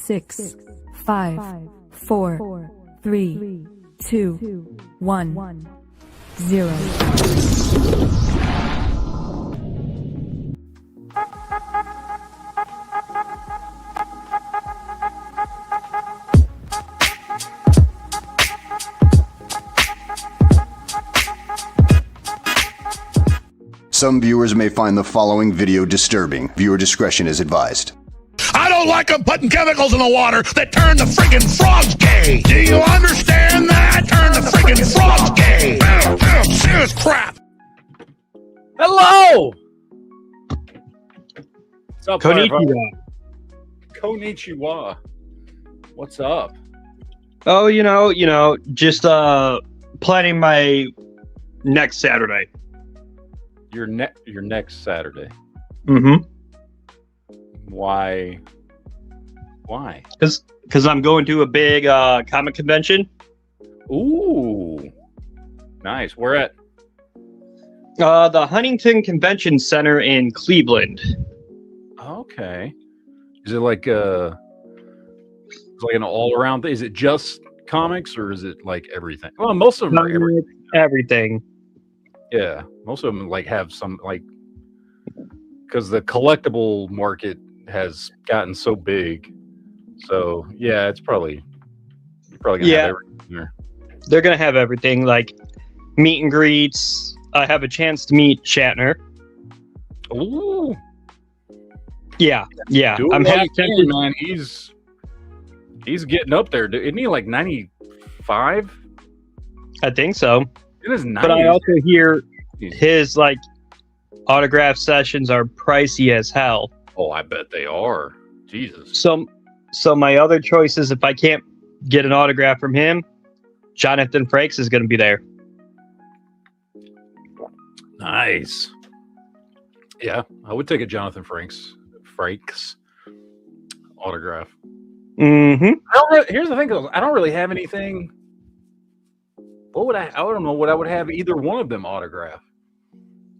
6, 5, 4, 3, 2, 1, 0. Some viewers may find the following video disturbing. Viewer discretion is advised. I don't like them putting chemicals in the water that turn the friggin' frogs gay. Do you understand that? Turn the friggin' frogs gay. Serious crap. Hello. What's up, Konnichiwa. Konnichiwa. What's up? Oh, just planning my next Saturday. Your next Saturday. Mm-hmm. Why? Because I'm going to a big comic convention. Ooh, nice. Where at? The Huntington Convention Center in Cleveland. Okay. Is it like it's like an all-around thing? Is it just comics or is it like everything? Well, most of them are everything. Everything. Yeah, most of them like have some like because the collectible market has gotten so big. So yeah, it's probably you're probably gonna have everything there. They're gonna have everything like meet and greets. I have a chance to meet Shatner. Ooh, yeah. Do I'm happy, half tempted, man. He's getting up there. Isn't he like 95? I think so. In his 90s. But I also hear his like autograph sessions are pricey as hell. Oh, I bet they are. Jesus. So my other choice is if I can't get an autograph from him, Jonathan Frakes is going to be there. Nice. Yeah, I would take a Jonathan Frakes autograph. Mm-hmm. Here's the thing, though. I don't really have anything. What would I don't know what I would have either one of them autograph.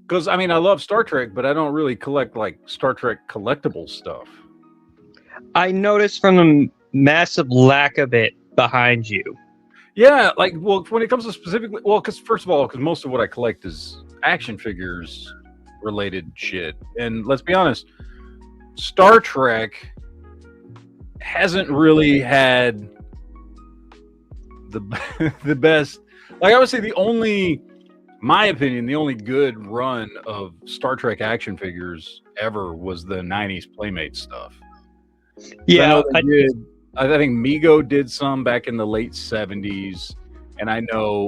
Because, I mean, I love Star Trek, but I don't really collect, like, Star Trek collectible stuff. I noticed from the massive lack of it behind you. Yeah, like, well, when it comes to specifically, well, because first of all, because most of what I collect is action figures related shit. And let's be honest, Star Trek hasn't really had the best. Like, I would say my opinion, the only good run of Star Trek action figures ever was the 90s Playmate stuff. Yeah. I think Mego did some back in the late 70s. And I know,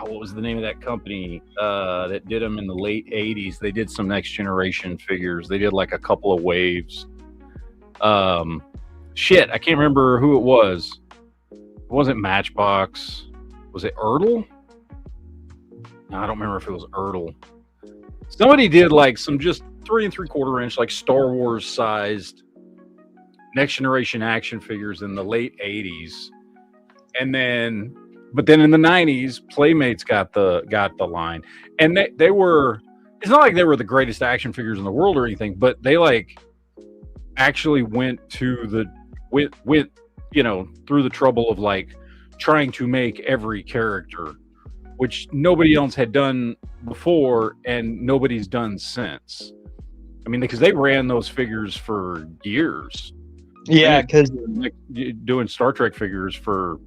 what was the name of that company that did them in the late 80s? They did some Next Generation figures. They did like a couple of waves. Shit, I can't remember who it was. It wasn't Matchbox. Was it Ertl? No, I don't remember if it was Ertl. Somebody did like some just 3 3/4 inch, like Star Wars sized Next Generation action figures in the late 80s. And then, but then in the 90s, Playmates got the line. And they were, it's not like they were the greatest action figures in the world or anything, but they like actually went to the, with through the trouble of like trying to make every character, which nobody else had done before and nobody's done since. I mean, because they ran those figures for years. Yeah, because doing Star Trek figures for,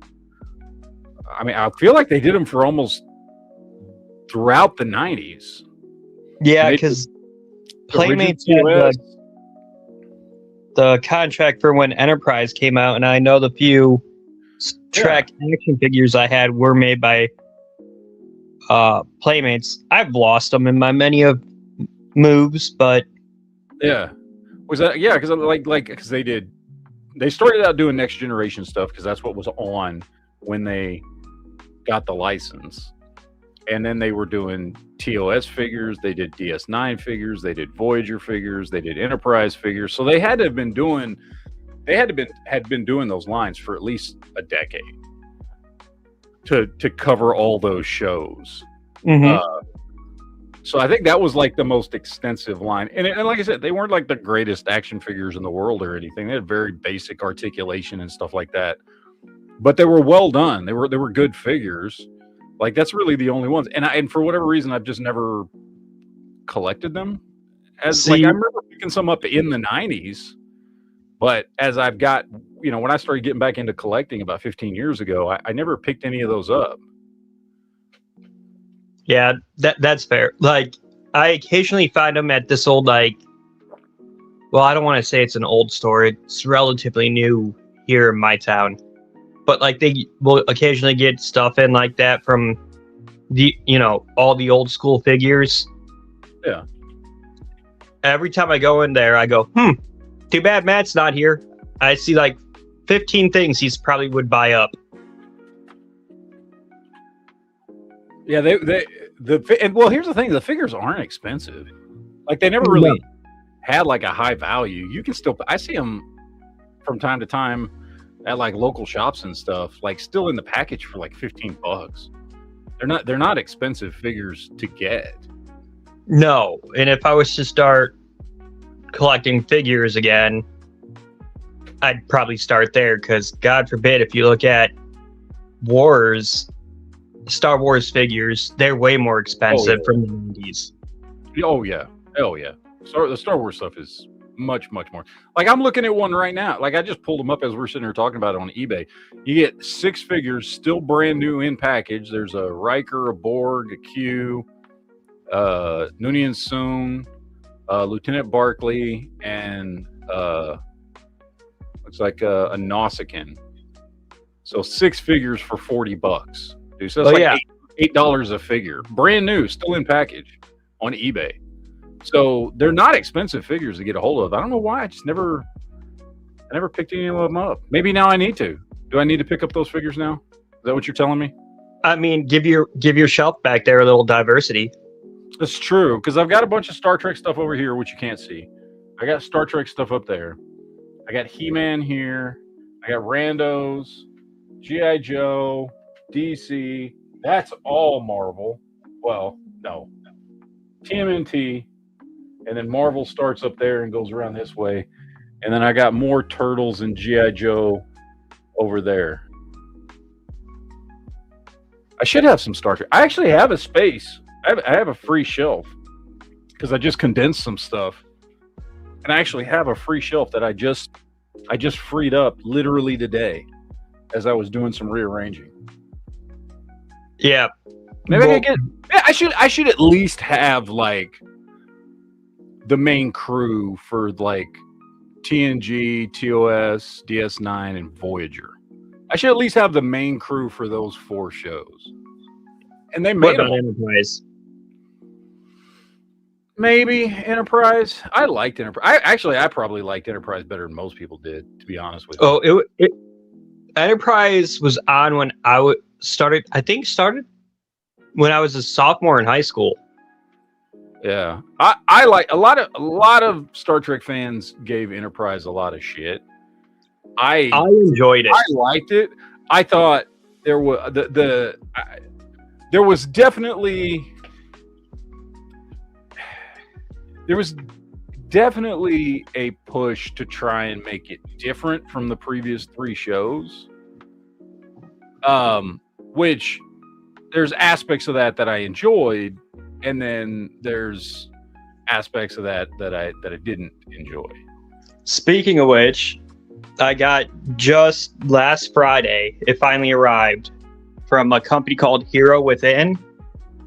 I mean, I feel like they did them for almost throughout the 90s. Yeah, because Playmates had the contract for when Enterprise came out, and I know the few Trek action figures I had were made by Playmates. I've lost them in my many of moves, but yeah, was that because because they started out doing Next Generation stuff because that's what was on when they got the license, and then they were doing TOS figures, they did DS9 figures, they did Voyager figures, they did Enterprise figures, so they had been doing those lines for at least a decade to cover all those shows. mm-hmm. So I think that was like the most extensive line. And like I said, they weren't like the greatest action figures in the world or anything. They had very basic articulation and stuff like that. But they were well done. They were good figures. Like that's really the only ones. And for whatever reason, I've just never collected them. I remember picking some up in the 90s, but as I've got, when I started getting back into collecting about 15 years ago, I never picked any of those up. Yeah, that's fair. Like, I occasionally find them at this old, I don't want to say it's an old store. It's relatively new here in my town. But, like, they will occasionally get stuff in like that from all the old school figures. Yeah. Every time I go in there, I go, too bad Matt's not here. I see, like, 15 things he's probably would buy up. Yeah, well, here's the thing: the figures aren't expensive. Like they never really had like a high value. You can still, I see them from time to time at like local shops and stuff, like still in the package for like $15. They're not expensive figures to get. No, and if I was to start collecting figures again, I'd probably start there because God forbid if you look at Star Wars figures, they're way more expensive from the 90s. Oh yeah. The Star Wars stuff is much, much more. Like I'm looking at one right now. Like I just pulled them up as we're sitting here talking about it on eBay. You get 6 figures, still brand new in package. There's a Riker, a Borg, a Q, Noonien Soon, Lieutenant Barclay, and looks like a Nausicaan. So 6 figures for $40. Dude, so that's $8 a figure, brand new, still in package on eBay. So they're not expensive figures to get a hold of. I don't know why. I never picked any of them up. Maybe now I need to. Do I need to pick up those figures now? Is that what you're telling me? I mean, give your shelf back there a little diversity. That's true, because I've got a bunch of Star Trek stuff over here, which you can't see. I got Star Trek stuff up there. I got He-Man here. I got Randos, G.I. Joe, DC. That's all Marvel. Well, no. TMNT. And then Marvel starts up there and goes around this way. And then I got more Turtles and G.I. Joe over there. I should have some Star Trek. I actually have a space. I have a free shelf because I just condensed some stuff. And I actually have a free shelf that I just freed up literally today as I was doing some rearranging. Yeah. Maybe I could get. Yeah, I should at least have like the main crew for like TNG, TOS, DS9, and Voyager. I should at least have the main crew for those 4 shows. And they made them. Enterprise? Maybe Enterprise. I liked Enterprise. I probably liked Enterprise better than most people did, to be honest with you. Oh, Enterprise was on when I started when I was a sophomore in high school. Yeah, I like a lot of Star Trek fans gave Enterprise a lot of shit. I enjoyed it. I liked it. I thought there was there was definitely a push to try and make it different from the previous 3 shows. Which there's aspects of that I enjoyed, and then there's aspects of that I didn't enjoy. Speaking of which, I got just last Friday, it finally arrived from a company called Hero Within.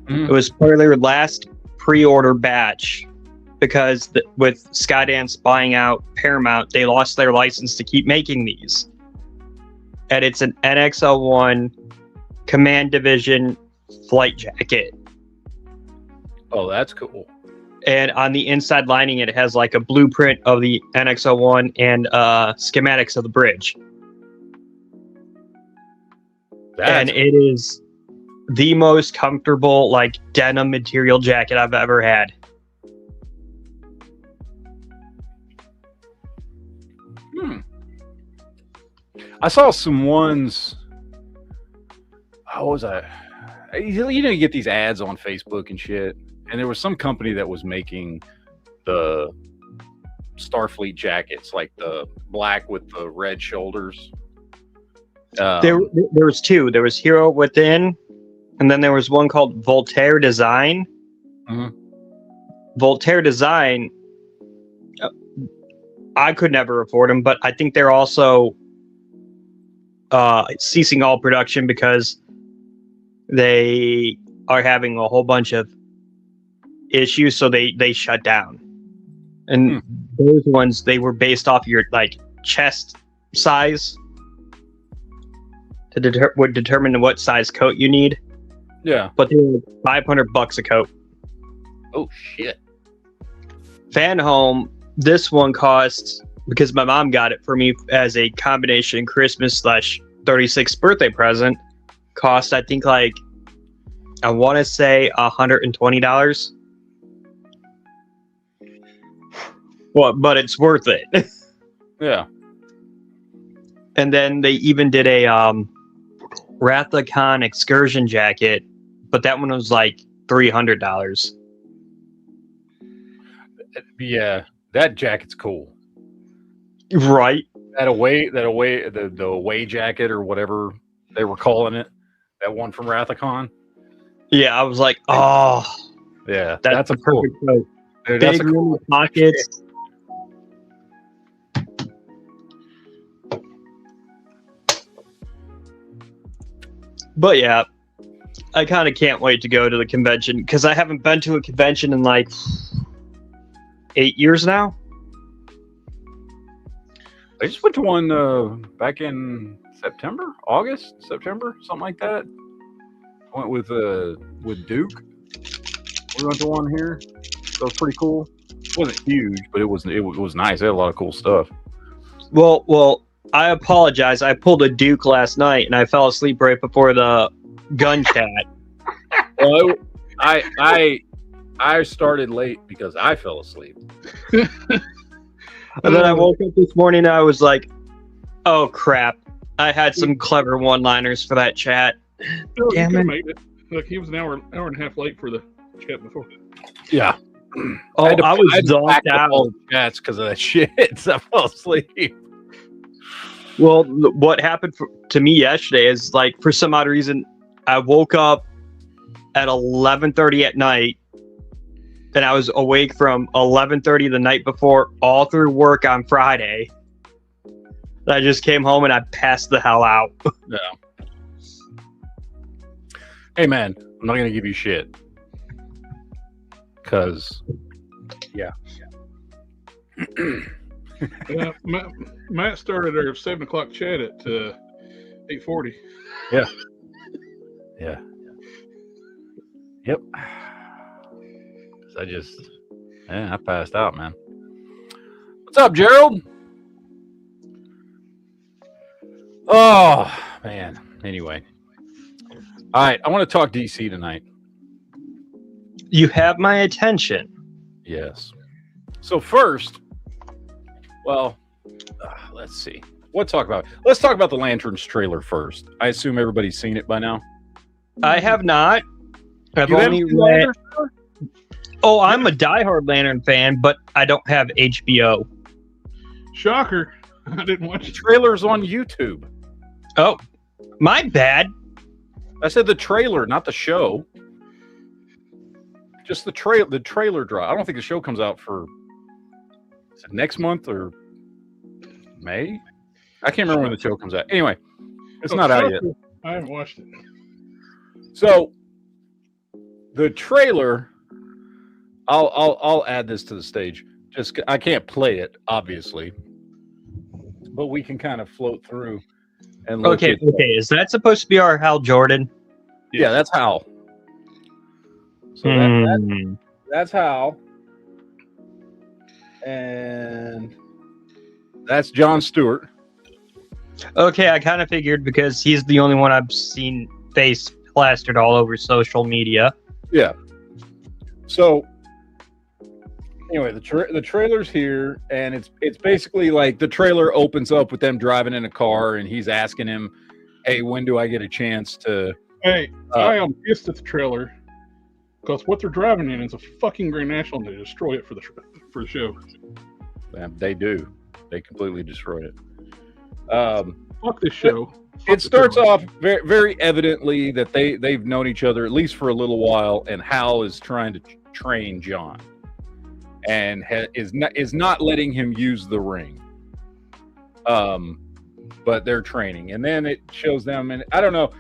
It was part of their last pre-order batch because with Skydance buying out Paramount, they lost their license to keep making these. And it's an NXL1 Command Division flight jacket. Oh, that's cool. And on the inside lining, it has like a blueprint of the NXL1 and schematics of the bridge. And it is the most comfortable, like, denim material jacket I've ever had. I saw some ones. How was I? You know, you get these ads on Facebook and shit. And there was some company that was making the Starfleet jackets, like the black with the red shoulders. There was two. There was Hero Within, and then there was one called Voltaire Design. Mhm. Voltaire Design, I could never afford them, but I think they're also ceasing all production because they are having a whole bunch of issues, so they shut down. And those ones, they were based off your like chest size to would determine what size coat you need. Yeah. But they were $500 a coat. Oh shit. Fan home, this one costs, because my mom got it for me as a combination Christmas / 36th birthday present, cost I think like, I want to say $120. Well, but it's worth it. Yeah. And then they even did a Rathacon excursion jacket, but that one was like $300. Yeah, that jacket's cool. Right. The away jacket or whatever they were calling it. That one from Rathacon. Yeah, I was like, oh, Yeah, that's a a perfect coat. Dude, that's Big a cool roomy pockets. But yeah, I kind of can't wait to go to the convention because I haven't been to a convention in like 8 years now. I just went to one back in September, something like that. I went with Duke. We went to one here. So it was pretty cool. It wasn't huge, but it was nice. They had a lot of cool stuff. Well, I apologize. I pulled a Duke last night and I fell asleep right before the Gunn chat. Well, I started late because I fell asleep. And then I woke up this morning and I was like, oh crap. I had some clever one-liners for that chat. Oh, Damn it. made it. Look, he was an hour and a half late for the chat before. Yeah. Oh, I was zonked out. All the chats because of that shit. So I fell asleep. Well, what happened to me yesterday is like, for some odd reason, I woke up at 11:30 at night, and I was awake from 11:30 the night before, all through work on Friday. I just came home and I passed the hell out. Yeah. Hey man, I'm not gonna give you shit. Cause, yeah. Matt started our 7 o'clock chat at 8:40. Yeah. Yeah. Yep. I passed out, man. What's up, Gerald? Oh, man. Anyway. All right. I want to talk DC tonight. You have my attention. Yes. So first, well, let's see. Let's talk about the Lanterns trailer first. I assume everybody's seen it by now. I have not. I've You haven't only seen the read. Lanterns trailer? Oh, I'm a diehard Lantern fan, but I don't have HBO. Shocker. I didn't watch The it. trailer's on YouTube. Oh, my bad. I said the trailer, not the show. Just the trailer drop. I don't think the show comes out for is it next month or May? I can't remember when the show comes out. Anyway, it's not out yet. I haven't watched it. So the trailer, I'll add this to the stage. Just I can't play it, obviously, but we can kind of float through and look Okay. Is that supposed to be our Hal Jordan? Yeah, that's Hal. So that's Hal, and that's John Stewart. Okay, I kind of figured because he's the only one I've seen face plastered all over social media. Yeah. So anyway, the trailer's here, and it's basically like the trailer opens up with them driving in a car, and he's asking him, "Hey, when do I get a chance to?" Hey, I am pissed at the trailer Because what they're driving in is a fucking Grand National, and they destroy it for the show. They do. They completely destroy it. Fuck this show. It starts off very, very evidently that they've known each other at least for a little while, and Hal is trying to train John, and is not letting him use the ring. But they're training, and then it shows them, and I don't know.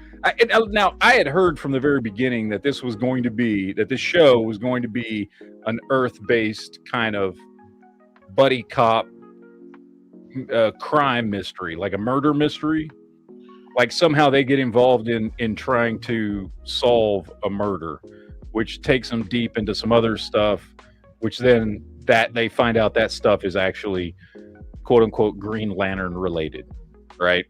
Now, I had heard from the very beginning that this show was going to be an Earth-based kind of buddy cop crime mystery, like a murder mystery. Like somehow they get involved in trying to solve a murder, which takes them deep into some other stuff, which then that they find out that stuff is actually quote unquote Green Lantern related, right?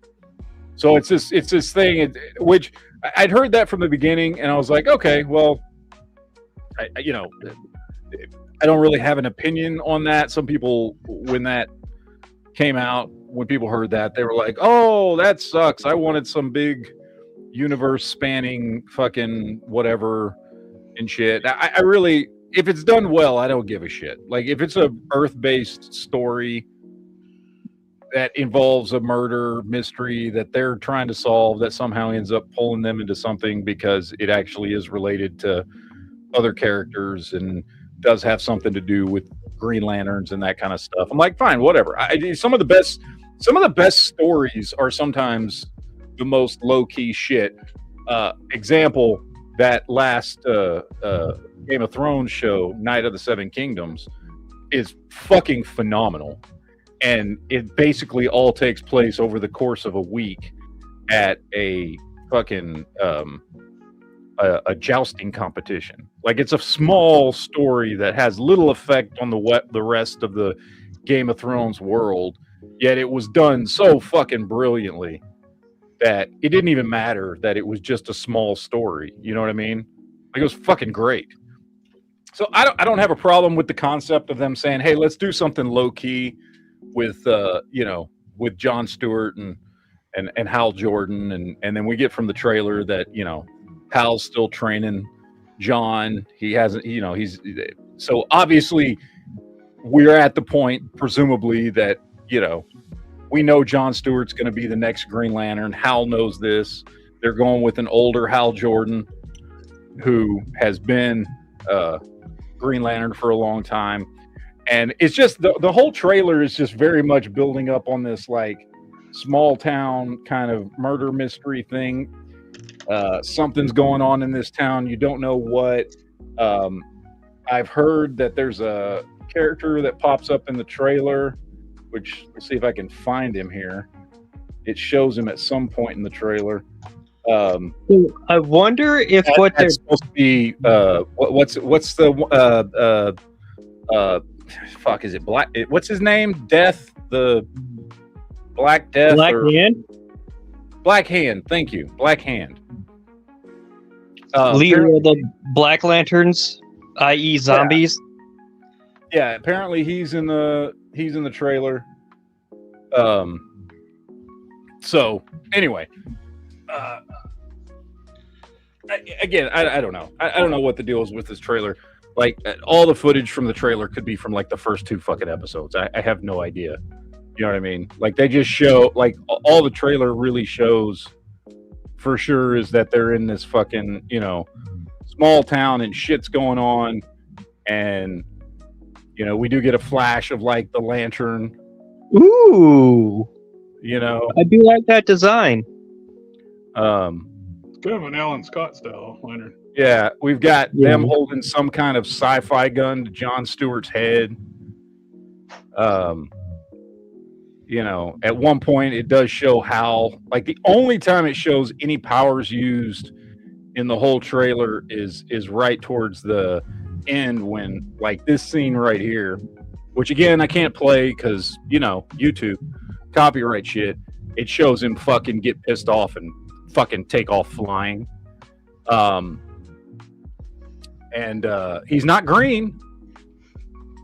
So it's this thing which I'd heard that from the beginning, and I was like, okay, well, I don't really have an opinion on that. Some people, when that came out, when people heard that, they were like, oh, that sucks. I wanted some big universe spanning fucking whatever and shit. I really, if it's done well, I don't give a shit. Like if it's a Earth-based story that involves a murder mystery that they're trying to solve that somehow ends up pulling them into something because it actually is related to other characters and does have something to do with Green Lanterns and that kind of stuff, I'm like, fine, whatever. Some of the best stories are sometimes the most low-key shit. Example, that last Game of Thrones show, Night of the Seven Kingdoms, is fucking phenomenal. And it basically all takes place over the course of a week at a fucking a jousting competition. Like it's a small story that has little effect on the rest of the Game of Thrones world, yet it was done so fucking brilliantly that it didn't even matter that it was just a small story. You know what I mean? Like it was fucking great. So I don't have a problem with the concept of them saying, hey, let's do something low key with with Jon Stewart and Hal Jordan, and then we get from the trailer that Hal's still training John. He hasn't, he's so obviously we're at the point, presumably, that we know Jon Stewart's going to be the next Green Lantern. Hal knows this. They're going with an older Hal Jordan who has been Green Lantern for a long time. And it's just the whole trailer is just very much building up on this like small town kind of murder mystery thing. Something's going on in this town. You don't know what. I've heard that there's a character that pops up in the trailer, which let's see if I can find him here. It shows him at some point in the trailer. I wonder if that's supposed to be what's the fuck is it Black? What's his name? Death, the Black Death, Hand. Black Hand. Thank you, Black Hand. Leader of the Black Lanterns, i.e., zombies. Yeah, apparently he's in the trailer. So anyway, I don't know. I don't know what the deal is with this trailer. Like all the footage from the trailer could be from like the first 2 fucking episodes. I have no idea. You know what I mean? Like they just show, like all the trailer really shows for sure is that they're in this fucking, small town and shit's going on. And, we do get a flash of like the lantern. Ooh. I do like that design. It's kind of an Alan Scott style lantern. Yeah, we've got them holding some kind of sci-fi gun to Jon Stewart's head. At one point it does show Hal. Like the only time it shows any powers used in the whole trailer is right towards the end when like this scene right here, which again I can't play because YouTube copyright shit. It shows him fucking get pissed off and fucking take off flying. And he's not green.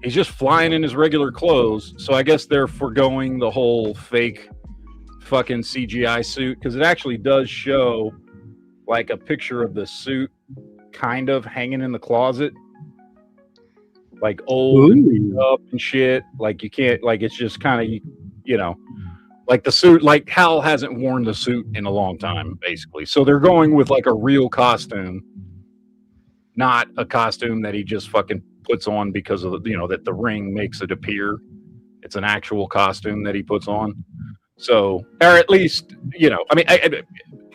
He's just flying in his regular clothes. So I guess they're foregoing the whole fake fucking CGI suit because it actually does show like a picture of the suit kind of hanging in the closet, like old and beat up and shit. Like you can't, like it's just kind of, you know, like the suit. Like Hal hasn't worn the suit in a long time, basically. So they're going with like a real costume, not a costume that he just fucking puts on because of the, you know, that the ring makes it appear. It's an actual costume that he puts on. So, or at least, you know, I mean,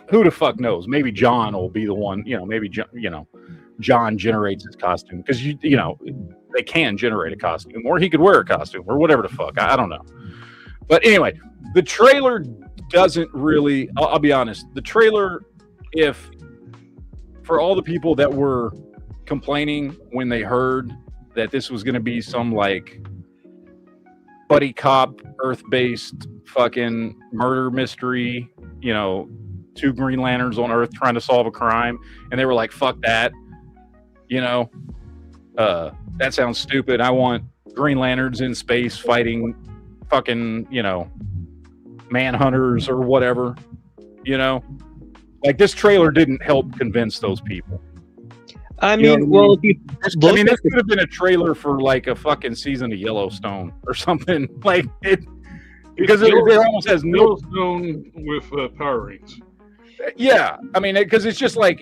who the fuck knows? Maybe John will be the one, you know, maybe, you know, John generates his costume because, you know, they can generate a costume or he could wear a costume or whatever the fuck. I don't know. But anyway, the trailer doesn't really, I'll be honest, the trailer, if for all the people that were complaining when they heard that this was going to be some like buddy cop, Earth-based fucking murder mystery, you know, 2 Green Lanterns on Earth trying to solve a crime, and they were like, fuck that, you know, that sounds stupid. I want Green Lanterns in space fighting fucking, you know, manhunters or whatever, you know, like this trailer didn't help convince those people. I mean, you know, well, if you I mean, this could have been a trailer for like a fucking season of Yellowstone or something, like it, because it almost has no Yellowstone with Power Rangers. Yeah, I mean, because it's just like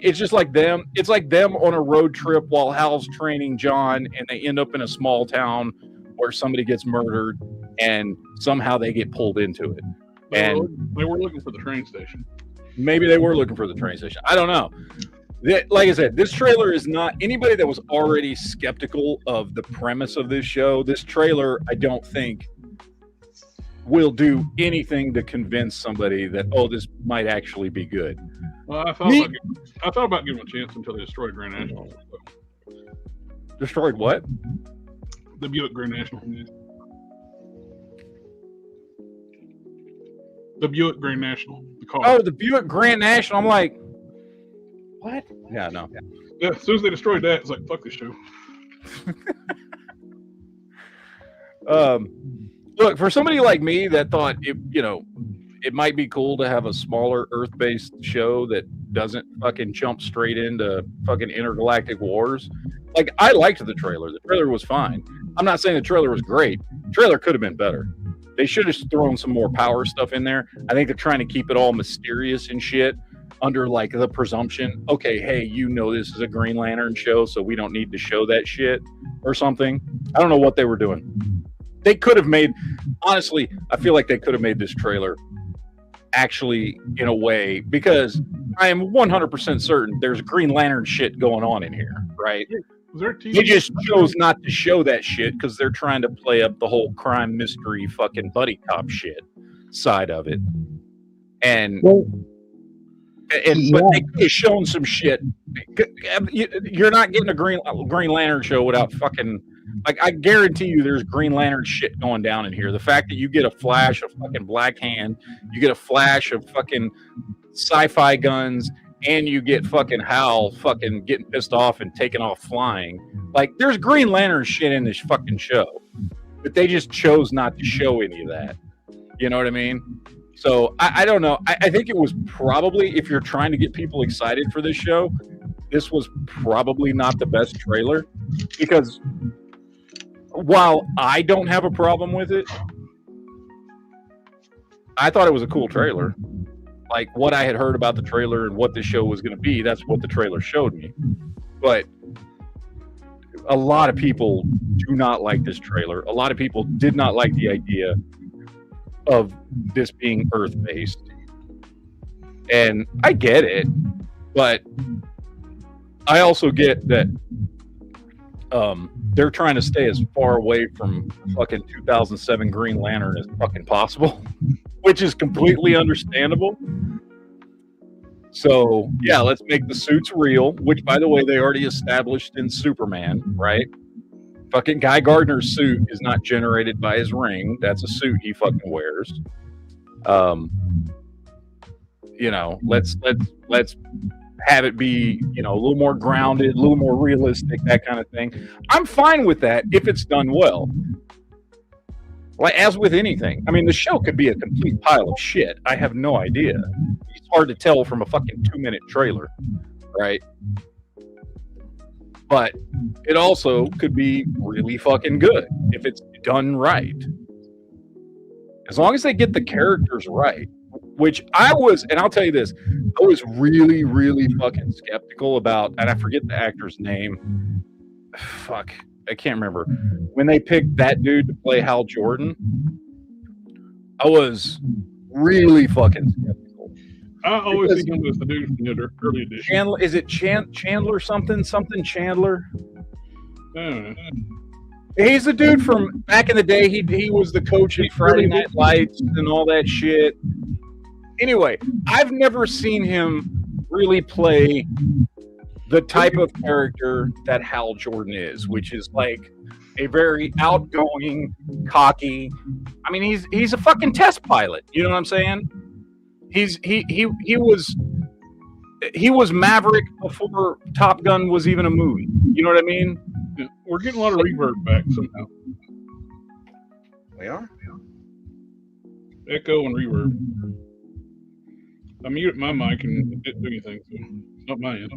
them. It's like them on a road trip while Hal's training John, and they end up in a small town where somebody gets murdered, and somehow they get pulled into it. And they were looking for the train station. Maybe they were looking for the train station. I don't know. Like I said, this trailer is not anybody that was already skeptical of the premise of this show. This trailer, I don't think, will do anything to convince somebody that, oh, this might actually be good. Well, I thought about giving them a chance until they destroyed Grand National. Destroyed what? The Buick Grand National. The Buick Grand National. The car. Oh, the Buick Grand National. I'm like, what? Yeah, no. Yeah, as soon as they destroyed that, it's like, fuck this show. Look, for somebody like me that thought it, you know, it might be cool to have a smaller Earth-based show that doesn't fucking jump straight into fucking intergalactic wars. Like, I liked the trailer. The trailer was fine. I'm not saying the trailer was great. The trailer could have been better. They should have thrown some more power stuff in there. I think they're trying to keep it all mysterious and shit under like the presumption, okay, hey, you know this is a Green Lantern show, so we don't need to show that shit or something. I don't know what they were doing. They could have made, honestly, I feel like they could have made this trailer actually in a way, because I am 100% certain there's Green Lantern shit going on in here, right? They just chose not to show that shit because they're trying to play up the whole crime mystery fucking buddy cop shit side of it. And but they could have shown some shit. You're not getting a Green Lantern show without fucking, like, I guarantee you there's Green Lantern shit going down in here. The fact that you get a flash of fucking Black Hand, you get a flash of fucking sci-fi guns, and you get fucking Hal fucking getting pissed off and taking off flying. Like, there's Green Lantern shit in this fucking show, but they just chose not to show any of that. You know what I mean? So I don't know. I think it was probably, if you're trying to get people excited for this show, this was probably not the best trailer, because while I don't have a problem with it, I thought it was a cool trailer. Like, what I had heard about the trailer and what the show was going to be, that's what the trailer showed me. But a lot of people do not like this trailer. A lot of people did not like the idea of this being Earth-based. And I get it, but I also get that they're trying to stay as far away from fucking 2007 Green Lantern as fucking possible, which is completely understandable. So, yeah, let's make the suits real, which, by the way, they already established in Superman, right? Fucking Guy Gardner's suit is not generated by his ring. That's a suit he fucking wears. You know, let's have it be, you know, a little more grounded, a little more realistic, that kind of thing. I'm fine with that if it's done well. Like, as with anything, I mean, the show could be a complete pile of shit. I have no idea. It's hard to tell from a fucking 2-minute trailer, right? but it also could be really fucking good if it's done right. As long as they get the characters right, which I was, and I'll tell you this, I was really, really fucking skeptical about, and I forget the actor's name. Fuck, I can't remember. When they picked that dude to play Hal Jordan, I was really fucking skeptical. I always think him as the dude from the early edition. Chandler, is it Chandler something Chandler? I don't know. He's the dude from back in the day. He was the coach in Friday Night Lights and all that shit. Anyway, I've never seen him really play the type of character that Hal Jordan is, which is like a very outgoing, cocky. I mean, he's a fucking test pilot. You know what I'm saying? He was Maverick before Top Gun was even a movie. You know what I mean? Yeah, we're getting a lot of reverb back somehow. We are. Echo and reverb. I muted my mic and it didn't do anything, so it's not my end.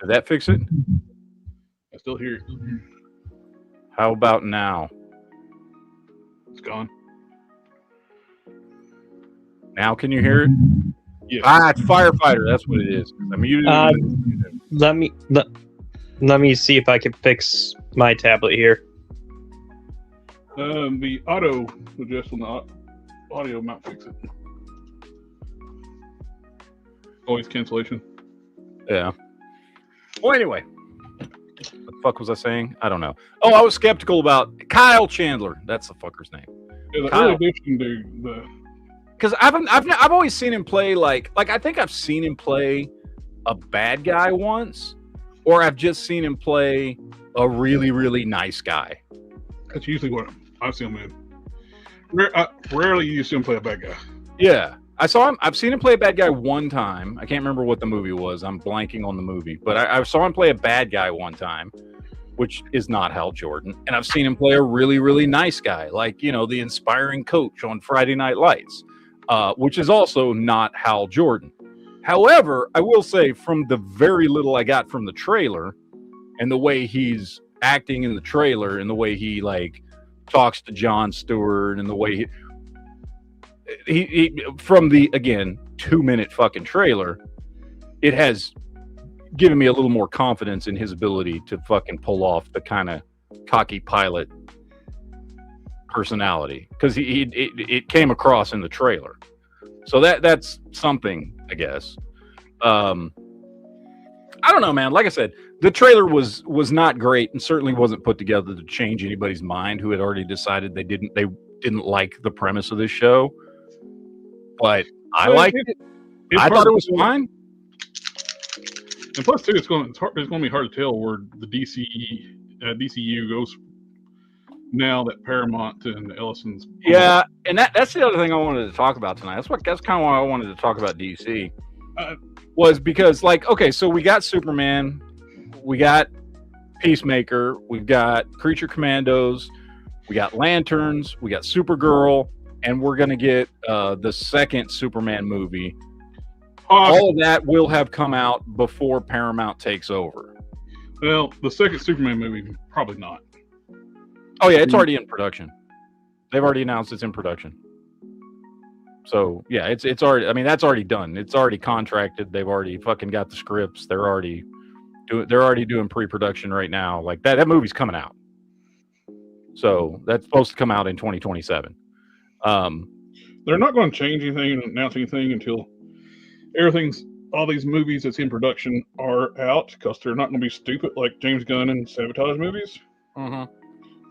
Did that fix it? I still hear it. How about now? It's gone. Now can you hear it? Yeah. It's firefighter. That's what it is. I muted it. Let me see if I can fix my tablet here. The auto adjust on the audio might fix it. Noise cancellation. Yeah. Well, anyway. What the fuck was I saying? I don't know. Oh, I was skeptical about Kyle Chandler. That's the fucker's name. Yeah, the Kyle. early edition dude. Because I've always seen him play like I think I've seen him play a bad guy once, or I've just seen him play a really, really nice guy. That's usually what I've seen him in. Rarely you see him play a bad guy. Yeah. I've seen him play a bad guy one time. I can't remember what the movie was. I'm blanking on the movie. But I saw him play a bad guy one time, which is not Hal Jordan. And I've seen him play a really, really nice guy, like, you know, the inspiring coach on Friday Night Lights, which is also not Hal Jordan. However, I will say from the very little I got from the trailer and the way he's acting in the trailer and the way he, like, talks to Jon Stewart and the way he from the, again, 2-minute fucking trailer, it has given me a little more confidence in his ability to fucking pull off the kind of cocky pilot personality, because it came across in the trailer. So that's something, I guess. I don't know, man. Like I said, the trailer was not great and certainly wasn't put together to change anybody's mind who had already decided they didn't like the premise of this show. But I liked it. I thought it was fine. And plus, too, it's going to be hard to tell where the DCU goes now that Paramount and Ellison's. Yeah, and that's the other thing I wanted to talk about tonight. That's kind of why I wanted to talk about DC. Was because, like, okay, so we got Superman, we got Peacemaker, we've got Creature Commandos, we got Lanterns, we got Supergirl, and we're going to get the second Superman movie. All of that will have come out before Paramount takes over. Well, the second Superman movie, probably not. Oh, yeah, it's already in production. They've already announced it's in production. So, yeah, it's already, I mean, that's already done. It's already contracted. They've already fucking got the scripts. They're already doing pre-production right now. Like, that movie's coming out. So, that's supposed to come out in 2027. They're not going to change anything and announce anything until all these movies that's in production are out, because they're not going to be stupid like James Gunn and sabotage movies. Mm-hmm.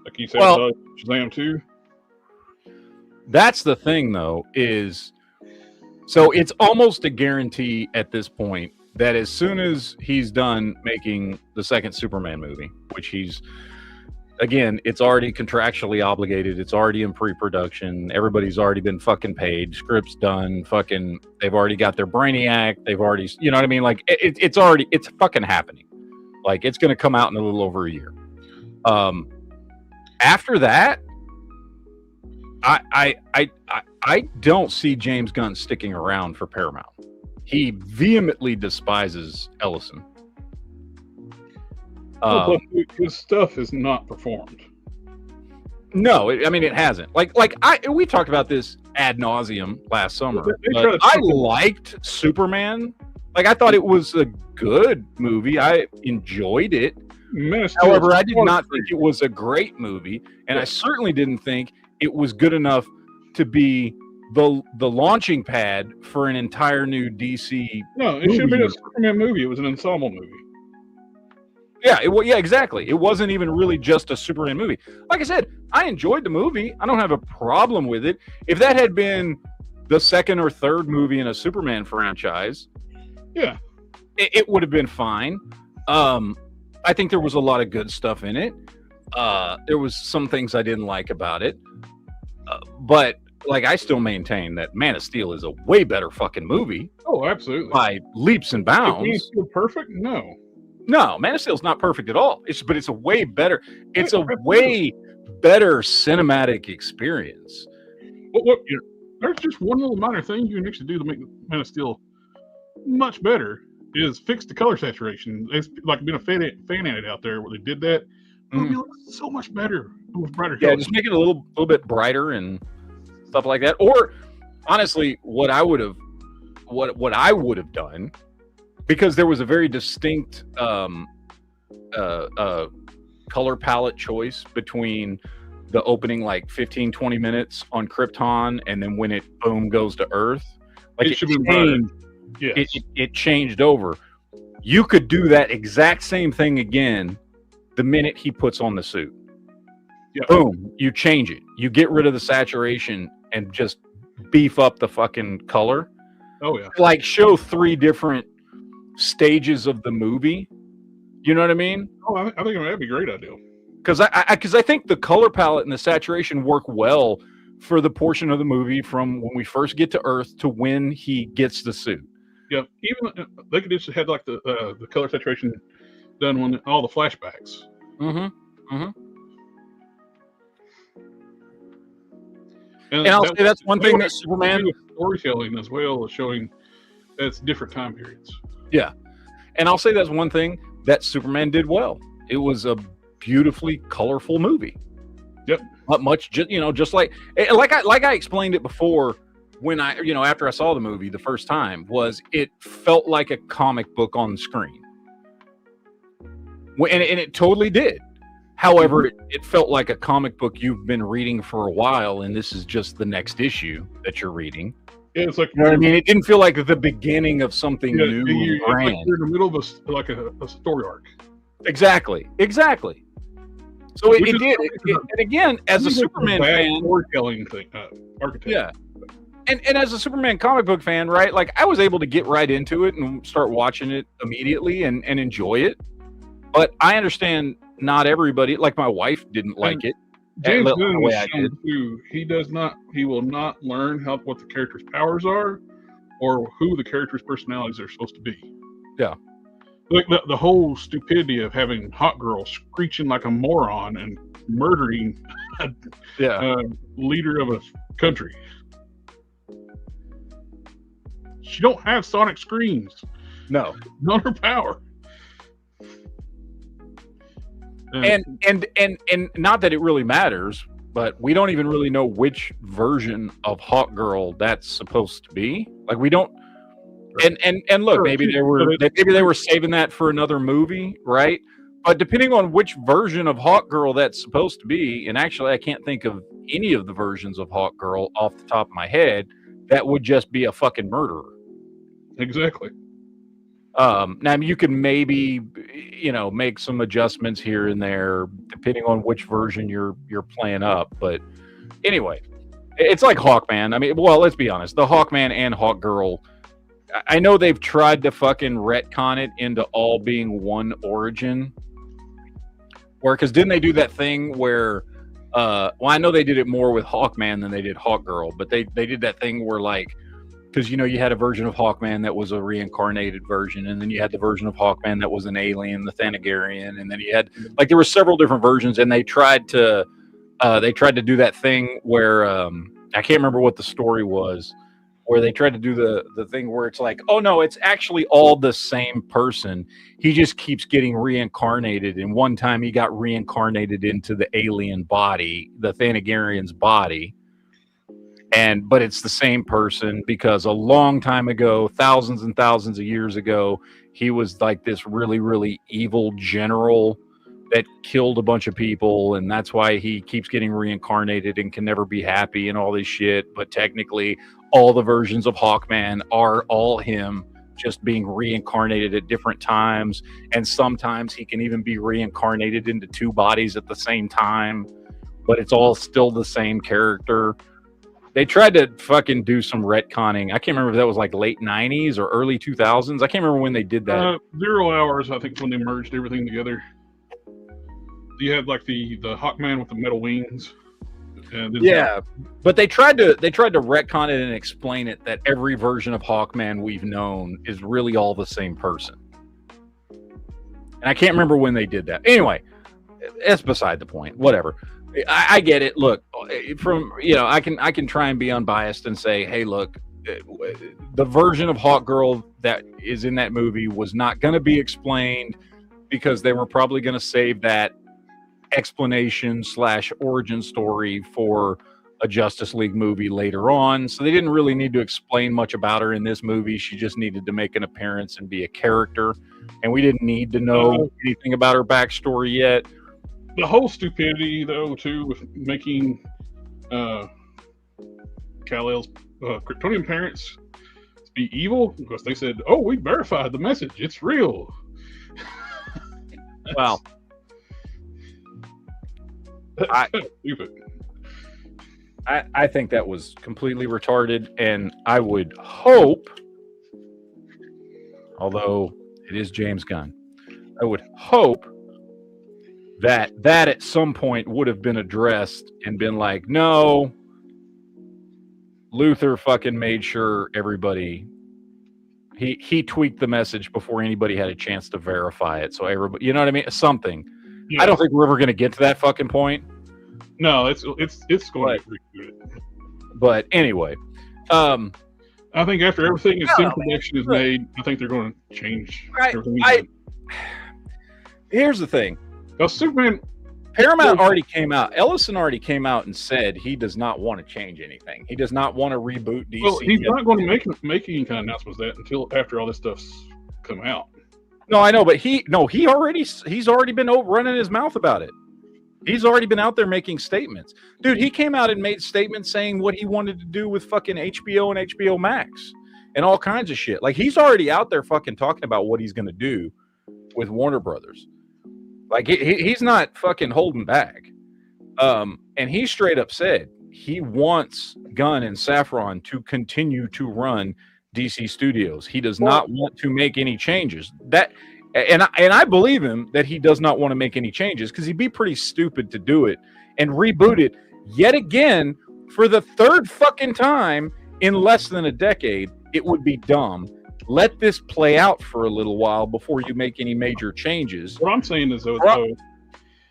Like he sabotaged Shazam 2. That's the thing, though, is so it's almost a guarantee at this point that as soon as he's done making the second Superman movie, which he's, again, it's already contractually obligated. It's already in pre-production. Everybody's already been fucking paid. Script's done. Fucking, they've already got their Brainiac. They've already, you know what I mean? Like, it's fucking happening. Like, it's going to come out in a little over a year. After that, I don't see James Gunn sticking around for Paramount. he vehemently despises Ellison. But his stuff is not performed. No, it hasn't. We talked about this ad nauseum last summer. But I liked Superman. Like, I thought it was a good movie. I enjoyed it. However, I did not think it was a great movie, and I certainly didn't think it was good enough to be the launching pad for an entire new DC. No, it should have been a Superman movie. It was an ensemble movie. Yeah, exactly. It wasn't even really just a Superman movie. Like I said, I enjoyed the movie. I don't have a problem with it. If that had been the second or third movie in a Superman franchise, yeah, it would have been fine. I think there was a lot of good stuff in it. There was some things I didn't like about it. But I still maintain that Man of Steel is a way better fucking movie. Oh, absolutely. By leaps and bounds. Is Man of Steel perfect? No, Man of Steel is not perfect at all. But it's a way better. It's a way better cinematic experience. There's just one little minor thing you can actually do to make Man of Steel much better is fix the color saturation. It's like been a fan edit out there where they did that. It would look so much better with brighter colors. Yeah, just make it a little bit brighter and stuff like that. Or honestly, what I would have done, because there was a very distinct color palette choice between the opening 15, 20 minutes on Krypton and then when it goes to Earth. It changed. Yes. It changed over. You could do that exact same thing again the minute he puts on the suit. Yeah. Boom, you change it. You get rid of the saturation and just beef up the fucking color. Oh yeah. Show 3 different stages of the movie. You know what I mean? Oh, I think that'd be a great idea. Because I think the color palette and the saturation work well for the portion of the movie from when we first get to Earth to when he gets the suit. Yeah, even they could just have the color saturation done when all the flashbacks. And I'll say that's one thing that Superman storytelling as well as showing that's different time periods. Yeah, and I'll say that's one thing that Superman did well. It was a beautifully colorful movie. Yep, not much. Just like I explained it before. When after I saw the movie the first time, it felt like a comic book on the screen. And it totally did. However, it felt like a comic book you've been reading for a while, and this is just the next issue that you're reading. Yeah, it's like, you know what I mean? It didn't feel like the beginning of something new and grand. You're in the middle of a story arc. Exactly. So it did. And again, as a Superman fan, storytelling thing, architect. Yeah. And as a Superman comic book fan, right? I was able to get right into it and start watching it immediately and enjoy it. But I understand not everybody, my wife didn't like it. James Gunn was shown too. He will not learn what the character's powers are or who the character's personalities are supposed to be. Yeah. The whole stupidity of having Hot Girl screeching like a moron and murdering a leader of a country. She don't have sonic screens. No. Not her power. And not that it really matters, but we don't even really know which version of Hawk Girl that's supposed to be. We don't. And look, maybe they were saving that for another movie, right? But depending on which version of Hawk Girl that's supposed to be, and actually I can't think of any of the versions of Hawk Girl off the top of my head, that would just be a fucking murderer. Exactly. Now you can maybe, make some adjustments here and there depending on which version you're playing up. But anyway, it's like Hawkman. I mean, well, let's be honest. The Hawkman and Hawk Girl, I know they've tried to fucking retcon it into all being one origin. Because didn't they do that thing where, I know they did it more with Hawkman than they did Hawk Girl, but they did that thing where because you had a version of Hawkman that was a reincarnated version, and then you had the version of Hawkman that was an alien, the Thanagarian, and then you had there were several different versions, and they tried to do that thing where I can't remember what the story was, where they tried to do the thing where it's like, oh no, it's actually all the same person. He just keeps getting reincarnated. And one time he got reincarnated into the alien body, the Thanagarian's body. But it's the same person because a long time ago, thousands and thousands of years ago, he was like this really, really evil general that killed a bunch of people, and that's why he keeps getting reincarnated and can never be happy and all this shit. But technically, all the versions of Hawkman are all him, just being reincarnated at different times. And sometimes he can even be reincarnated into two bodies at the same time, but it's all still the same character. They tried to fucking do some retconning. I can't remember if that was like late 90s or early 2000s. I can't remember when they did that. 0 hours, I think, when they merged everything together. You had like the Hawkman with the metal wings. Yeah, but they tried to retcon it and explain it that every version of Hawkman we've known is really all the same person. And I can't remember when they did that. Anyway, that's beside the point. Whatever. I get it. Look, from I can try and be unbiased and say, hey, look, the version of Hawkgirl that is in that movie was not going to be explained because they were probably going to save that explanation / origin story for a Justice League movie later on. So they didn't really need to explain much about her in this movie. She just needed to make an appearance and be a character. And we didn't need to know anything about her backstory yet. The whole stupidity, though, too, with making Kal-El's Kryptonian parents be evil, because they said, oh, we verified the message. It's real. Wow. I think that was completely retarded, and I would hope, although it is James Gunn, I would hope that at some point would have been addressed and been like, no, Luthor fucking made sure everybody, he tweaked the message before anybody had a chance to verify it. So everybody, you know what I mean? Something. Yeah. I don't think we're ever going to get to that fucking point. No, it's going to be good. But anyway, I think after everything in production is made, I think they're going to change everything. Here's the thing. Now, Superman, Paramount already came out. Ellison already came out and said he does not want to change anything. He does not want to reboot DC. Well, he's not going to make any kind of announcements of that until after all this stuff's come out. No, I know, but he's already been running his mouth about it. He's already been out there making statements. Dude, he came out and made statements saying what he wanted to do with fucking HBO and HBO Max and all kinds of shit. Like, he's already out there fucking talking about what he's going to do with Warner Brothers. Like, he's not fucking holding back. And he straight up said he wants Gunn and Safran to continue to run DC Studios. He does not want to make any changes. And I believe him that he does not want to make any changes, because he'd be pretty stupid to do it and reboot it yet again for the third fucking time in less than a decade. It would be dumb. Let this play out for a little while before you make any major changes. What I'm saying is, though,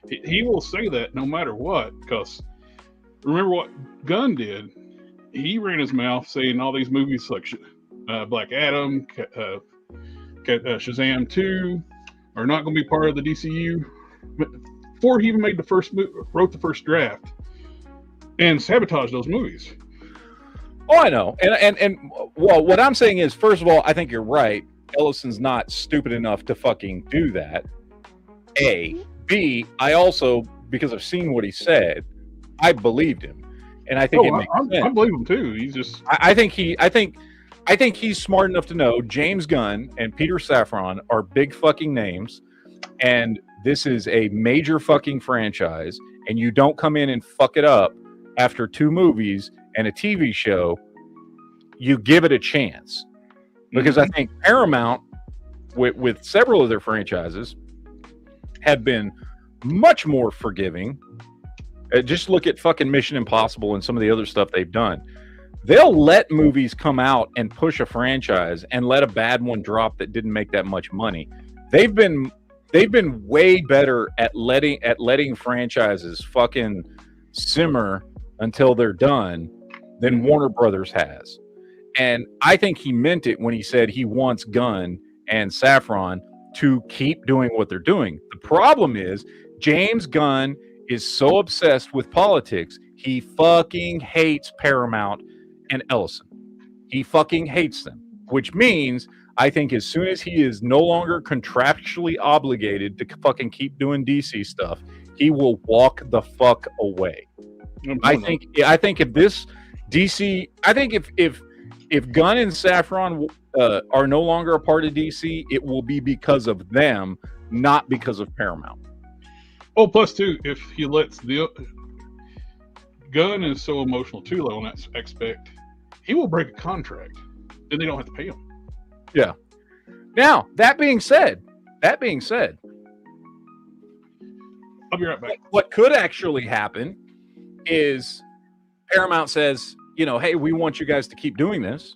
he will say that no matter what, because remember what Gunn did? He ran his mouth saying all these movies like Black Adam, Shazam 2 are not going to be part of the DCU before he even made wrote the first draft and sabotaged those movies. Oh, I know. And well, what I'm saying is, first of all, I think you're right. Ellison's not stupid enough to fucking do that. A. B, I also, because I've seen what he said, I believed him. And I think it makes sense. I believe him too. He's just I think he's smart enough to know James Gunn and Peter Safran are big fucking names, and this is a major fucking franchise, and you don't come in and fuck it up after 2 movies and a TV show. You give it a chance, because I think Paramount, with several of their franchises, have been much more forgiving. Just look at fucking Mission Impossible and some of the other stuff they've done. They'll let movies come out and push a franchise and let a bad one drop that didn't make that much money. They've been way better at letting franchises fucking simmer until they're done than Warner Brothers has. And I think he meant it when he said he wants Gunn and Safran to keep doing what they're doing. The problem is James Gunn is so obsessed with politics, he fucking hates Paramount and Ellison. He fucking hates them, which means I think as soon as he is no longer contractually obligated to fucking keep doing DC stuff, he will walk the fuck away. I think if this DC, I think if Gunn and Safran are no longer a part of DC, it will be because of them, not because of Paramount. Oh, plus too, if he lets the Gunn is so emotional too, though, in that aspect, he will break a contract. Then they don't have to pay him. Yeah. Now, that being said, I'll be right back. what could actually happen is Paramount says, you know, hey, we want you guys to keep doing this.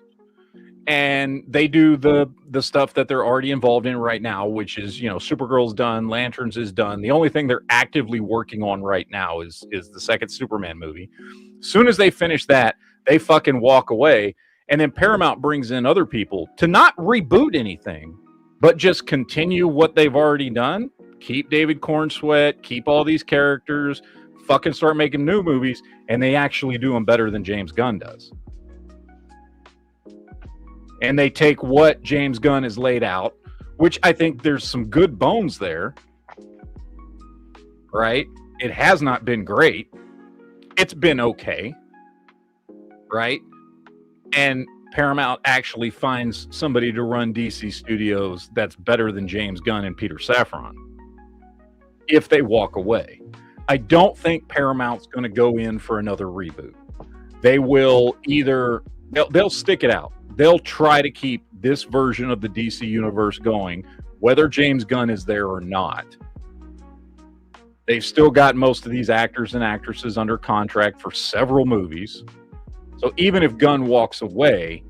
And they do the stuff that they're already involved in right now, which is, you know, Supergirl's done, Lanterns is done. The only thing they're actively working on right now is the second Superman movie. As soon as they finish that, they fucking walk away. And then Paramount brings in other people to not reboot anything, but just continue what they've already done. Keep David Cornsweet, keep all these characters, fucking start making new movies, and they actually do them better than James Gunn does. And they take what James Gunn has laid out, which I think there's some good bones there, right? It has not been great. It's been okay, right? And Paramount actually finds somebody to run DC Studios that's better than James Gunn and Peter Safran if they walk away. I don't think Paramount's going to go in for another reboot. They will either, they'll stick it out. They'll try to keep this version of the DC universe going, whether James Gunn is there or not. They've still got most of these actors and actresses under contract for several movies. So even if Gunn walks away,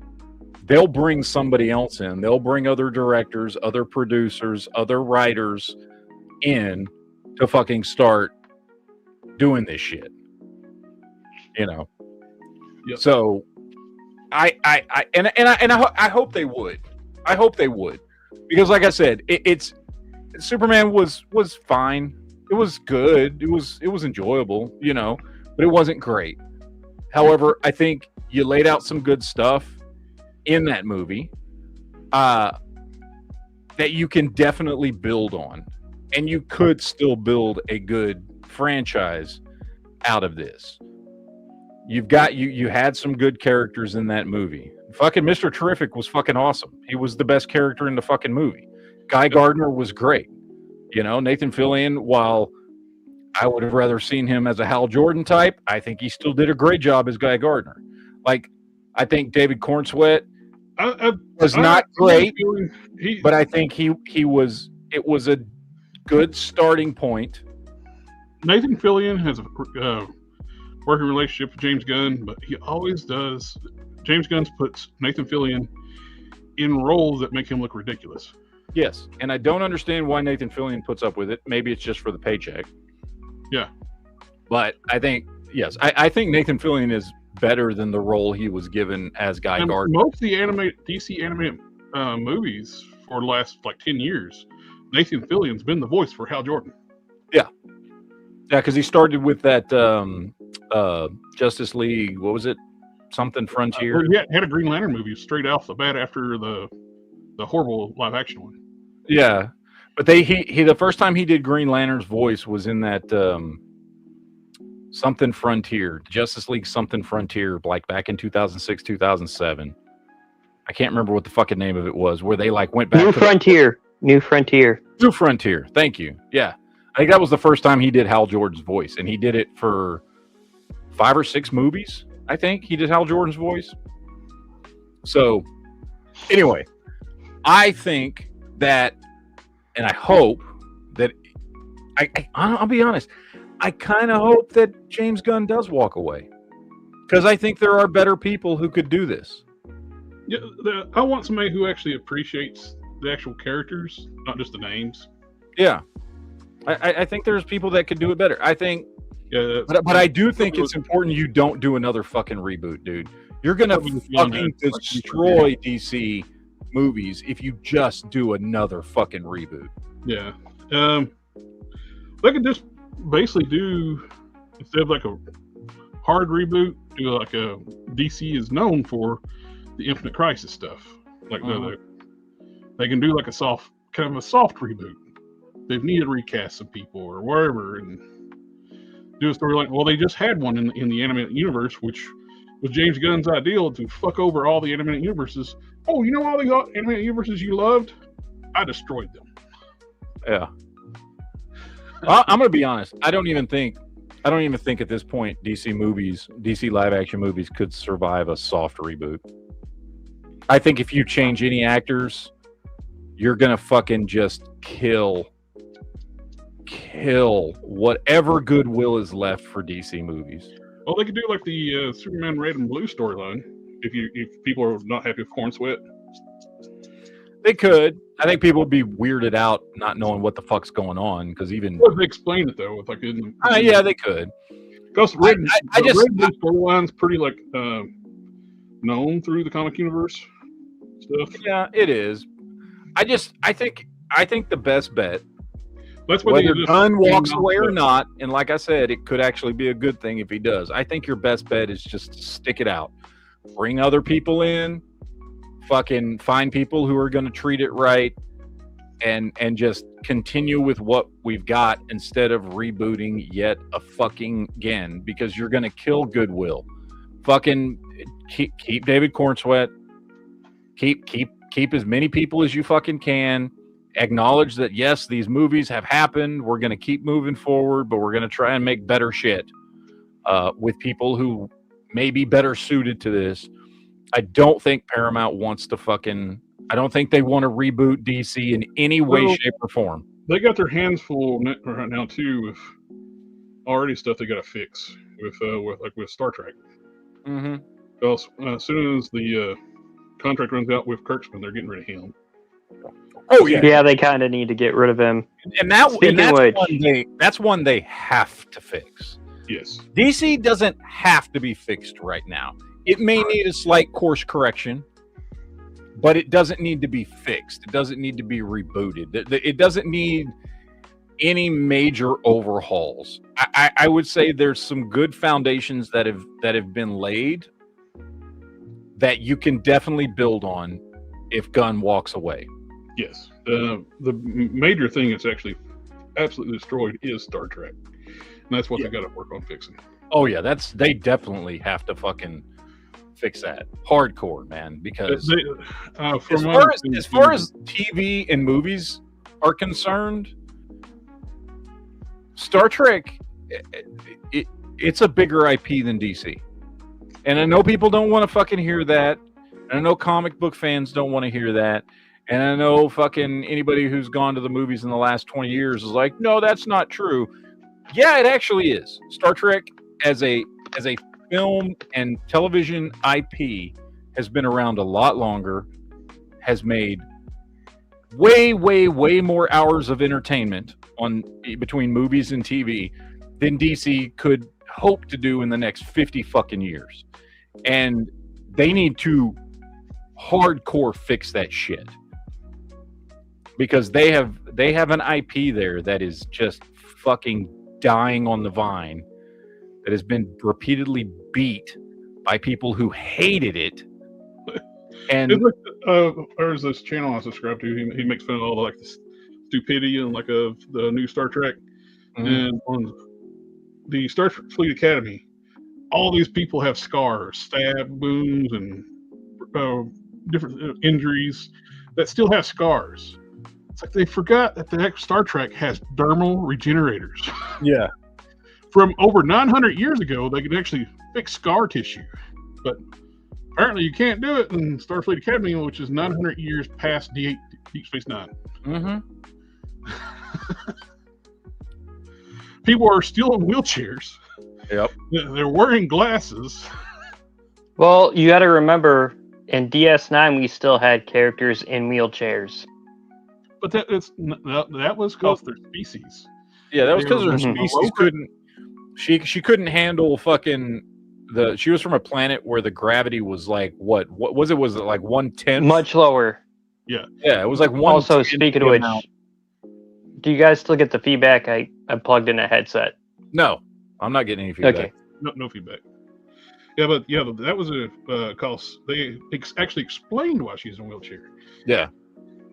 they'll bring somebody else in. They'll bring other directors, other producers, other writers in to fucking start doing this shit. You know? Yep. So I hope they would. I hope they would, because like I said, it's Superman was fine. It was good. It was enjoyable, you know, but it wasn't great. However, I think you laid out some good stuff in that movie that you can definitely build on, and you could still build a good franchise out of this. You've got you had some good characters in that movie. Fucking Mr. Terrific was fucking awesome. He was the best character in the fucking movie. Guy Gardner was great. You know, Nathan Fillion, while I would have rather seen him as a Hal Jordan type, I think he still did a great job as Guy Gardner. Like, I think David Cornsweet was not great, but I think it was a good starting point. Nathan Fillion has a working relationship with James Gunn, but he always does. James Gunn puts Nathan Fillion in roles that make him look ridiculous. Yes, and I don't understand why Nathan Fillion puts up with it. Maybe it's just for the paycheck. Yeah. But I think, yes, I think Nathan Fillion is better than the role he was given as Guy Gardner. Most of the DC animated movies for the last, 10 years, Nathan Fillion's been the voice for Hal Jordan. Yeah. Yeah, because he started with that Justice League, what was it? Something Frontier? He had a Green Lantern movie straight off the bat after the horrible live-action one. Yeah. But he the first time he did Green Lantern's voice was in that Something Frontier, Justice League Something Frontier, like back in 2006, 2007. I can't remember what the fucking name of it was, where they went back New Frontier. Thank you. Yeah. I think that was the first time he did Hal Jordan's voice, and he did it for 5 or 6 movies. I think he did Hal Jordan's voice. So anyway, I think that, and I hope that I'll be honest, I kind of hope that James Gunn does walk away, because I think there are better people who could do this. Yeah, I want somebody who actually appreciates the actual characters, not just the names. Yeah. I think there's people that could do it better. I think Yeah, but I do think it's important you don't do another fucking reboot, dude. You're gonna fucking destroy DC movies if you just do another fucking reboot. Yeah. They could just basically do, instead of like a hard reboot, do like a DC is known for the Infinite Crisis stuff. Like they can do like a soft reboot. They've needed to recast some people or wherever and do a story like, well, they just had one in the animated universe, which was James Gunn's ideal to fuck over all the animated universes. Oh, you know all the animated universes you loved? I destroyed them. Yeah. Well, I'm gonna be honest. I don't even think at this point DC live action movies could survive a soft reboot. I think if you change any actors, you're gonna fucking just kill whatever goodwill is left for DC movies. Well, they could do like the Superman Red and Blue storyline if people are not happy with Corn Sweat. They could. I think people would be weirded out not knowing what the fuck's going on because even. Well, they explain it though, with like yeah, they could. Because Red and Blue storyline's pretty like known through the comic universe stuff. Yeah, it is. I think the best bet. That's what whether Gunn walks away or not, and like I said, it could actually be a good thing if he does. I think your best bet is just to stick it out. Bring other people in, fucking find people who are going to treat it right, and just continue with what we've got instead of rebooting yet a fucking again, because you're going to kill goodwill. Fucking keep David Cornsweet. Keep as many people as you fucking can. Acknowledge that, yes, these movies have happened. We're going to keep moving forward, but we're going to try and make better shit with people who may be better suited to this. I don't think Paramount wants to I don't think they want to reboot DC in any way, shape, or form. They got their hands full right now, too, with already stuff they got to fix with Star Trek. Mm-hmm. Because as soon as the contract runs out with Kurtzman, they're getting rid of him. Oh yeah, yeah. They kind of need to get rid of him. And that's one they have to fix. Yes, DC doesn't have to be fixed right now. It may need a slight course correction, but it doesn't need to be fixed. It doesn't need to be rebooted. It doesn't need any major overhauls. I would say there's some good foundations that have been laid that you can definitely build on if Gunn walks away. Yes. The major thing that's actually absolutely destroyed is Star Trek. And that's what they got to work on fixing. Oh yeah, they definitely have to fucking fix that hardcore, man, because as far as TV and movies are concerned, Star Trek it's a bigger IP than DC. And I know people don't want to fucking hear that. And I know comic book fans don't want to hear that. And I know fucking anybody who's gone to the movies in the last 20 years is like, no, that's not true. Yeah, it actually is. Star Trek as a film and television IP has been around a lot longer, has made way, way, way more hours of entertainment between movies and TV than DC could hope to do in the next 50 fucking years. And they need to hardcore fix that shit. Because they have an IP there that is just fucking dying on the vine, that has been repeatedly beat by people who hated it. And there's this channel I subscribe to. He makes fun of all the, like, the stupidity and like of the new Star Trek. Mm-hmm. And on the Star Fleet Academy, all these people have scars, stab wounds, and different injuries that still have scars. It's like they forgot that the Star Trek has dermal regenerators. Yeah. From over 900 years ago, they could actually fix scar tissue. But apparently you can't do it in Starfleet Academy, which is 900 years past Deep Space Nine. Mm-hmm. People are still in wheelchairs. Yep. They're wearing glasses. Well, you got to remember, in DS9, we still had characters in wheelchairs. But that was because their species. Yeah, that was because their species She couldn't handle fucking she was from a planet where the gravity was like what was it? Was it like 1/10? Much lower. Yeah. Yeah, it was like 1/10. Also, speaking of which, do you guys still get the feedback? I plugged in a headset. No, I'm not getting any feedback. Okay. No feedback. Yeah, but that was a cause. They actually explained why she's in a wheelchair. Yeah.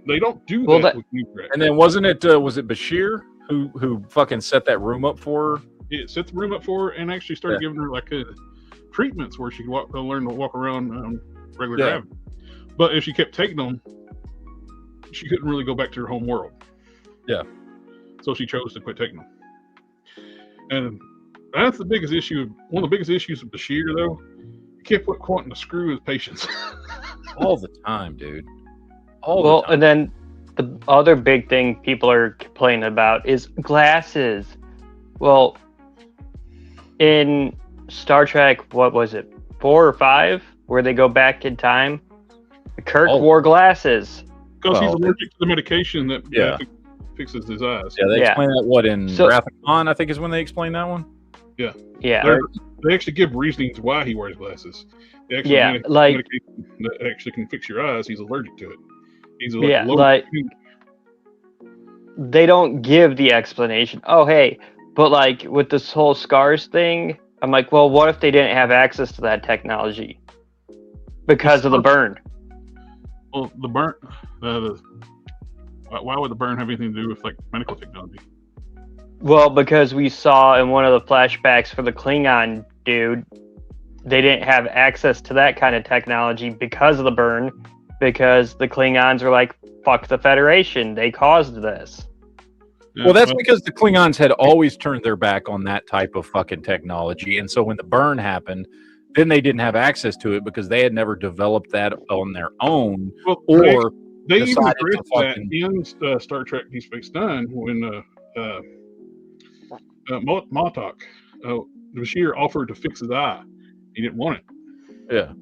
They don't do Well, that with Newcrack. And then wasn't it was it Bashir who fucking set that room up for her? It set the room up for her and actually started giving her like treatments where she could learn to walk around regular gravity. But if she kept taking them, she couldn't really go back to her home world. Yeah. So she chose to quit taking them. And that's the biggest issue. One of the biggest issues with Bashir, though, he kept wanting to screw his patients. All the time, dude. Well, and then the other big thing people are complaining about is glasses. Well, in Star Trek, what was it, 4 or 5, where they go back in time? Kirk wore glasses. Because he's allergic to the medication that fixes his eyes. Yeah, they explain that in Wrath of Khan, I think is when they explain that one. Yeah. Yeah. They actually give reasonings why he wears glasses. They actually medication that actually can fix your eyes. He's allergic to it. He's they don't give the explanation. Oh, hey, but like with this whole scars thing, I'm like, well, what if they didn't have access to that technology because of the burn? Well, the burn. Why would the burn have anything to do with like medical technology? Well, because we saw in one of the flashbacks for the Klingon dude, they didn't have access to that kind of technology because of the burn, because the Klingons are like, fuck the Federation, they caused this. Yeah, well, that's because the Klingons had always turned their back on that type of fucking technology. And so when the burn happened, then they didn't have access to it because they had never developed that on their own. Well, or they even addressed that in Star Trek Deep Space Nine when Montauk, Bashir offered to fix his eye. He didn't want it. Yeah.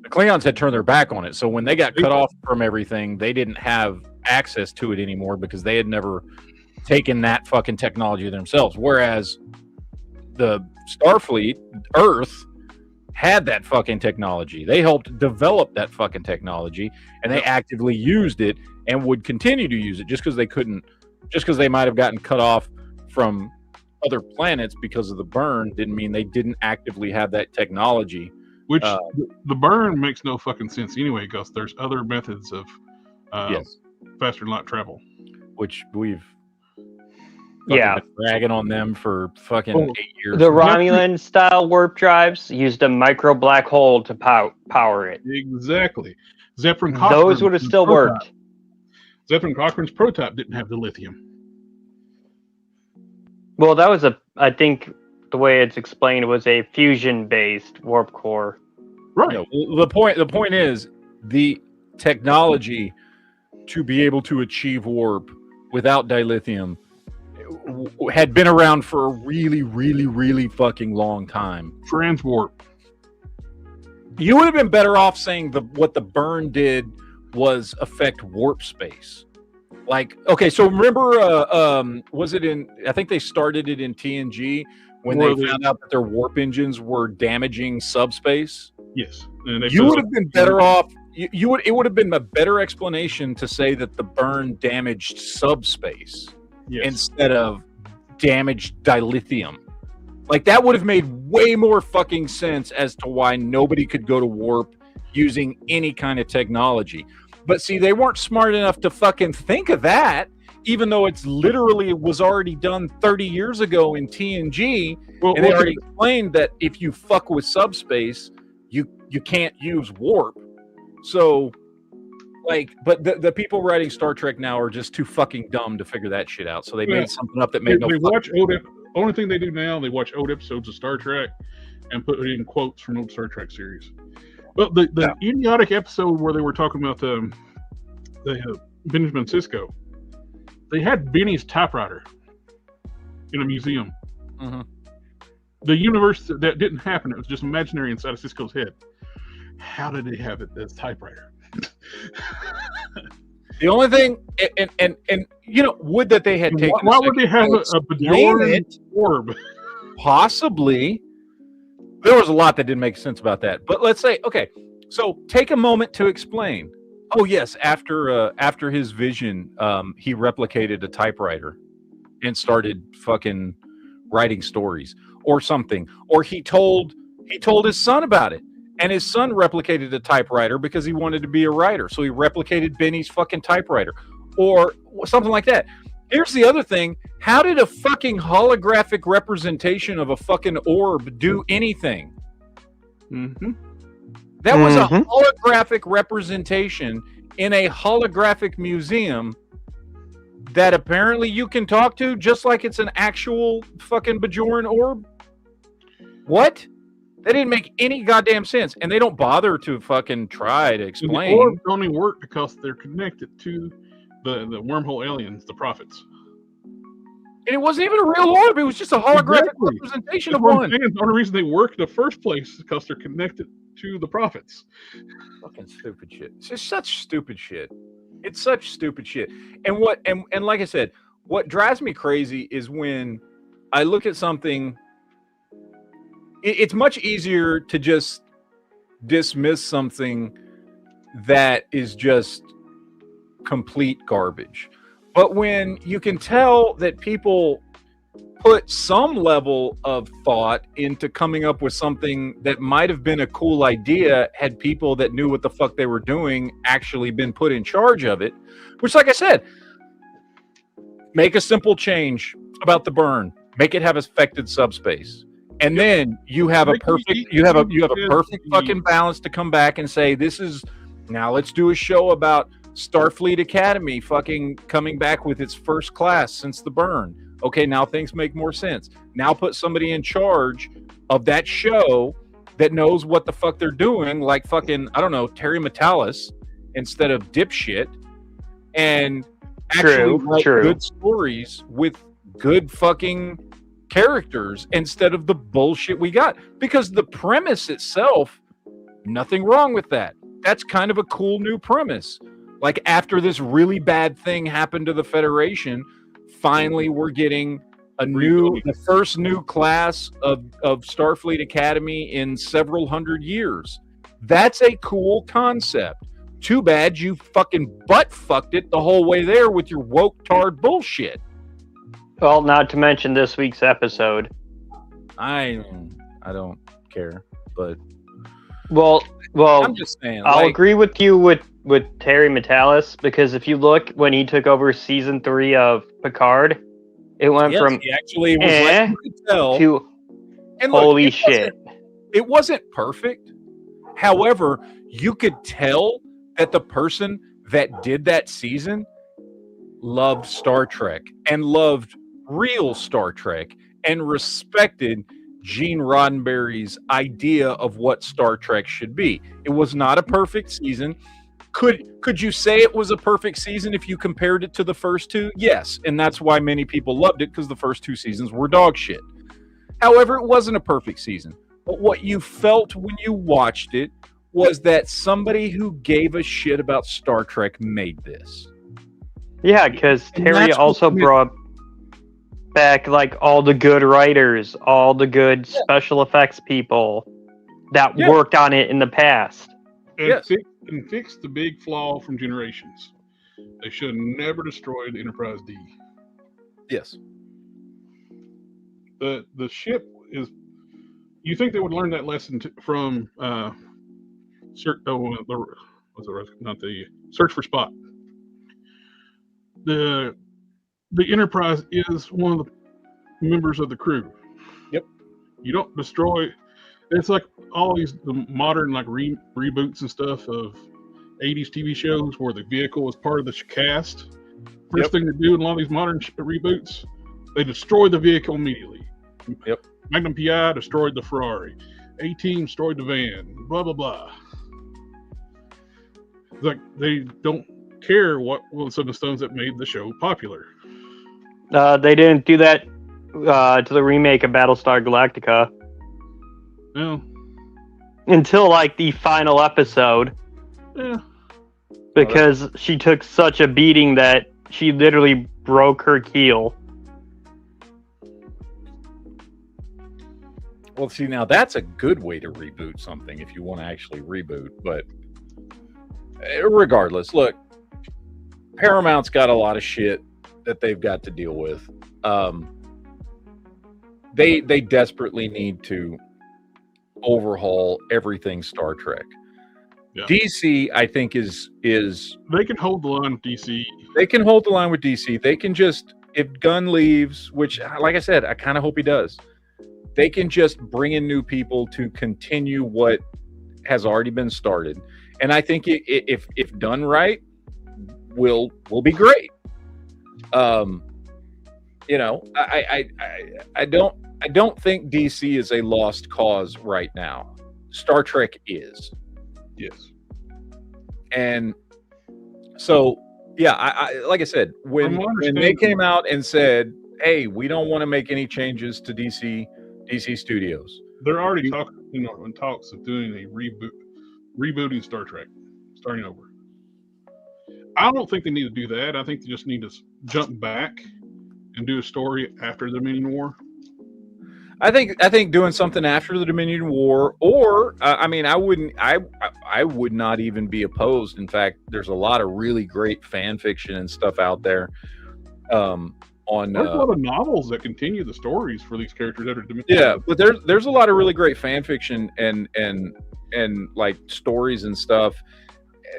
The Klingons had turned their back on it. So when they got cut off from everything, they didn't have access to it anymore because they had never taken that fucking technology themselves. Whereas the Starfleet, Earth, had that fucking technology. They helped develop that fucking technology, and they actively used it and would continue to use it. Just because they might have gotten cut off from other planets because of the burn didn't mean they didn't actively have that technology. Which the burn makes no fucking sense anyway, because there's other methods of faster than light travel, which we've been bragging on them for fucking 8 years. The Romulan style warp drives used a micro black hole to power it. Exactly. Zeppelin those would have still worked. Zeppelin Cochrane's prototype didn't have the lithium. Well, that was I think the way it's explained was a fusion-based warp core. Right. No, the point is the technology to be able to achieve warp without dilithium had been around for a really, really, really fucking long time. Transwarp. You would have been better off saying what the burn did was affect warp space. Like, okay, so remember, was it I think they started it in TNG when they found out that their warp engines were damaging subspace? Yes. You would have been better off. It would have been a better explanation to say that the burn damaged subspace instead of damaged dilithium. Like, that would have made way more fucking sense as to why nobody could go to warp using any kind of technology. But see, they weren't smart enough to fucking think of that, even though it's literally was already done 30 years ago in TNG. And they already explained that if you fuck with subspace, you can't use warp. So, like, but the people writing Star Trek now are just too fucking dumb to figure that shit out. So they made something up that made no watch only thing they do now, they watch old episodes of Star Trek and put it in quotes from old Star Trek series. But the idiotic episode where they were talking about Benjamin Sisko, they had Benny's typewriter in a museum. Mm-hmm. The universe that didn't happen, it was just imaginary inside of Sisko's head. How did they have it as typewriter? The only thing, and you know, would that they had taken. Why would they have a Bajoran orb? possibly there was a lot that didn't make sense about that. But let's say, okay, so take a moment to explain. Oh yes, after his vision, he replicated a typewriter and started fucking writing stories or something. Or he told his son about it, and his son replicated a typewriter because he wanted to be a writer. So he replicated Benny's fucking typewriter or something like that. Here's the other thing. How did a fucking holographic representation of a fucking orb do anything? Mm-hmm. That was a holographic representation in a holographic museum that apparently you can talk to just like it's an actual fucking Bajoran orb. What? That didn't make any goddamn sense. And they don't bother to fucking try to explain. The orbs only work because they're connected to the wormhole aliens, the prophets. And it wasn't even a real orb. It was just a holographic representation of one. The only reason they work in the first place is because they're connected to the prophets. Fucking stupid shit. It's just such stupid shit. It's such stupid shit. And what and like I said, what drives me crazy is when I look at something. It's much easier to just dismiss something that is just complete garbage. But when you can tell that people put some level of thought into coming up with something that might have been a cool idea had people that knew what the fuck they were doing actually been put in charge of it, which, like I said, make a simple change about the burn, make it have affected subspace. And then you have a perfect fucking balance to come back and say, this is, now let's do a show about Starfleet Academy fucking coming back with its first class since the burn. Okay, now things make more sense. Now put somebody in charge of that show that knows what the fuck they're doing, like fucking, I don't know, Terry Metalis instead of dipshit, and actually write good stories with good fucking characters instead of the bullshit we got. Because the premise itself, nothing wrong with that. That's kind of a cool new premise. Like, after this really bad thing happened to the Federation, finally we're getting the first new class of Starfleet Academy in several hundred years. That's a cool concept. Too bad you fucking butt fucked it the whole way there with your woke tard bullshit. Well, not to mention this week's episode. I don't care, but well, I'm just saying. I'll agree with you with Terry Metalis, because if you look when he took over season 3 of Picard, it went from he actually was to holy shit. It wasn't perfect. However, you could tell that the person that did that season loved Star Trek and loved real Star Trek and respected Gene Roddenberry's idea of what Star Trek should be. It was not a perfect season. Could you say it was a perfect season if you compared it to the first two? Yes, and that's why many people loved it, because the first 2 seasons were dog shit. However, it wasn't a perfect season. But what you felt when you watched it was that somebody who gave a shit about Star Trek made this. Yeah, because Terry also brought back like all the good writers, all the good special effects people that worked on it in the past. And fix the big flaw from Generations. They should have never destroyed the Enterprise D. Yes. The ship is. You think they would learn that lesson from Search for Spock. The Enterprise is one of the members of the crew. Yep. You don't destroy. It's like all these modern like reboots and stuff of 80s TV shows where the vehicle is part of the cast. First thing they do in a lot of these modern reboots, they destroy the vehicle immediately. Yep. Magnum PI destroyed the Ferrari. A-Team destroyed the van. Blah blah blah. Like, they don't care what was some of the stones that made the show popular. They didn't do that to the remake of Battlestar Galactica. No. Until like the final episode. Yeah. Because she took such a beating that she literally broke her keel. Well, see, now that's a good way to reboot something if you want to actually reboot. But regardless, look, Paramount's got a lot of shit that they've got to deal with. They desperately need to overhaul everything Star Trek. Yeah. DC, I think, is They can hold the line with DC. they can hold the line with DC. They can just, if Gunn leaves, which, like I said, I kind of hope he does, they can just bring in new people to continue what has already been started. And I think if done right, will be great. You know, I don't think DC is a lost cause right now. Star Trek is. Yes. And so, yeah, I like I said, when they came out and said, "Hey, we don't want to make any changes to DC Studios," They're already talking, in talks of doing a rebooting Star Trek, starting over. I don't think they need to do that. I think they just need to jump back and do a story after the Dominion War. I think doing something after the Dominion War, or I mean, I would not even be opposed. In fact, there's a lot of really great fan fiction and stuff out there. There's a lot of novels that continue the stories for these characters that are Dominion. Yeah, but there's a lot of really great fan fiction and like stories and stuff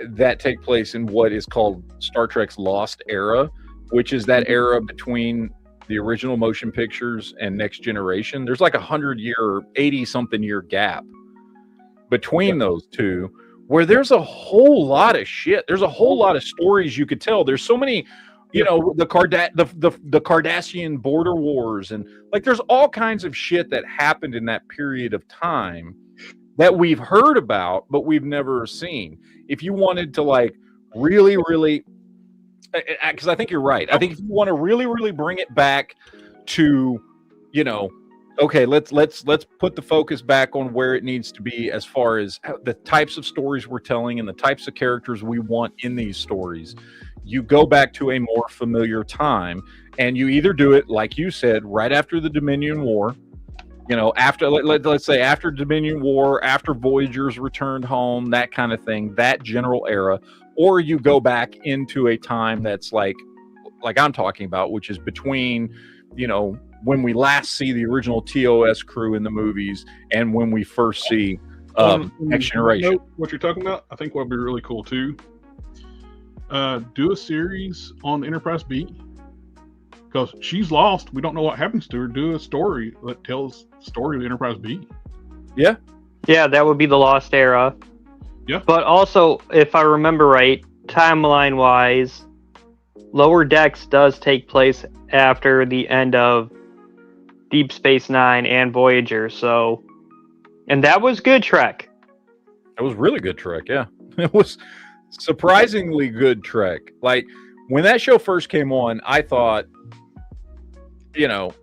that take place in what is called Star Trek's Lost Era, which is that era between the original motion pictures and Next Generation. There's like 100-year, 80-something year gap between those two, where there's a whole lot of shit. There's a whole lot of stories you could tell. There's so many, the Cardassian border wars, and like there's all kinds of shit that happened in that period of time that we've heard about, but we've never seen. If you wanted to like really, really, because I think you're right. I think if you want to really, really bring it back to, okay, let's put the focus back on where it needs to be as far as the types of stories we're telling and the types of characters we want in these stories. You go back to a more familiar time, and you either do it, like you said, right after the Dominion War, after let's say after Dominion War, after Voyagers returned home, that kind of thing, that general era, or you go back into a time that's like I'm talking about, which is between, when we last see the original TOS crew in the movies and when we first see Next Generation. What you're talking about, I think would be really cool too. Do a series on the Enterprise B, because she's lost. We don't know what happens to her. Do a story that tells the story of the Enterprise B. Yeah, that would be the Lost Era. Yeah. But also, if I remember right, timeline-wise, Lower Decks does take place after the end of Deep Space Nine and Voyager. So, and that was good Trek. It was really good Trek, yeah. It was surprisingly good Trek. Like, when that show first came on, I thought,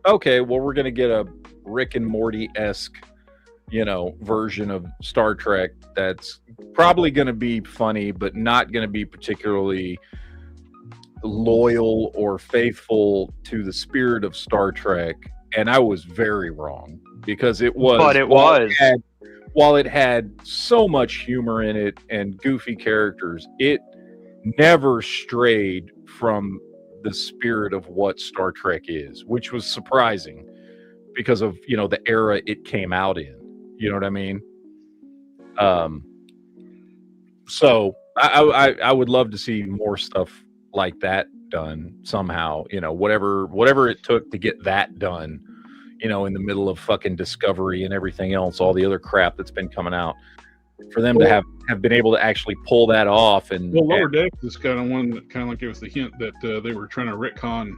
okay, well, we're going to get a Rick and Morty-esque, version of Star Trek that's probably going to be funny, but not going to be particularly loyal or faithful to the spirit of Star Trek. And I was very wrong, because it was. But it was. While it had so much humor in it and goofy characters, it never strayed from the spirit of what Star Trek is, which was surprising because of, the era it came out in. You know what I mean? So I would love to see more stuff like that done somehow, whatever it took to get that done, in the middle of fucking Discovery and everything else, all the other crap that's been coming out, for them to have been able to actually pull that off. And Lower Decks is kind of one that kind of like gave us the hint that they were trying to retcon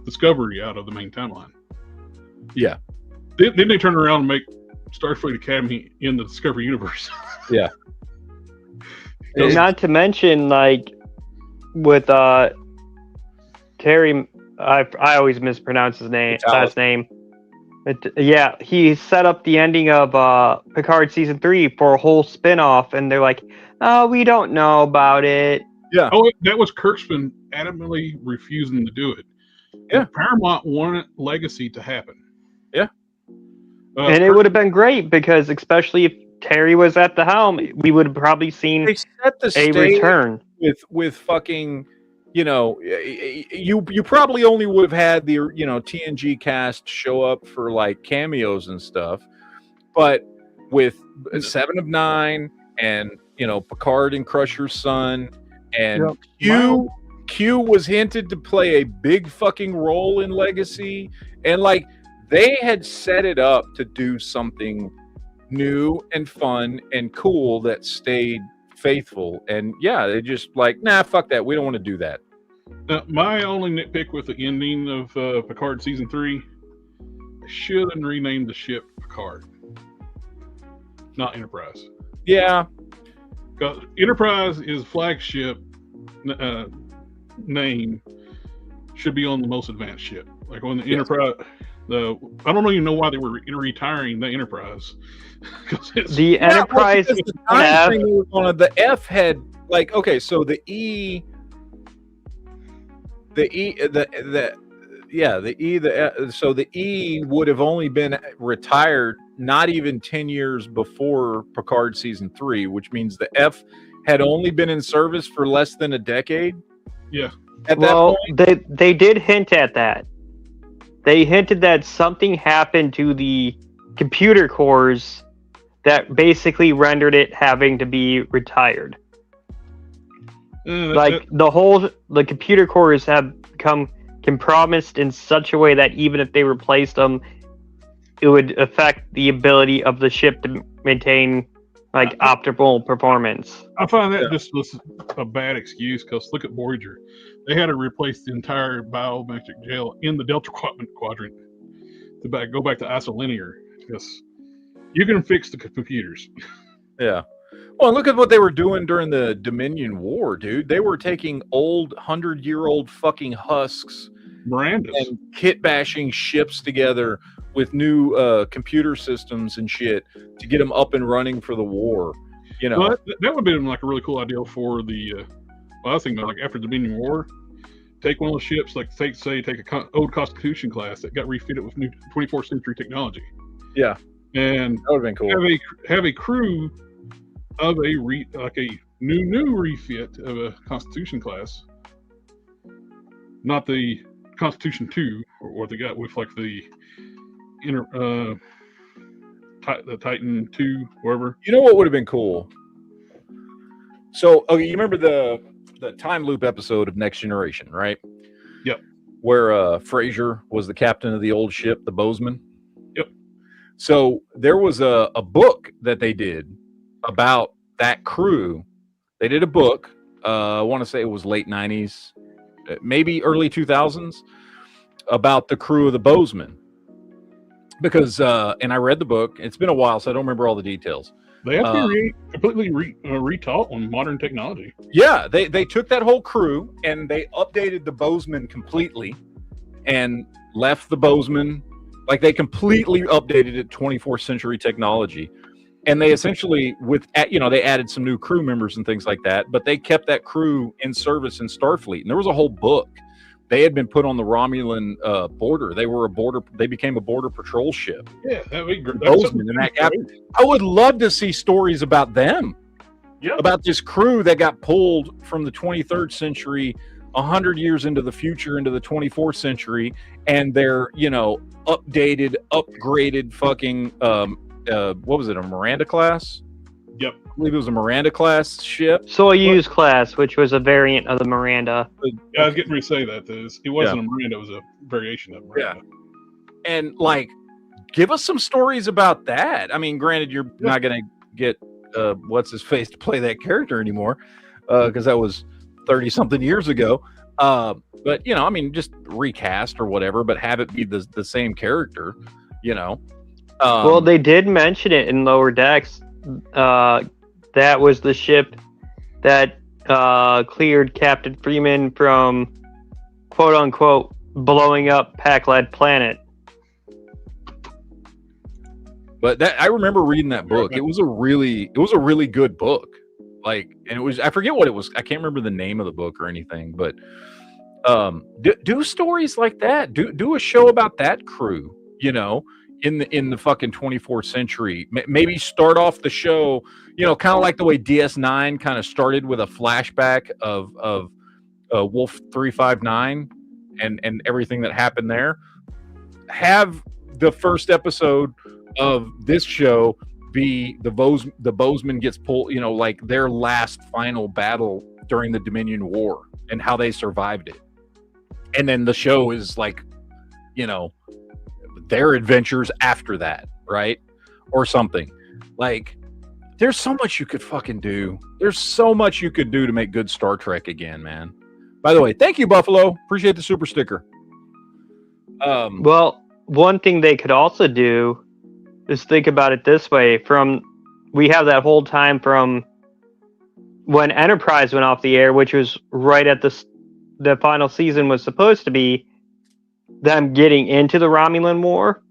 Discovery out of the main timeline. Yeah. Then they turn around and make Starfleet Academy in the Discovery universe. Yeah. Not to mention, like, with Terry, I always mispronounce his last name. He set up the ending of Picard season 3 for a whole spin-off, and they're like, "Oh, we don't know about it." Yeah. That was Kurtzman adamantly refusing to do it. Yeah. Paramount wanted Legacy to happen. Yeah. And it would have been great because, especially if Terry was at the helm, we would have probably seen They set the a stage return. with fucking, you probably only would have had the TNG cast show up for like cameos and stuff, but with Seven of Nine and Picard and Crusher's son and Q was hinted to play a big fucking role in Legacy, and like they had set it up to do something new and fun and cool that stayed faithful, and they just like, nah, fuck that, we don't want to do that. My only nitpick with the ending of Picard season 3, should have renamed the ship Picard, not Enterprise. Yeah, because Enterprise is flagship name should be on the most advanced ship, like on the Enterprise. I don't even know why they were retiring the Enterprise. The Enterprise the F had like, okay, so the E, so the E would have only been retired not even 10 years before Picard season 3, which means the F had only been in service for less than a decade. Yeah. At that point, they did hint at that. They hinted that something happened to the computer cores that basically rendered it having to be retired. The computer cores have become compromised in such a way that even if they replaced them, it would affect the ability of the ship to maintain like optimal performance. I find that just a bad excuse, because look at Voyager. They had to replace the entire biometric gel in the Delta Quadrant to go back to isolinear. Because you can fix the computers. Yeah. Well, look at what they were doing during the Dominion War, dude. They were taking old 100-year-old fucking husks, Mirandas, and kit bashing ships together with new computer systems and shit to get them up and running for the war. Well, that would have been like a really cool idea for the. I was thinking about like after the Dominion War, take one of those ships, like take an old Constitution class that got refitted with new 24th century technology. Yeah, and that would have been cool. Have a crew of a new refit of a Constitution class, not the Constitution 2 or what they got with like the Titan 2, wherever. You know what would have been cool? So, okay, you remember the time loop episode of Next Generation, right? Yep. Where Fraser was the captain of the old ship, the Bozeman. Yep. So there was a book that they did about that crew. They did a book. I want to say it was late 90s, maybe early 2000s, about the crew of the Bozeman. Because, and I read the book. It's been a while, so I don't remember all the details. They have to be completely retaught on modern technology. Yeah, they took that whole crew and they updated the Bozeman completely and left the Bozeman, like they completely updated it 24th century technology. And they essentially, they added some new crew members and things like that, but they kept that crew in service in Starfleet. And there was a whole book. They had been put on the Romulan border. They became a border patrol ship. Yeah, that'd be great. I would love to see stories about them. Yeah. About this crew that got pulled from the 23rd century 100 years into the future, into the 24th century, and they're, updated, upgraded fucking, what was it, a Miranda class? Yep. I believe it was a Miranda class ship. Soyuz class, which was a variant of the Miranda. Yeah, I was getting ready to say that. It wasn't a Miranda, it was a variation of Miranda. Yeah. And, give us some stories about that. I mean, granted, you're not going to get what's-his-face to play that character anymore, because that was 30-something years ago. But, just recast or whatever, but have it be the same character, Well, they did mention it in Lower Decks. That was the ship that cleared Captain Freeman from quote unquote blowing up Pac-Led Planet. But I remember reading that book. It was a really good book. And it was, I forget what it was. I can't remember the name of the book or anything, but do stories like that. Do a show about that crew, in the fucking 24th century. Maybe start off the show, kind of like the way DS9 kind of started with a flashback of Wolf 359 and everything that happened there. Have the first episode of this show be the Bozeman gets pulled, like their last final battle during the Dominion War and how they survived it. And then the show is like, their adventures after that, right? Or something. Like, there's so much you could fucking do. There's so much you could do to make good Star Trek again, man. By the way, thank you, Buffalo. Appreciate the super sticker. Well, one thing they could also do is think about it this way. We have that whole time from when Enterprise went off the air, which was right at the final season was supposed to be them getting into the Romulan War.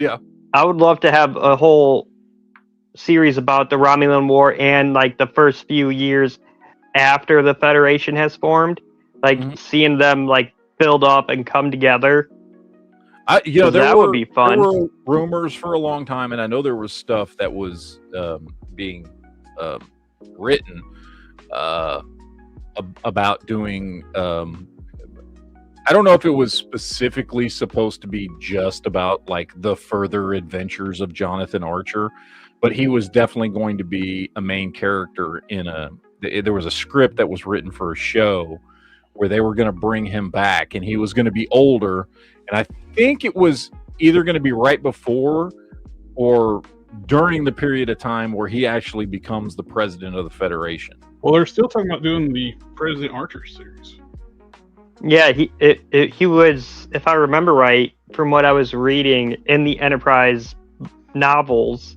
Yeah. I would love to have a whole series about the Romulan War and like the first few years after the Federation has formed, like seeing them like build up and come together. Would be fun. There were rumors for a long time, and I know there was stuff that was being written about doing. I don't know if it was specifically supposed to be just about like the further adventures of Jonathan Archer, but he was definitely going to be a main character there was a script that was written for a show where they were going to bring him back, and he was going to be older. And I think it was either going to be right before or during the period of time where he actually becomes the president of the Federation. Well, they're still talking about doing the President Archer series. Yeah, he was, if I remember right, from what I was reading in the Enterprise novels,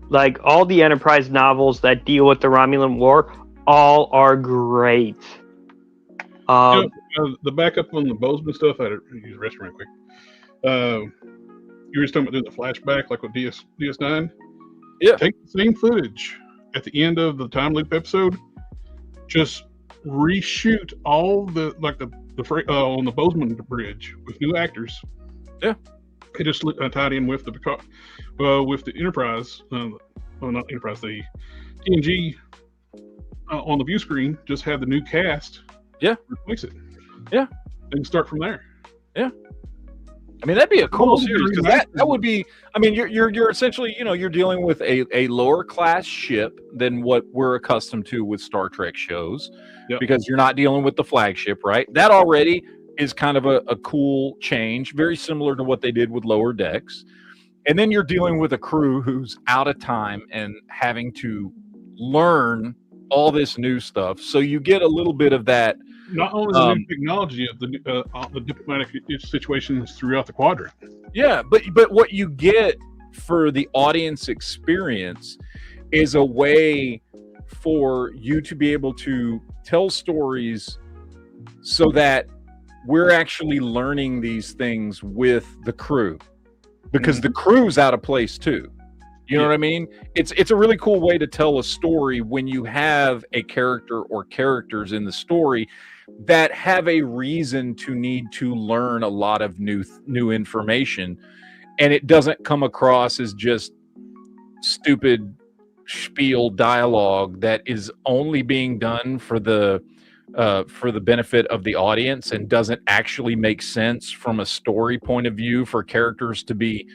like all the Enterprise novels that deal with the Romulan War, all are great. The backup on the Bozeman stuff, I had to use the restroom real quick. You were just talking about doing the flashback, like with DS9. Yeah. Take the same footage at the end of the time loop episode. Just reshoot all the on the Bozeman Bridge with new actors. Yeah. It just tied in with the Enterprise. Not Enterprise, the TNG on the view screen. Just have the new cast. Yeah. Replace it. Yeah. And start from there. Yeah. I mean, that'd be a cool series because that would be. I mean, you're essentially, you're dealing with a lower class ship than what we're accustomed to with Star Trek shows, because you're not dealing with the flagship, right? That already is kind of a cool change, very similar to what they did with Lower Decks. And then you're dealing with a crew who's out of time and having to learn all this new stuff. So you get a little bit of that. Not only the new technology of the diplomatic situations throughout the quadrant. Yeah, but what you get for the audience experience is a way for you to be able to tell stories so that we're actually learning these things with the crew, because the crew's out of place too. You know what I mean? It's a really cool way to tell a story when you have a character or characters in the story that have a reason to need to learn a lot of new information, and it doesn't come across as just stupid spiel dialogue that is only being done for the benefit of the audience and doesn't actually make sense from a story point of view for characters to be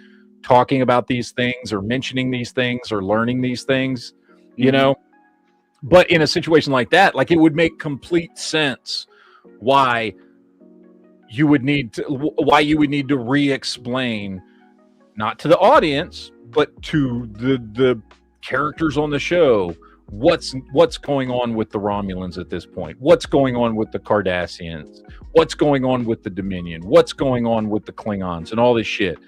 talking about these things or mentioning these things or learning these things, But in a situation like that, like, it would make complete sense why you would need to re-explain, not to the audience, but to the characters on the show, what's going on with the Romulans at this point, what's going on with the Cardassians, what's going on with the Dominion, what's going on with the Klingons, and all this shit.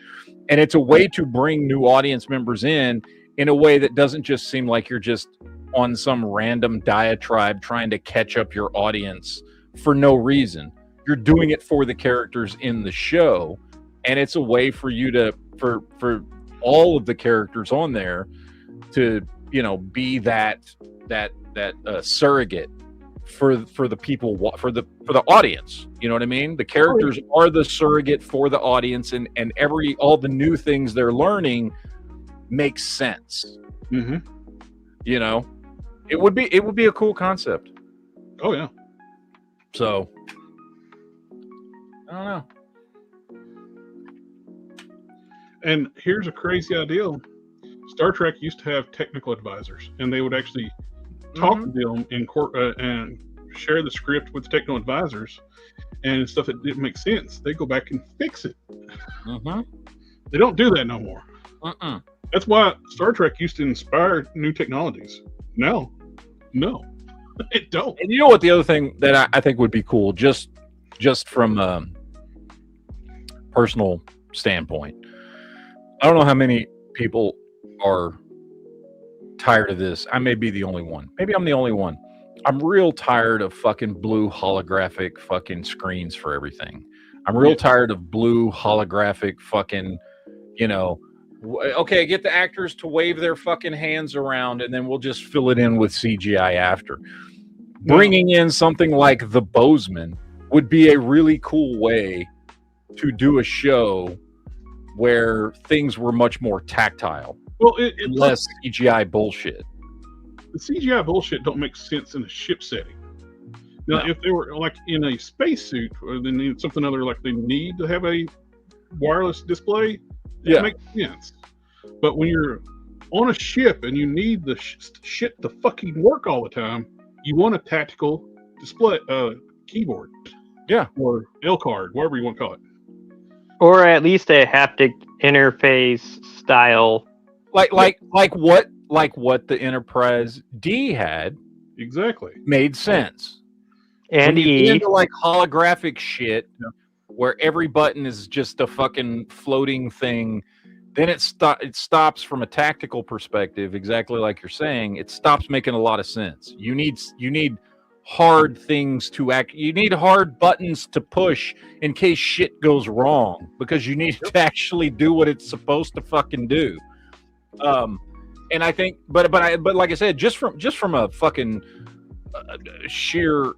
And it's a way to bring new audience members in a way that doesn't just seem like you're just on some random diatribe trying to catch up your audience for no reason. You're doing it for the characters in the show, and it's a way for you to for all of the characters on there to be that surrogate for the people, for the audience. You know what I mean? The characters are the surrogate for the audience, and all the new things they're learning makes sense. Mm-hmm. You know, it would be a cool concept. Oh yeah. So I don't know. And here's a crazy idea. Star Trek used to have technical advisors, and they would actually talk to them in court and share the script with the technical advisors, and stuff that didn't make sense. They go back and fix it. They don't do that no more. That's why Star Trek used to inspire new technologies. No, it don't. And you know what? The other thing that I think would be cool, just from a personal standpoint, I don't know how many people are tired of this. I may be the only one. Maybe I'm the only one. I'm real tired of fucking blue holographic fucking screens for everything. I'm real tired of blue holographic fucking, you know, okay, get the actors to wave their fucking hands around and then we'll just fill it in with CGI after. Bringing in something like the Bozeman would be a really cool way to do a show where things were much more tactile. Well, less CGI bullshit. The CGI bullshit don't make sense in a ship setting. Now, if they were like in a spacesuit, or they need something other, like they need to have a wireless display, that makes sense. But when you're on a ship and you need the shit to fucking work all the time, you want a tactical display, keyboard, or L card, whatever you want to call it, or at least a haptic interface style, like what the Enterprise D had. Exactly, made sense. And when you get into like holographic shit, where every button is just a fucking floating thing, then it stops from a tactical perspective. Exactly like you're saying, it stops making a lot of sense. You need hard things to act. You need hard buttons to push in case shit goes wrong, because you need to actually do what it's supposed to fucking do. And I think, but like I said, just from a fucking sheer,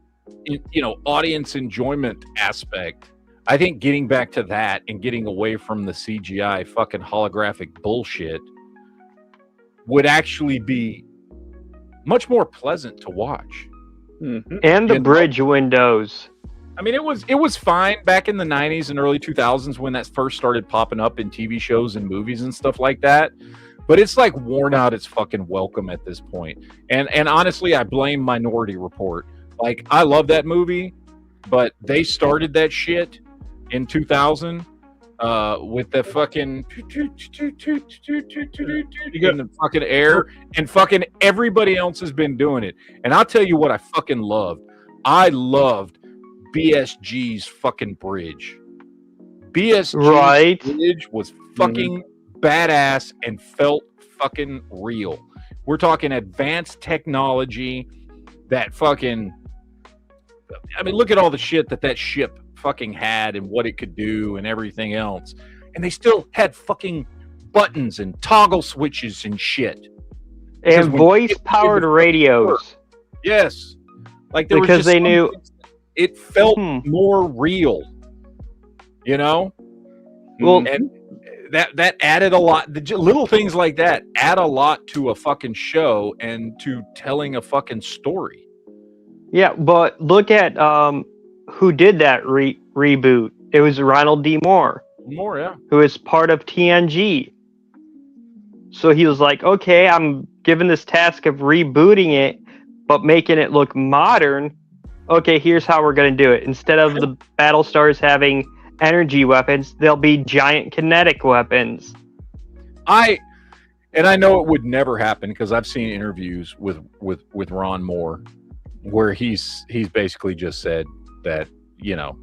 you know, audience enjoyment aspect, I think getting back to that and getting away from the CGI fucking holographic bullshit would actually be much more pleasant to watch. And the bridge windows. I mean, it was fine back in the 90s and early 2000s when that first started popping up in TV shows and movies and stuff like that. But it's like worn out its fucking welcome at this point. And honestly, I blame Minority Report. Like, I love that movie, but they started that shit in 2000 with the fucking in the fucking air, and fucking everybody else has been doing it. And I'll tell you what I fucking loved. I loved BSG's fucking bridge. BSG's bridge was fucking badass and felt fucking real. We're talking advanced technology that fucking, I mean, look at all the shit that ship fucking had and what it could do and everything else. And they still had fucking buttons and toggle switches and shit. And voice-powered radios. Yes. Like there because was just they knew it felt more real. You know? Well, and that added a lot. The little things like that add a lot to a fucking show and to telling a fucking story. Yeah, but look at who did that reboot. It was Ronald D. Moore. Who is part of TNG. So he was like, okay, I'm given this task of rebooting it, but making it look modern. Okay, here's how we're going to do it. Instead of the Battlestars having energy weapons, they'll be giant kinetic weapons. I know it would never happen because I've seen interviews with Ron Moore where he's basically just said that, you know,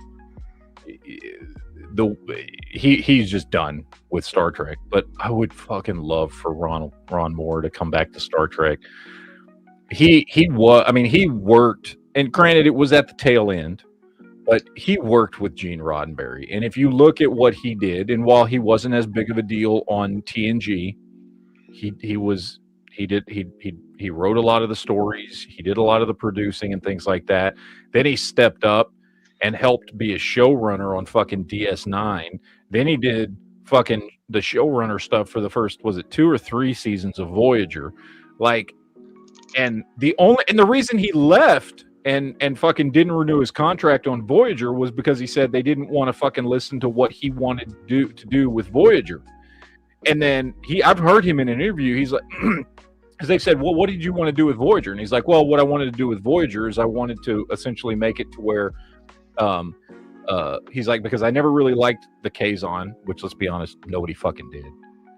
he's just done with Star Trek. But I would fucking love for Ron Moore to come back to Star Trek. He worked, and granted it was at the tail end, but he worked with Gene Roddenberry. And if you look at what he did, and while he wasn't as big of a deal on TNG, he was He wrote a lot of the stories. He did a lot of the producing and things like that. Then he stepped up and helped be a showrunner on fucking DS9. Then he did fucking the showrunner stuff for the first, was it 2 or 3 seasons of Voyager? Like, and the reason he left and fucking didn't renew his contract on Voyager was because he said they didn't want to fucking listen to what he wanted to do with Voyager. And then I've heard him in an interview. He's like, because they said, well, what did you want to do with Voyager? And he's like, well, what I wanted to do with Voyager is I wanted to essentially make it to where, he's like, because I never really liked the Kazon, which, let's be honest, nobody fucking did.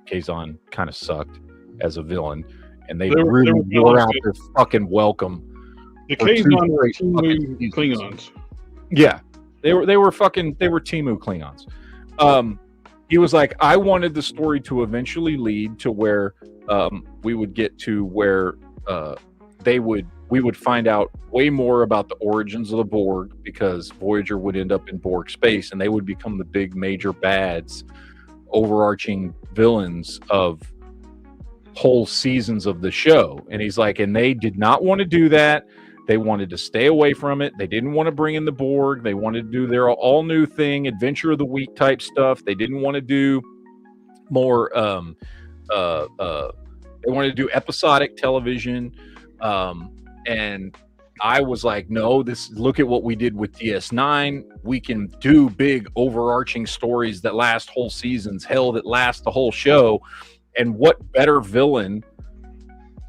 Kazon kind of sucked as a villain, and they really wore out their fucking welcome. The Kazon were Timu Klingons. Yeah, they were Timu Klingons. He was like, I wanted the story to eventually lead to where we would get to where we would find out way more about the origins of the Borg, because Voyager would end up in Borg space and they would become the big major bads, overarching villains of whole seasons of the show. And he's like, and they did not want to do that. They wanted to stay away from it. They didn't want to bring in the Borg. They wanted to do their all new thing, adventure of the week type stuff. They didn't want to do more they wanted to do episodic television. And I was like, no, look at what we did with DS9. We can do big overarching stories that last whole seasons, hell, that last the whole show. And what better villain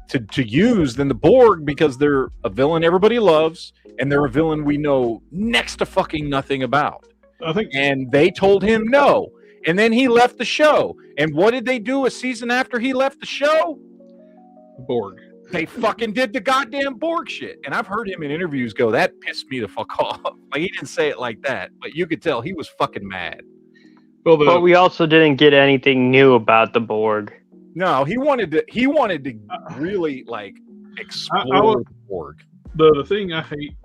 to use than the Borg, because they're a villain everybody loves, and they're a villain we know next to fucking nothing about. And they told him no. And then he left the show. And what did they do a season after he left the show? Borg. They fucking did the goddamn Borg shit. And I've heard him in interviews go, that pissed me the fuck off. Like, he didn't say it like that, but you could tell he was fucking mad. Well, but we also didn't get anything new about the Borg. No, he wanted to really like explore the Borg. The thing I hate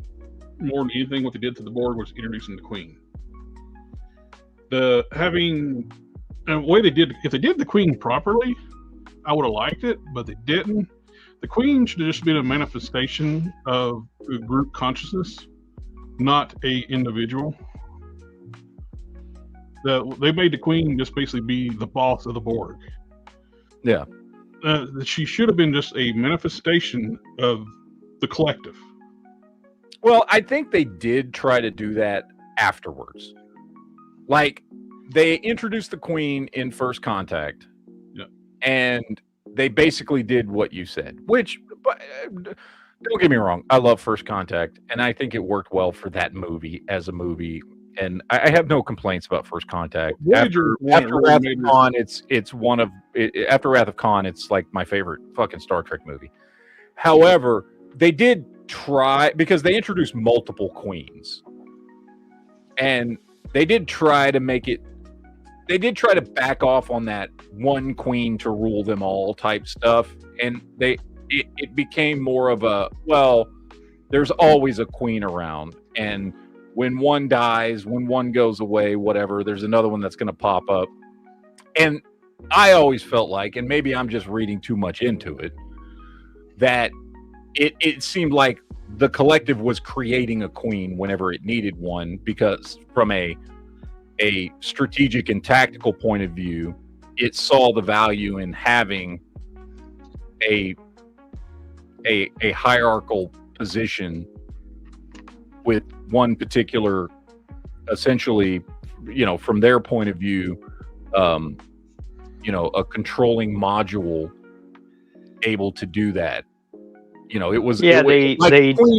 more than anything what they did to the Borg was introducing the Queen. The way they did, if they did the Queen properly, I would have liked it, but they didn't. The Queen should have just been a manifestation of a group consciousness, not a individual. They made the Queen just basically be the boss of the Borg. Yeah. She should have been just a manifestation of the collective. Well, I think they did try to do that afterwards. Like, they introduced the Queen in First Contact. Yeah. And they basically did what you said, which, don't get me wrong, I love First Contact, and I think it worked well for that movie as a movie. And I have no complaints about First Contact. After Wrath of Khan, after Wrath of Khan, it's like my favorite fucking Star Trek movie. However, they did try, because they introduced multiple queens, and they did try to make it. They did try to back off on that one queen to rule them all type stuff, and it became more of a, well, there's always a queen around, and when one dies, when one goes away, whatever, there's another one that's going to pop up. And I always felt like, and maybe I'm just reading too much into it, that it seemed like the collective was creating a queen whenever it needed one, because from a strategic and tactical point of view, it saw the value in having a hierarchical position with one particular, essentially, from their point of view, a controlling module able to do that. Queen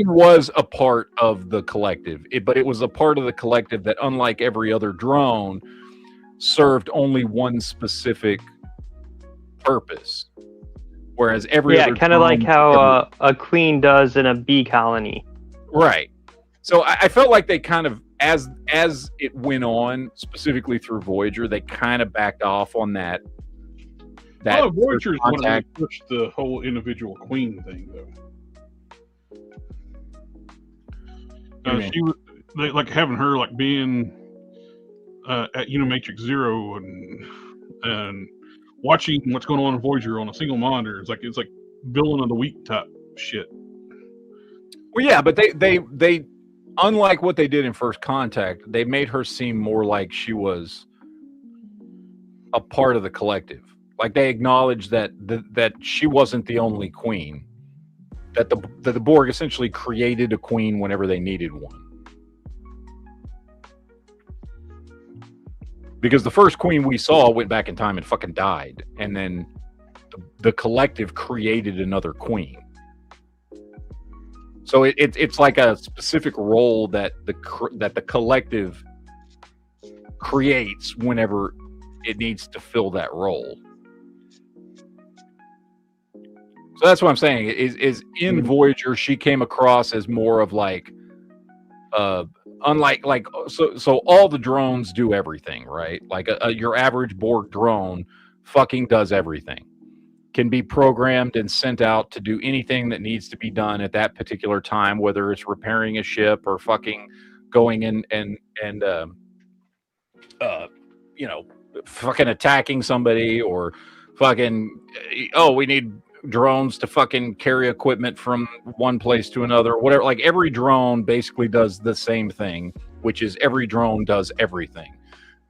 was a part of the collective, but it was a part of the collective that, unlike every other drone, served only one specific purpose. Whereas every other, kind of like how a queen does in a bee colony, right? So I felt like they kind of, as it went on, specifically through Voyager, they kind of backed off on that. Voyager's one that pushed the whole individual queen thing, though. She was like having her like being at Unimatrix Zero and watching what's going on in Voyager on a single monitor. It's like villain of the week type shit. Well, yeah, but they unlike what they did in First Contact, they made her seem more like she was a part of the collective. Like they acknowledged that that she wasn't the only queen. That the Borg essentially created a queen whenever they needed one. Because the first queen we saw went back in time and fucking died, and then the collective created another queen. So it's like a specific role that the collective creates whenever it needs to fill that role. So that's what I'm saying. Is in Voyager she came across as more of like, unlike like so all the drones do everything, right? Like your average Borg drone fucking does everything. Can be programmed and sent out to do anything that needs to be done at that particular time, whether it's repairing a ship or fucking going in and you know, fucking attacking somebody, or fucking, oh, we need drones to fucking carry equipment from one place to another, whatever. Like every drone basically does the same thing, which is every drone does everything.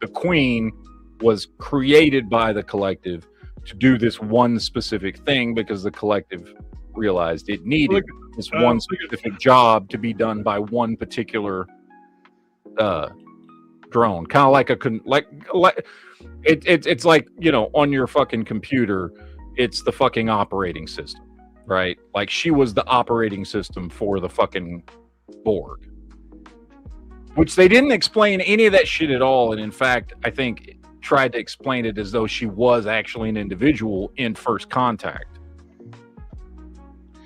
The Queen was created by the collective to do this one specific thing because the collective realized it needed this one specific job to be done by one particular drone. Kind of like it's like, you know, on your fucking computer, it's the fucking operating system, right? Like she was the operating system for the fucking Borg, which they didn't explain any of that shit at all. And in fact, I think tried to explain it as though she was actually an individual in First Contact.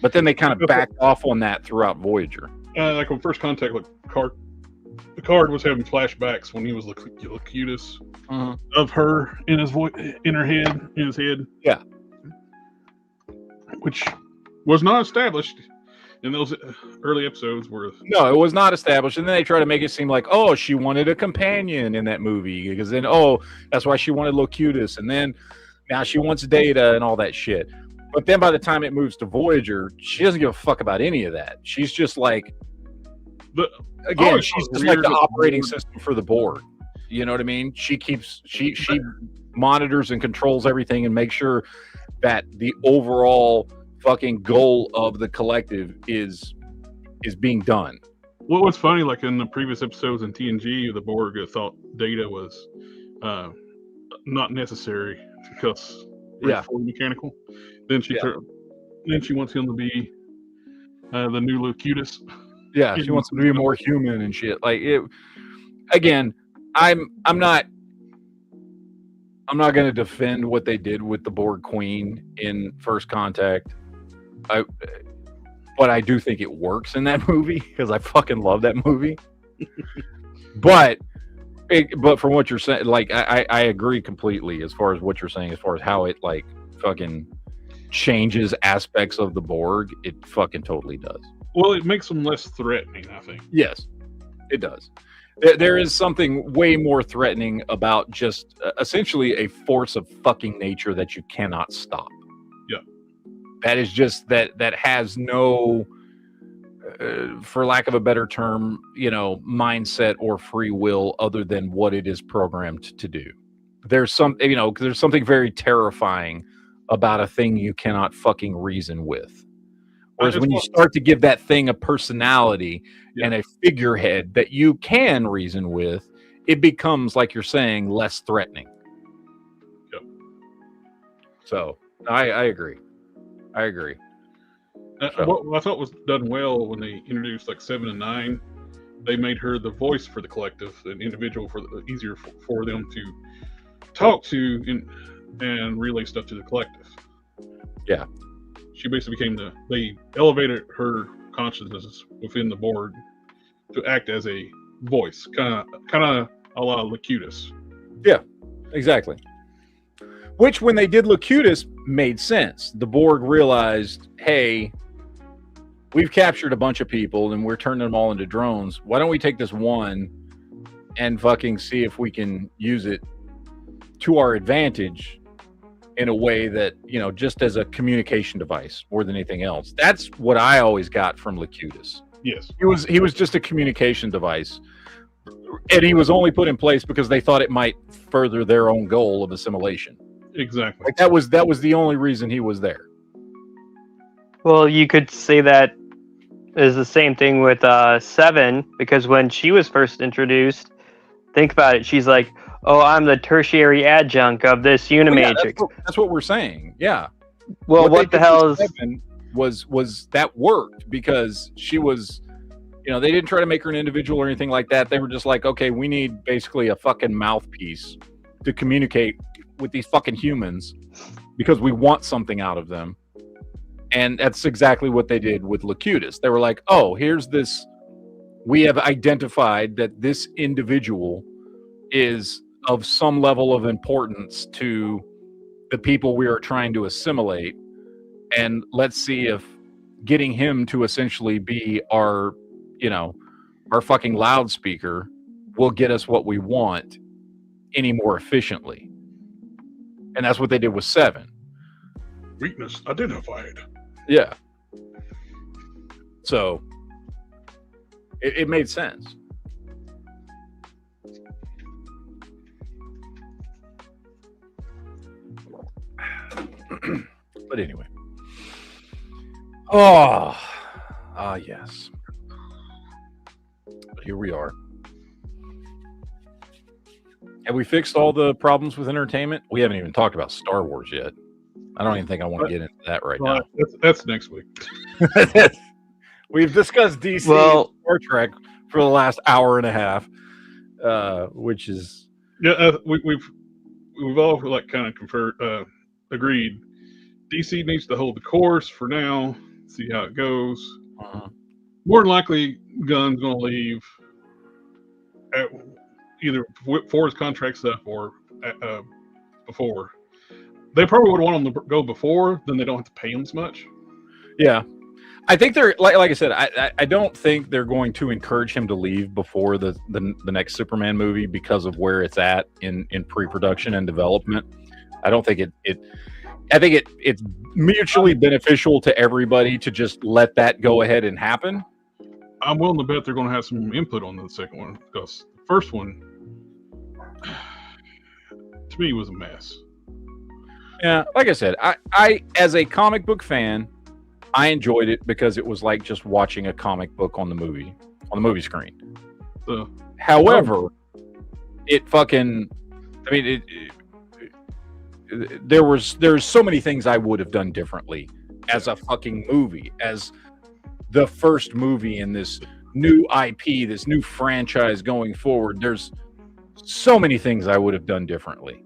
But then they kind of backed off on that throughout Voyager. Like on First Contact, like Picard was having flashbacks when he was Locutus of her in his head. Yeah. Which was not established in those early episodes. No, it was not established. And then they try to make it seem like, oh, she wanted a companion in that movie, because then, oh, that's why she wanted Locutus, and then now she wants Data and all that shit. But then by the time it moves to Voyager, she doesn't give a fuck about any of that. She's just like, she's just like the operating system for the Borg. You know what I mean? She monitors and controls everything and makes sure that the overall fucking goal of the collective is being done. Well, what's funny, like in the previous episodes in TNG, the Borg thought Data was not necessary because fully mechanical. Then she wants him to be the new Locutus. Yeah, she wants him to be more human and shit. Like it. Again, I'm not going to defend what they did with the Borg Queen in First Contact. But I do think it works in that movie because I fucking love that movie. but from what you're saying, like I agree completely as far as what you're saying, as far as how it like fucking changes aspects of the Borg. It fucking totally does. Well, it makes them less threatening, I think. Yes, it does. There is something way more threatening about just essentially a force of fucking nature that you cannot stop. Yeah. That is just that has no, for lack of a better term, you know, mindset or free will other than what it is programmed to do. There's there's something very terrifying about a thing you cannot fucking reason with. Whereas when you start to give that thing a personality and a figurehead that you can reason with, it becomes, like you're saying, less threatening. Yep. So I agree. What I thought was done well when they introduced like 7 and 9, they made her the voice for the collective, an individual easier for them to talk to and relay stuff to the collective. Yeah. She basically they elevated her consciousness within the Borg to act as a voice, kind of a la Locutus. Yeah, exactly. Which, when they did Locutus, made sense. The Borg realized, hey, we've captured a bunch of people and we're turning them all into drones. Why don't we take this one and fucking see if we can use it to our advantage in a way that, just as a communication device more than anything else. That's what I always got from Locutus. Yes. He was just a communication device, and he was only put in place because they thought it might further their own goal of assimilation. Exactly. Like that was the only reason he was there. Well, you could say that is the same thing with Seven, because when she was first introduced, think about it, she's like, "Oh, I'm the tertiary adjunct of this Unimatrix." That's what we're saying. Yeah. Well, what the hell is... was that worked because she was, they didn't try to make her an individual or anything like that. They were just like, okay, we need basically a fucking mouthpiece to communicate with these fucking humans because we want something out of them. And that's exactly what they did with Locutus. They were like, oh, here's this. We have identified that this individual is of some level of importance to the people we are trying to assimilate. And let's see if getting him to essentially be our fucking loudspeaker will get us what we want any more efficiently. And that's what they did with Seven. Weakness identified. Yeah. So it made sense. But anyway. Yes. Here we are. Have we fixed all the problems with entertainment? We haven't even talked about Star Wars yet. I don't even think I want to get into that right now. That's next week. We've discussed DC and Star Trek for the last hour and a half, which is we've all kind of agreed. DC needs to hold the course for now. See how it goes. More than likely, Gunn's going to leave either for his contract stuff or before. They probably would want him to go before, then they don't have to pay him as much. Yeah. I think they're like I said, I don't think they're going to encourage him to leave before the next Superman movie because of where it's at in pre-production and development. I don't think I think it's mutually beneficial to everybody to just let that go ahead and happen. I'm willing to bet they're going to have some input on the second one because the first one, to me, was a mess. Yeah, like I said, I as a comic book fan, I enjoyed it because it was like just watching a comic book on the movie screen. However, there's so many things I would have done differently as a fucking movie, as the first movie in this new IP, this new franchise going forward. There's so many things I would have done differently.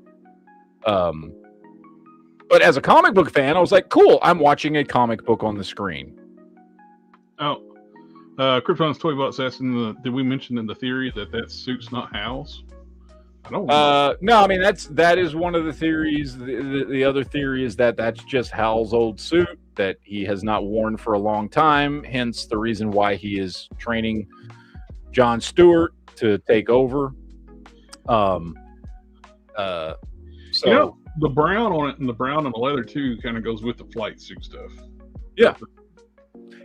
But as a comic book fan, I was like, cool, I'm watching a comic book on the screen. Oh, Krypton's Toy Box asking, did we mention in the theory that suit's not Hal's? I don't know. No, I mean, that is one of the theories. The other theory is that that's just Hal's old suit that he has not worn for a long time, hence the reason why he is training Jon Stewart to take over. So the brown on it and the brown and the leather too kind of goes with the flight suit stuff. Yeah.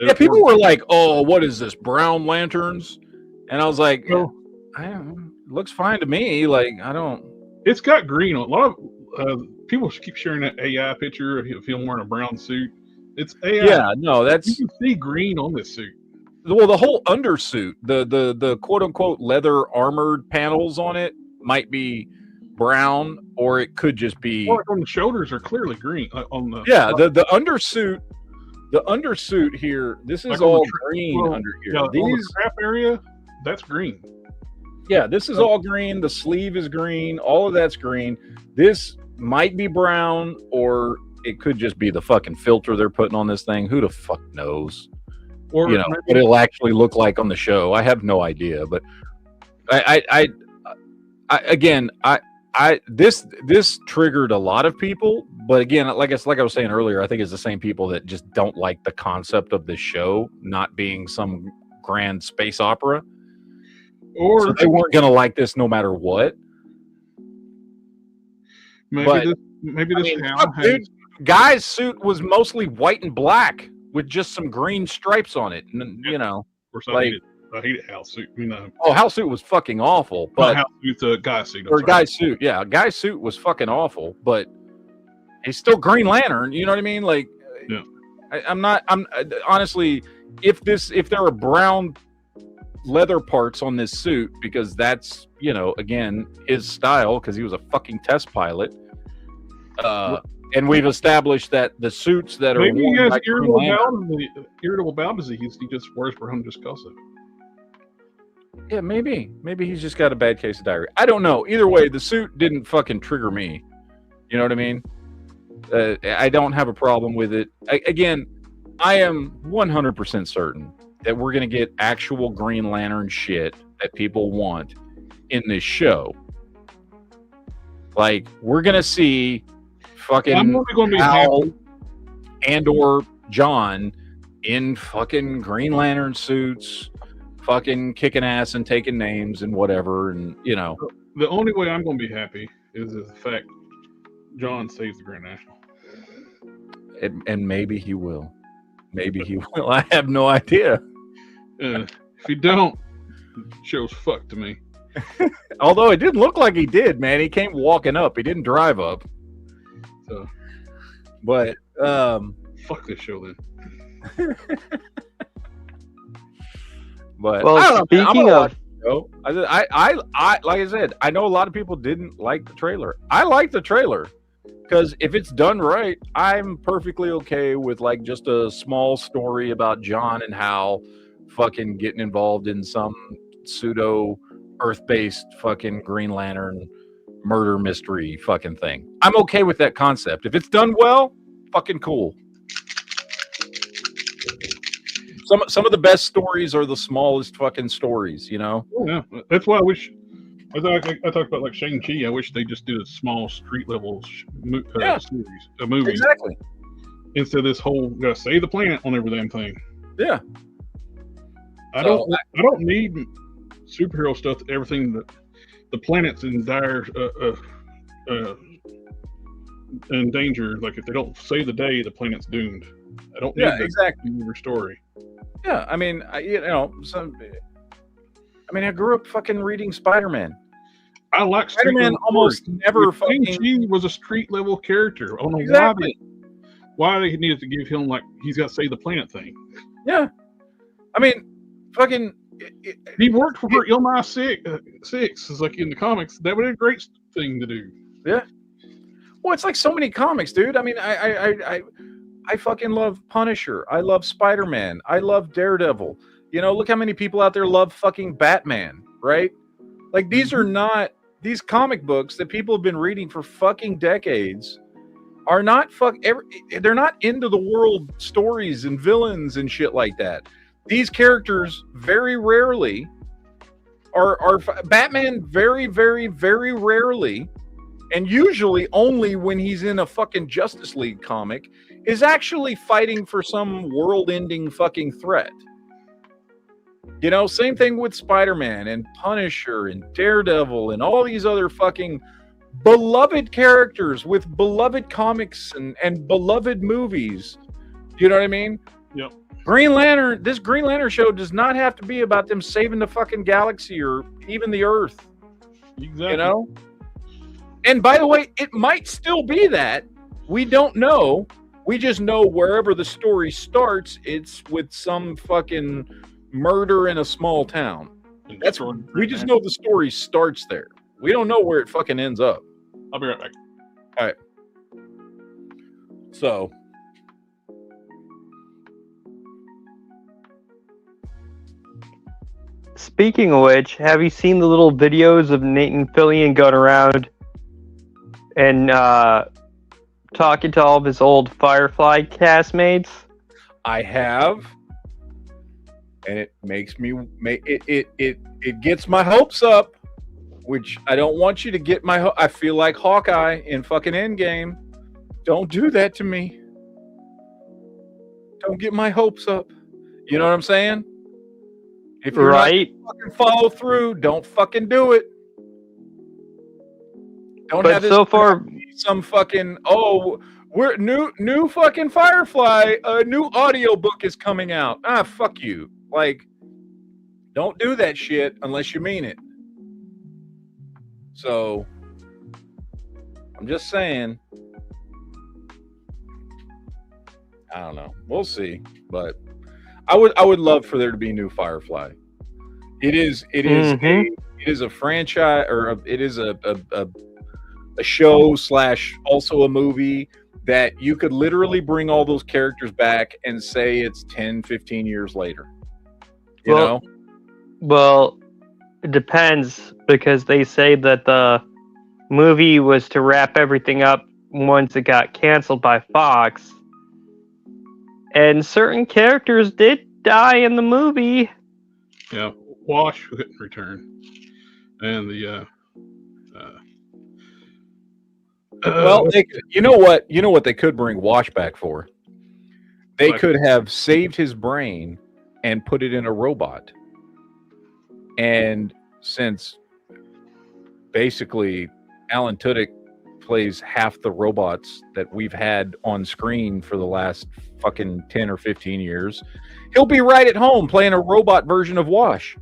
Yeah, people were like, "Oh, what is this? Brown lanterns?" And I was like, "I don't know. It looks fine to me. Like, I don't." It's got green on it. A lot of people keep sharing that AI picture of him wearing a brown suit. It's AI. Yeah, no, that's you can see green on this suit. Well, the whole undersuit, the quote unquote leather armored panels on it might be brown, or it could just be. Or on the shoulders are clearly green. On the the undersuit here. This is all green under here. Yeah, on the strap area, that's green. Yeah, this is all green. The sleeve is green. All of that's green. This might be brown, or it could just be the fucking filter they're putting on this thing. Who the fuck knows? Or what it'll actually look like on the show. I have no idea. But this triggered a lot of people. But again, like I was saying earlier, I think it's the same people that just don't like the concept of this show not being some grand space opera. Or so they weren't going to like this no matter what. Maybe maybe this Hal fuck, has. dude, Guy's suit was mostly white and black with just some green stripes on it, and you know, Of course, like, I hated Hal's suit. You know, oh, Hal's suit was fucking awful, not but Hal's suit, the Guy's suit. or Guy's suit, yeah, Guy's suit was fucking awful, but he's still Green Lantern. You know what I mean? Like, yeah. I'm honestly, if there are brown leather parts on this suit, because that's, you know, again, his style, because he was a fucking test pilot. And we've established that the suits that maybe are worn he has by irritable bowel disease. He just wears brown just because of it. Yeah, maybe he's just got a bad case of diarrhea. I don't know. Either way, the suit didn't fucking trigger me. You know what I mean? I don't have a problem with it. Again, I am 100% certain that we're going to get actual Green Lantern shit that people want in this show. Like, we're going to see fucking I'm only going to be Al happy. and or John in fucking Green Lantern suits, fucking kicking ass and taking names and whatever, and you know. The only way I'm going to be happy is the fact John saves the Grand National. And maybe he will. Maybe he will. I have no idea. If he don't, the show's fucked to me. Although it didn't look like he did, man. He came walking up. He didn't drive up. So, but fuck this show then. But Well, speaking of, I like I said, I know a lot of people didn't like the trailer. I like the trailer because if it's done right, I'm perfectly okay with like just a small story about John and Hal fucking getting involved in some pseudo Earth-based fucking Green Lantern murder mystery fucking thing. I'm okay with that concept. If it's done well, fucking cool. Some of the best stories are the smallest fucking stories, you know? Oh, yeah. That's why I wish. I talked about like Shang-Chi. I wish they just did a small street level series, a movie. Exactly. Instead of this whole gotta save the planet on every damn thing. Yeah. I don't need superhero stuff. Everything that the planet's in dire in danger. Like if they don't save the day, the planet's doomed. I don't need that exactly in your story. Yeah, I mean, I grew up fucking reading Spider-Man. I like Spider-Man almost never fucking. Shang-Chi was a street level character. I don't know why they needed to give him like he's got to save the planet thing. Yeah, I mean, fucking. He worked for MI6. Is like in the comics. That would be a great thing to do. Yeah. Well, it's like so many comics, dude. I mean, I fucking love Punisher. I love Spider-Man. I love Daredevil. You know, look how many people out there love fucking Batman, right? Like these are not these comic books that people have been reading for fucking decades are not they're not end of the world stories and villains and shit like that. These characters very rarely are Batman very, very, very rarely, and usually only when he's in a fucking Justice League comic, is actually fighting for some world-ending fucking threat. You know, same thing with Spider-Man and Punisher and Daredevil and all these other fucking beloved characters with beloved comics and beloved movies. You know what I mean? Yep. This Green Lantern show does not have to be about them saving the fucking galaxy or even the Earth. Exactly. You know? And by the way, it might still be that. We don't know. We just know wherever the story starts, it's with some fucking murder in a small town. We just know the story starts there. We don't know where it fucking ends up. I'll be right back. All right. So. Speaking of which, have you seen the little videos of Nathan Fillion going around and talking to all of his old Firefly castmates? I have, and it makes me it gets my hopes up, which I don't want you to get my. I feel like Hawkeye in fucking Endgame. Don't do that to me. Don't get my hopes up. You know what I'm saying? If you're not fucking follow through, don't fucking do it. Don't but have this so far, some fucking we're new fucking Firefly, a new audiobook is coming out. Fuck you. Like, don't do that shit unless you mean it. So I'm just saying, I don't know. We'll see. But I would love for there to be new Firefly. It is a franchise, or it is a show / also a movie that you could literally bring all those characters back and say it's 10, 15 years later. You know? Well, it depends, because they say that the movie was to wrap everything up once it got canceled by Fox. And certain characters did die in the movie. Yeah, Wash couldn't return. And the well, you know what they could bring Wash back for? They could have saved his brain and put it in a robot. And since basically Alan Tudyk plays half the robots that we've had on screen for the last fucking 10 or 15 years, he'll be right at home playing a robot version of Wash.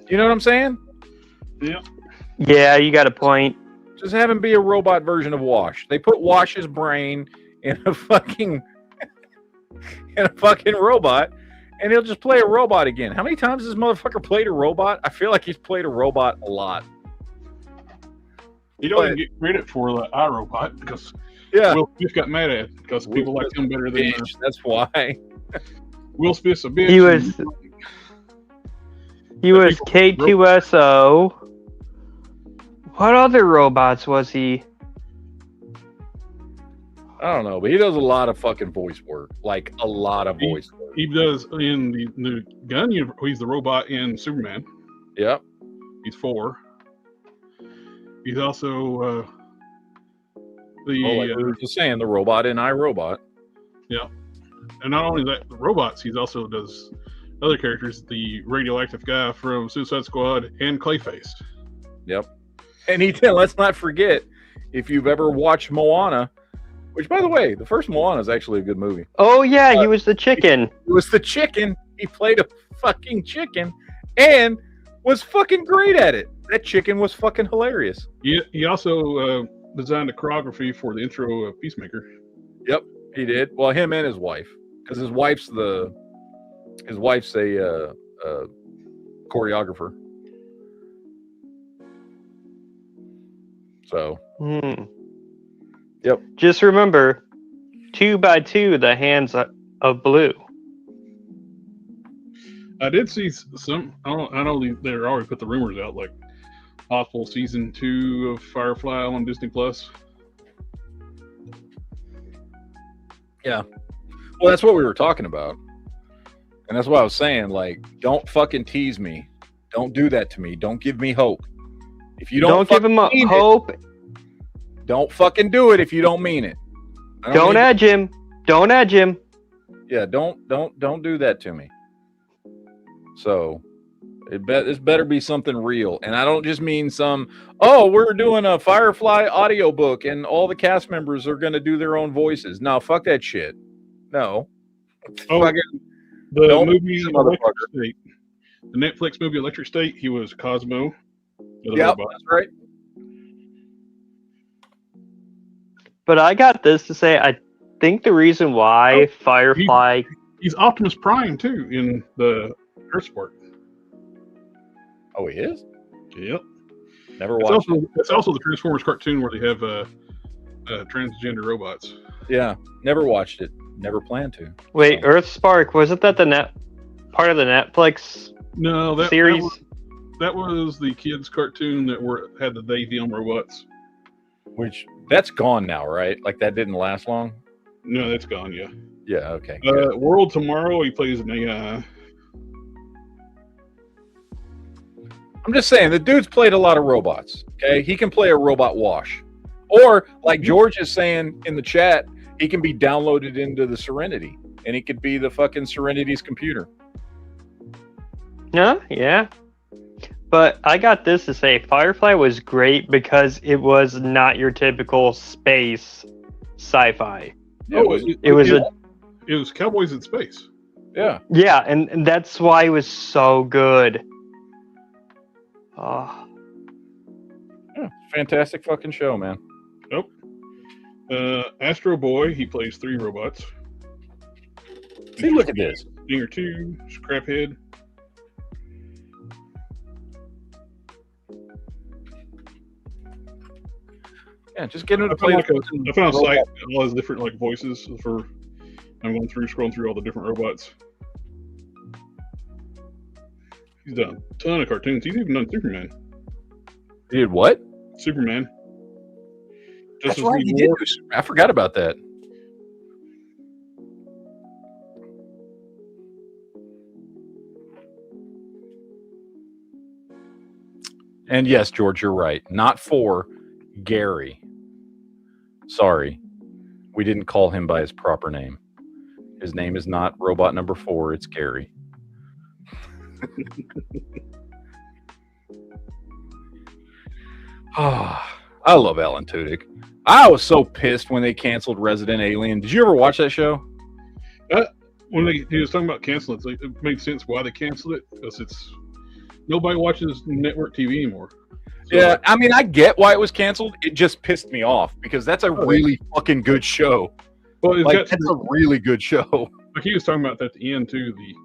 You know what I'm saying? yeah. Yeah, you got a point. Just have him be a robot version of Wash. They put Wash's brain in a fucking robot, and he'll just play a robot again. How many times has this motherfucker played a robot? I feel like he's played a robot a lot. You don't even get credit for the iRobot, because Will Smith got mad at it because people like him better than that's why. Will Smith's a bitch. He was K2SO. What other robots was he? I don't know, but he does a lot of fucking voice work. Like, a lot of voice work. He does in the Gunn universe. He's the robot in Superman. Yep. He's 4. He's also like we were just saying, the robot in iRobot. Yeah. And not only that, the robots, he also does other characters, the radioactive guy from Suicide Squad and Clayface. Yep. And let's not forget, if you've ever watched Moana, which, by the way, the first Moana is actually a good movie. Oh, yeah, he was the chicken. He was the chicken. He played a fucking chicken and was fucking great at it. That chicken was fucking hilarious. He also designed a choreography for the intro of Peacemaker. Yep, he did. Well, him and his wife, because his wife's a choreographer. So. Yep. Just remember, 2 by 2, the hands of blue. I did see some. I know they're already put the rumors out, like possible season 2 of Firefly on Disney Plus. Yeah. Well, that's what we were talking about, and that's why I was saying, like, don't fucking tease me. Don't do that to me. Don't give me hope. If you don't give him hope. Don't fucking do it if you don't mean it. Don't edge him. Don't edge him. Yeah, don't do that to me. So, this better be something real. And I don't just mean we're doing a Firefly audiobook and all the cast members are going to do their own voices. No, fuck that shit. No. The movie Electric State. The Netflix movie Electric State, he was Cosmo. Yeah, that's right. But I got this to say, I think the reason why Firefly... He's Optimus Prime, too, in the Earthspark. Oh, he is? Yep. Never watched it. It's also the Transformers cartoon where they have transgender robots. Yeah, never watched it. Never planned to. Wait, Earthspark, wasn't that part of the Netflix series? That was the kids' cartoon that had the They-Them robots. Which, that's gone now, right? Like, that didn't last long? No, that's gone, yeah. Yeah, okay. World Tomorrow, he plays an AI. I'm just saying, the dude's played a lot of robots, okay? He can play a robot Wash. Or, like George is saying in the chat, he can be downloaded into the Serenity. And he could be the fucking Serenity's computer. Yeah. But I got this to say, Firefly was great because it was not your typical space sci-fi. It was cowboys in space. Yeah. Yeah, and that's why it was so good. Oh. Yeah, fantastic fucking show, man. Nope. Astro Boy, he plays 3 robots. See, look at this. Stinger 2, Scraphead. Yeah, just get him to I play. found a site all his different like voices for. I'm scrolling through all the different robots. He's done a ton of cartoons. He's even done Superman. He did what? Superman. That's right. He did. I forgot about that. And yes, George, you're right. Not for Gary. Sorry. We didn't call him by his proper name. His name is not Robot Number 4. It's Gary. I love Alan Tudyk. I was so pissed when they canceled Resident Alien. Did you ever watch that show? When he was talking about canceling it, it made sense why they canceled it, because nobody watches network TV anymore. So, yeah, I mean, I get why it was canceled. It just pissed me off because that's a really fucking good show. Well, that's a really good show. Like he was talking about at the end too, the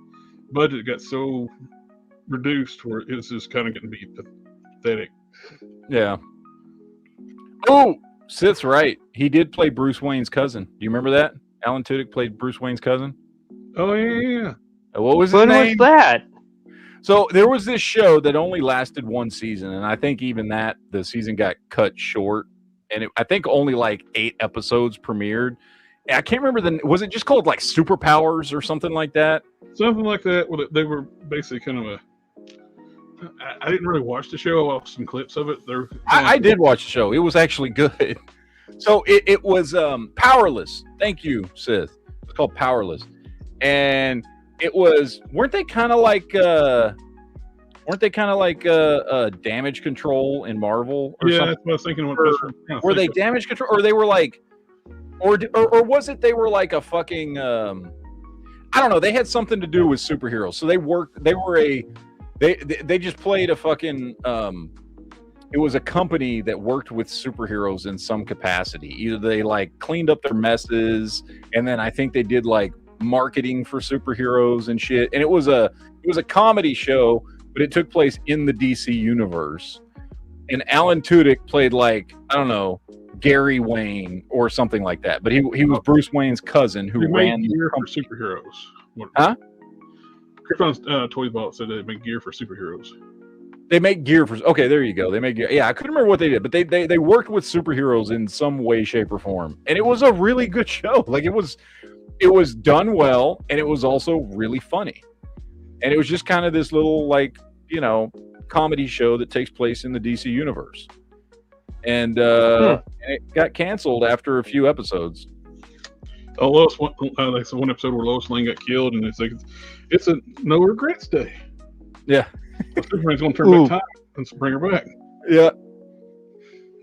budget got so reduced where it was just kind of getting to be pathetic. Yeah. Oh, Sith's right. He did play Bruce Wayne's cousin. Do you remember that? Alan Tudyk played Bruce Wayne's cousin. Oh yeah. What was his name? When was that? So there was this show that only lasted one season, and I think even that the season got cut short, and I think only like 8 episodes premiered. I can't remember was it just called like Superpowers or something like that? Something like that. Well, they were basically kind of I didn't really watch the show. I watched some clips of it. I did watch the show. It was actually good. So it was Powerless. Thank you, Sith. It's called Powerless, and it was weren't they kind of like Damage Control in Marvel? Or something? That's what I was thinking. Were they Damage Control, or they were like, or was it they were like a fucking I don't know. They had something to do with superheroes. So they just played a fucking it was a company that worked with superheroes in some capacity. Either they like cleaned up their messes, and then I think they did like marketing for superheroes and shit. And it was a comedy show, but it took place in the DC universe. And Alan Tudyk played like, I don't know, Gary Wayne or something like that. But he was Bruce Wayne's cousin who ran gear for superheroes. Huh? Krypton's Toy Vault said they make gear for superheroes. They make gear for. Okay, there you go. They make gear. Yeah, I couldn't remember what they did, but they worked with superheroes in some way, shape, or form, and it was a really good show. Like it was done well, and it was also really funny, and it was just kind of this little like comedy show that takes place in the DC universe, and it got canceled after a few episodes. Oh, that's one episode where Lois Lane got killed, and it's like it's a no regrets day. Yeah. Superman's going to turn back time and bring her back. Yeah.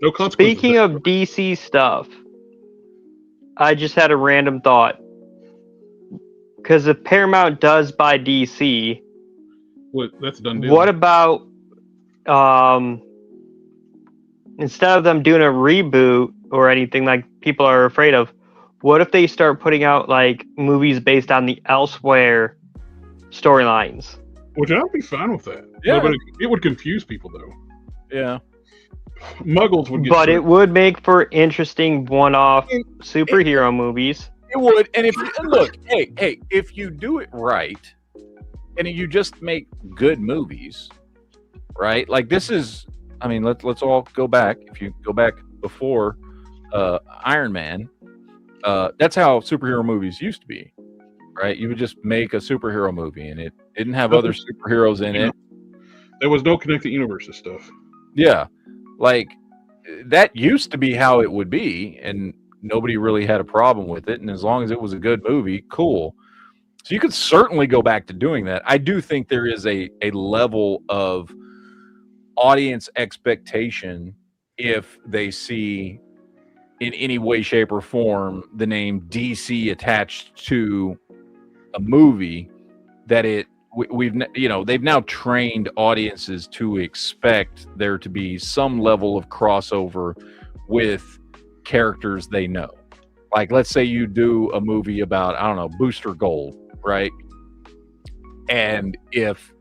No consequences. Speaking of DC stuff, I just had a random thought. Because if Paramount does buy DC, that's a done deal. What about instead of them doing a reboot or anything like people are afraid of, what if they start putting out like movies based on the Elsewhere storylines? Which I'd be fine with that. Yeah. But it would confuse people, though. Yeah. Muggles would get But it would make for interesting one-off superhero movies. It would. And if you look, hey, if you do it right, and you just make good movies, right? Like this is, I mean, let's all go back. If you go back before Iron Man, that's how superhero movies used to be. Right, you would just make a superhero movie, and it didn't have other superheroes in it. There was no connected universes stuff. Yeah, like that used to be how it would be, and nobody really had a problem with it. And as long as it was a good movie, cool. So you could certainly go back to doing that. I do think there is a level of audience expectation if they see in any way, shape, or form the name DC attached to a movie that they've now trained audiences to expect there to be some level of crossover with characters they know. Like, let's say you do a movie about, I don't know, Booster Gold, right? And if,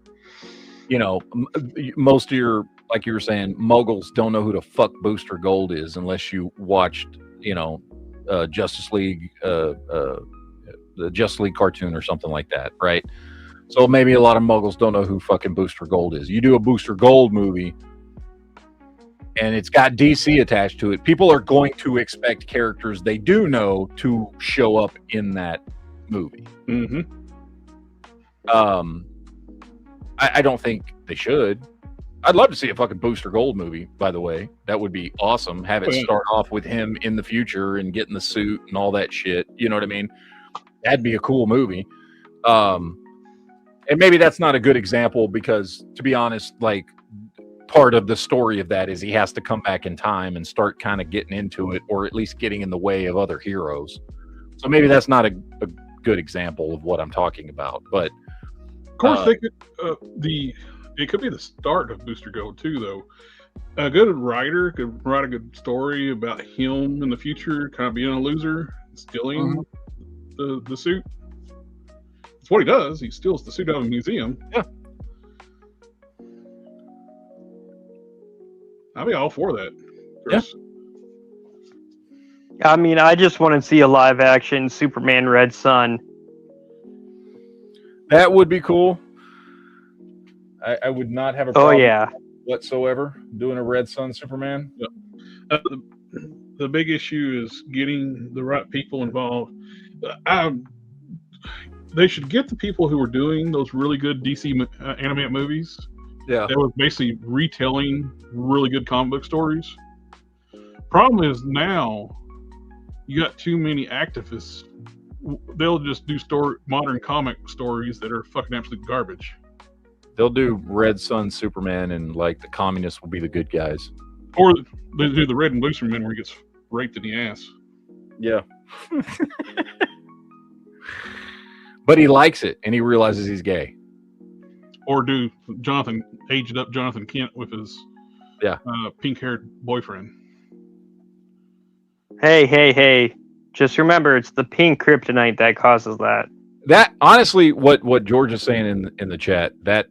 most of your, like you were saying, muggles don't know who the fuck Booster Gold is unless you watched, Justice League, the Justice League cartoon or something like that, right? So maybe a lot of muggles don't know who fucking Booster Gold is. You do a Booster Gold movie and it's got DC attached to it. People are going to expect characters they do know to show up in that movie. Mm-hmm. I don't think they should. I'd love to see a fucking Booster Gold movie, by the way. That would be awesome. Have it start off with him in the future and getting the suit and all that shit. You know what I mean? That'd be a cool movie. And maybe that's not a good example because, to be honest, like, part of the story of that is he has to come back in time and start kind of getting into it, or at least getting in the way of other heroes. So maybe that's not a good example of what I'm talking about. But of course, they could. It could be the start of Booster Gold too, though. A good writer could write a good story about him in the future, kind of being a loser, stealing the suit. That's what he does. He steals the suit out of a museum. Yeah. I'd be all for that, Chris. Yeah. I mean, I just want to see a live action Superman Red Sun. That would be cool. I would not have a problem whatsoever doing a Red Sun Superman. Yeah. The big issue is getting the right people involved. They should get the people who were doing those really good DC animated movies. Yeah. That was basically retelling really good comic book stories. Problem is now you got too many activists. They'll just do modern comic stories that are fucking absolute garbage. They'll do Red Sun Superman and like the communists will be the good guys. Or they do the Red and Blue Superman where he gets raped in the ass. Yeah. But he likes it and he realizes he's gay. Or do aged up Jonathan Kent with his pink-haired boyfriend. Hey. Just remember, it's the pink kryptonite that causes that. That, honestly, what George is saying in the chat, that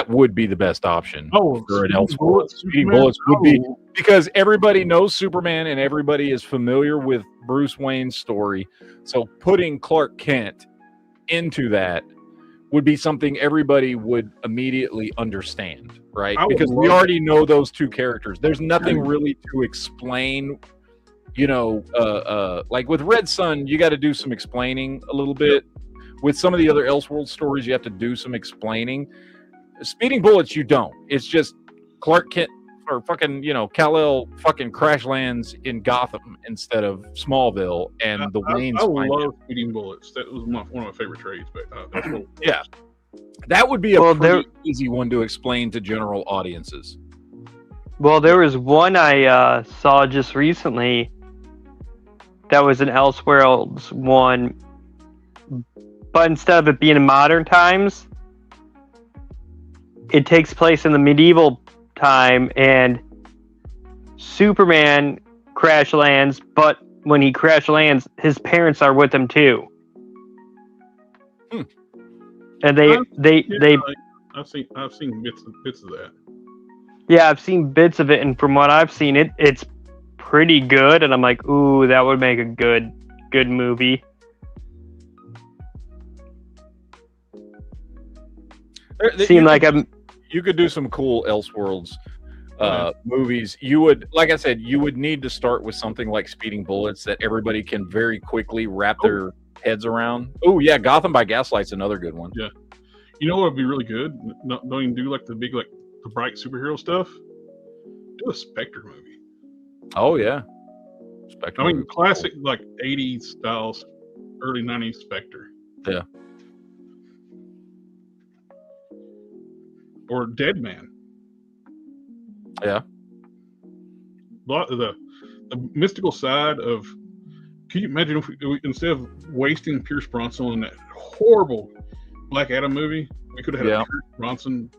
would be the best option for an Elseworld. Speeding Bullets would be, because everybody knows Superman and everybody is familiar with Bruce Wayne's story. So putting Clark Kent into that would be something everybody would immediately understand, right? Because we already know those two characters. There's nothing really to explain. Like with Red Sun, you got to do some explaining a little bit. With some of the other Elseworld stories, you have to do some explaining. Speeding Bullets, you don't. It's just Clark Kent or fucking, Kal-El fucking crash lands in Gotham instead of Smallville, and the Waynes. I love Speeding Bullets. That was one of my favorite trades. But that's cool. Yeah, that would be a pretty easy one to explain to general audiences. Well, there was one I saw just recently. That was an Elseworlds one, but instead of it being in modern times, it takes place in the medieval time, and Superman crash lands, but when he crash lands, his parents are with him too. And I've seen bits of that. Yeah, I've seen bits of it, and from what I've seen, it's pretty good, and I'm like, ooh, that would make a good movie. You could do some cool Elseworlds movies. You would, like I said, you would need to start with something like Speeding Bullets that everybody can very quickly wrap their heads around. Oh yeah, Gotham by Gaslight's another good one. Yeah, you know what would be really good? Don't even do like the big, like the bright superhero stuff. Do a Spectre movie. Oh yeah, Spectre. I mean, classic like '80s styles, early '90s Spectre. Yeah. Or Dead Man. Yeah. The mystical side of. Can you imagine if we instead of wasting Pierce Bronson on that horrible Black Adam movie, we could have had a Pierce Bronson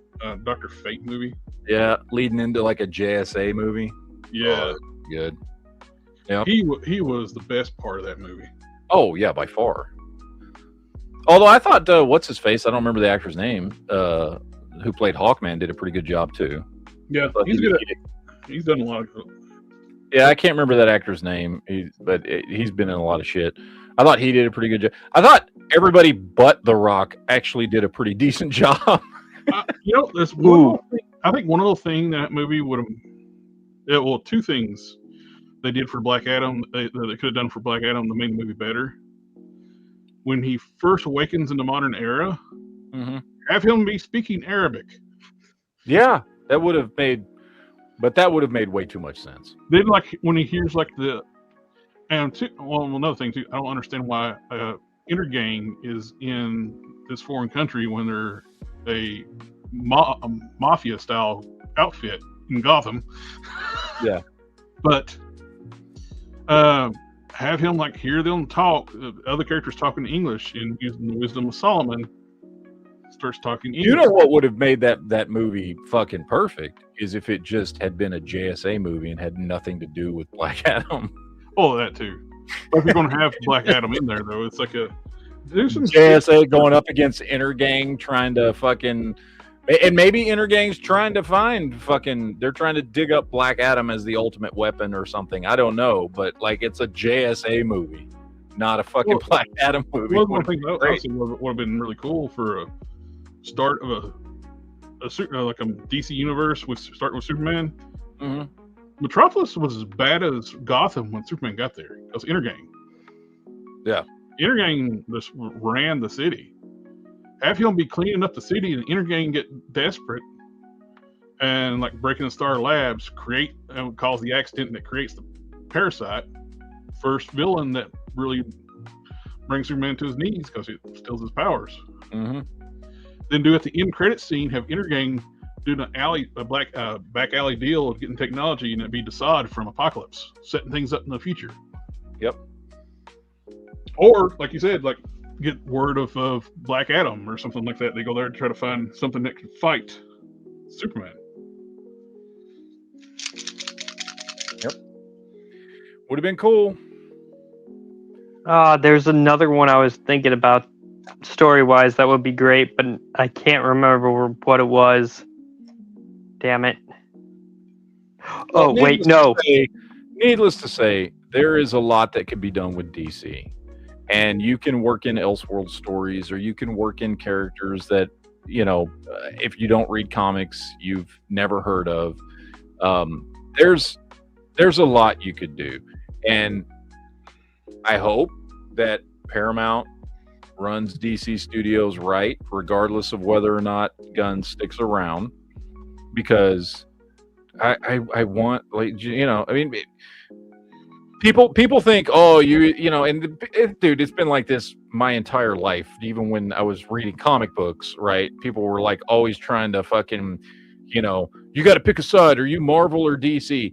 Dr. Fate movie? Yeah, leading into like a JSA movie. Yeah, good. Yeah, he was the best part of that movie. Oh yeah, by far. Although I thought what's his face? I don't remember the actor's name. Who played Hawkman did a pretty good job too. Yeah, he's good. He's done a lot of. Yeah, I can't remember that actor's name, but he's been in a lot of shit. I thought he did a pretty good job. I thought everybody but The Rock actually did a pretty decent job. There's one thing, I think one of the things that movie would have. Well, two things they did for Black Adam they could have done for Black Adam to make the movie better. When he first awakens in the modern era, have him be speaking Arabic. Yeah, that would have made. But that would have made way too much sense. Then, like when he hears like another thing too, I don't understand why Intergang is in this foreign country when they're a mafia style outfit in Gotham. Yeah, but have him like hear them talk. Other characters talking English and using the wisdom of Solomon. Starts talking English. You know what would have made that movie fucking perfect is if it just had been a JSA movie and had nothing to do with Black Adam. Oh, that too. But if you're going to have Black Adam in there, though, it's like do some JSA going up against Intergang trying to fucking, and maybe Intergang's trying to find fucking, they're trying to dig up Black Adam as the ultimate weapon or something. I don't know, but like it's a JSA movie, not a fucking Black Adam movie. Well, one thing that would have been really cool for a start of a like a DC universe with starting with Superman. Metropolis was as bad as Gotham when Superman got there. It was Intergang. Yeah, Intergang just ran the city. Have him be cleaning up the city, and Intergang get desperate and like breaking the Star Labs, cause the accident that creates the parasite. First villain that really brings Superman to his knees because it steals his powers. Then do at the end credit scene have Intergang do a back alley deal of getting technology and it be Desaad from Apocalypse, setting things up in the future. Yep. Or like you said, like get word of Black Adam or something like that. They go there to try to find something that can fight Superman. Yep. Would have been cool. There's another one I was thinking about story-wise that would be great, but I can't remember what it was. Damn it. Oh, wait, no. Needless to say, there is a lot that can be done with DC. And you can work in Elseworld stories, or you can work in characters that, if you don't read comics, you've never heard of. There's a lot you could do. And I hope that Paramount runs DC Studios right, regardless of whether or not Gunn sticks around, because I want, like, I mean, people think, oh, dude, it's been like this my entire life. Even when I was reading comic books, right? People were like always trying to fucking, you got to pick a side. Are you Marvel or DC?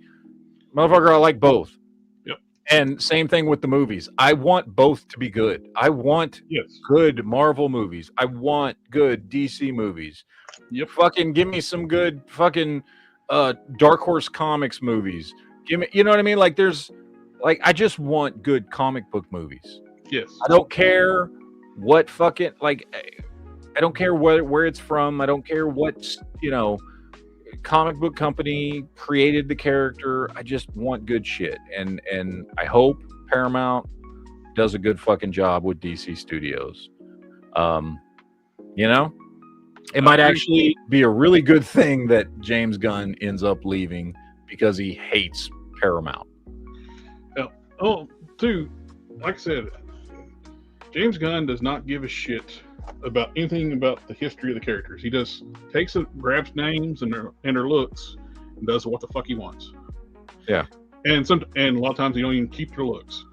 Motherfucker, I like both. And same thing with the movies. I want both to be good. I want good Marvel movies. I want good DC movies. Fucking give me some good fucking Dark Horse Comics movies. Give me, you know what I mean? Like I just want good comic book movies. Yes. I don't care what fucking, like, I don't care where it's from. I don't care what, comic book company created the character. I just want good shit, and I hope Paramount does a good fucking job with DC Studios. It might actually be a really good thing that James Gunn ends up leaving because he hates Paramount. Like I said, James Gunn does not give a shit about anything about the history of the characters. He just takes it, grabs names and their looks, and does what the fuck he wants. Yeah. And a lot of times he don't even keep their looks.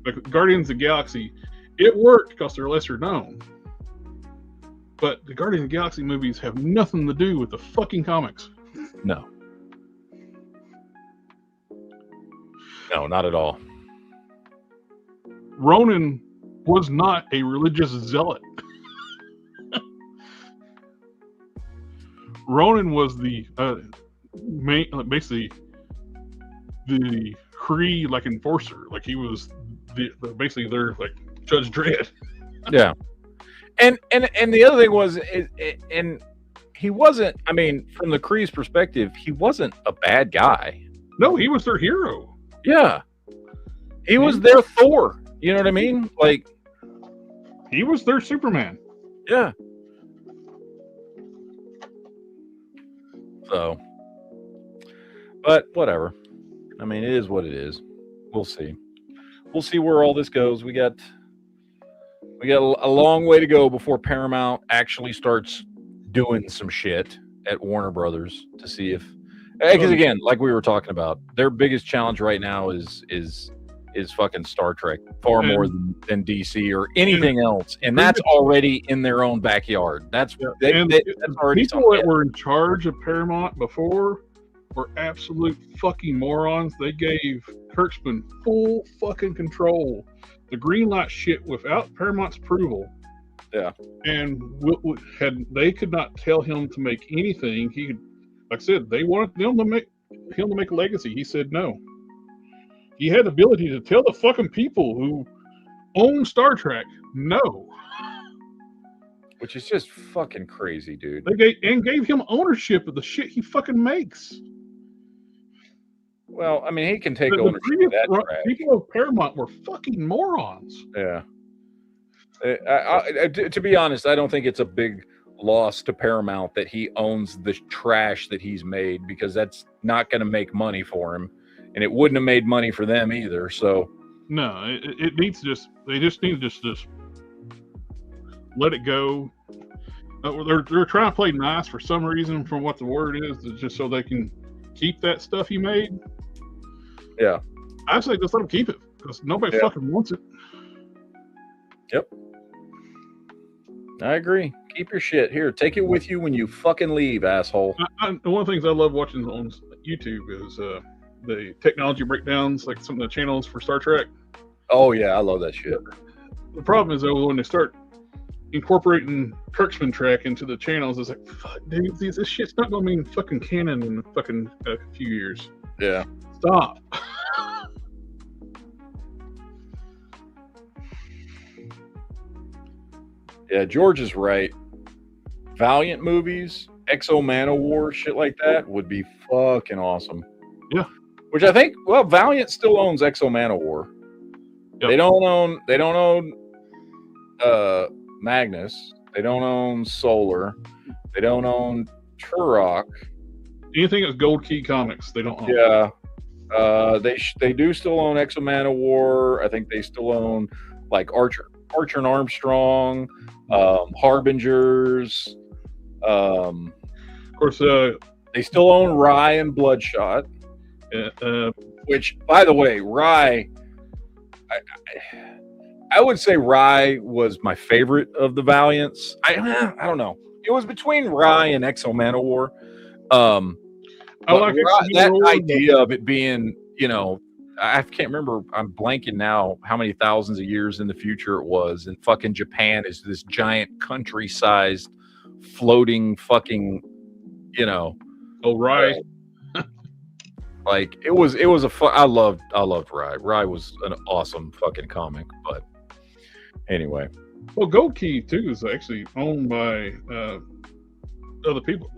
Like Guardians of the Galaxy, it worked because they're lesser known. But the Guardians of the Galaxy movies have nothing to do with the fucking comics. No. No, not at all. Ronan was not a religious zealot. Ronan was the basically the Kree like enforcer. Like he was basically their like Judge Dredd. Yeah. And the other thing was, and he wasn't. I mean, from the Kree's perspective, he wasn't a bad guy. No, he was their hero. Yeah, he was their Thor. You know what I mean? Like, he was their Superman. Yeah. So, but whatever. I mean, it is what it is. We'll see. We'll see where all this goes. We got a long way to go before Paramount actually starts doing some shit at Warner Brothers to see if, because again, like we were talking about, their biggest challenge right now is fucking Star Trek far more than DC or anything else, and that's already in their own backyard. That's already people that were in charge of Paramount before were absolute fucking morons. They gave Kurtzman full fucking control. The green light shit without Paramount's approval. Yeah. And they could not tell him to make anything. He could, like I said, they wanted him to make a legacy. He said no. He had the ability to tell the fucking people who own Star Trek no. Which is just fucking crazy, dude. They gave him ownership of the shit he fucking makes. Well, I mean, he can take ownership of that trash. People of Paramount were fucking morons. Yeah. To be honest, I don't think it's a big loss to Paramount that he owns the trash that he's made, because that's not going to make money for him, and it wouldn't have made money for them either. So no, it needs they just need to just let it go. They're trying to play nice for some reason, from what the word is, just so they can keep that stuff he made. Yeah, I say just let him keep it, because nobody fucking wants it. Yep, I agree. Keep your shit here. Take it with you when you fucking leave, asshole. One of the things I love watching on YouTube is the technology breakdowns, like some of the channels for Star Trek. Oh yeah, I love that shit. The problem is though, when they start incorporating Kurtzman track into the channels, it's like, fuck, dude, this shit's not gonna mean fucking canon in fucking a few years. Yeah. Stop. Yeah, George is right. Valiant movies, Exo Man-O-War, shit like that would be fucking awesome. Yeah. Which I think, well, Valiant still owns Exo Man-O-War. Yep. They don't own Magnus. They don't own Solar. They don't own Turok. Anything that's Gold Key Comics, they don't own. Yeah. They do still own Exo Man-O-War. I think they still own like Archer and Armstrong, Harbingers. Of course, they still own Rye and Bloodshot. Which, by the way, Rye, I would say Rye was my favorite of the Valiants. I don't know. It was between Rye and Exo Man-O-War. I like that idea of it being, I can't remember. I'm blanking now how many thousands of years in the future it was. And fucking Japan is this giant country-sized floating fucking, Oh, right. Like it was I loved Rye. Rye was an awesome fucking comic. But anyway. Well, Gold Key too is actually owned by other people.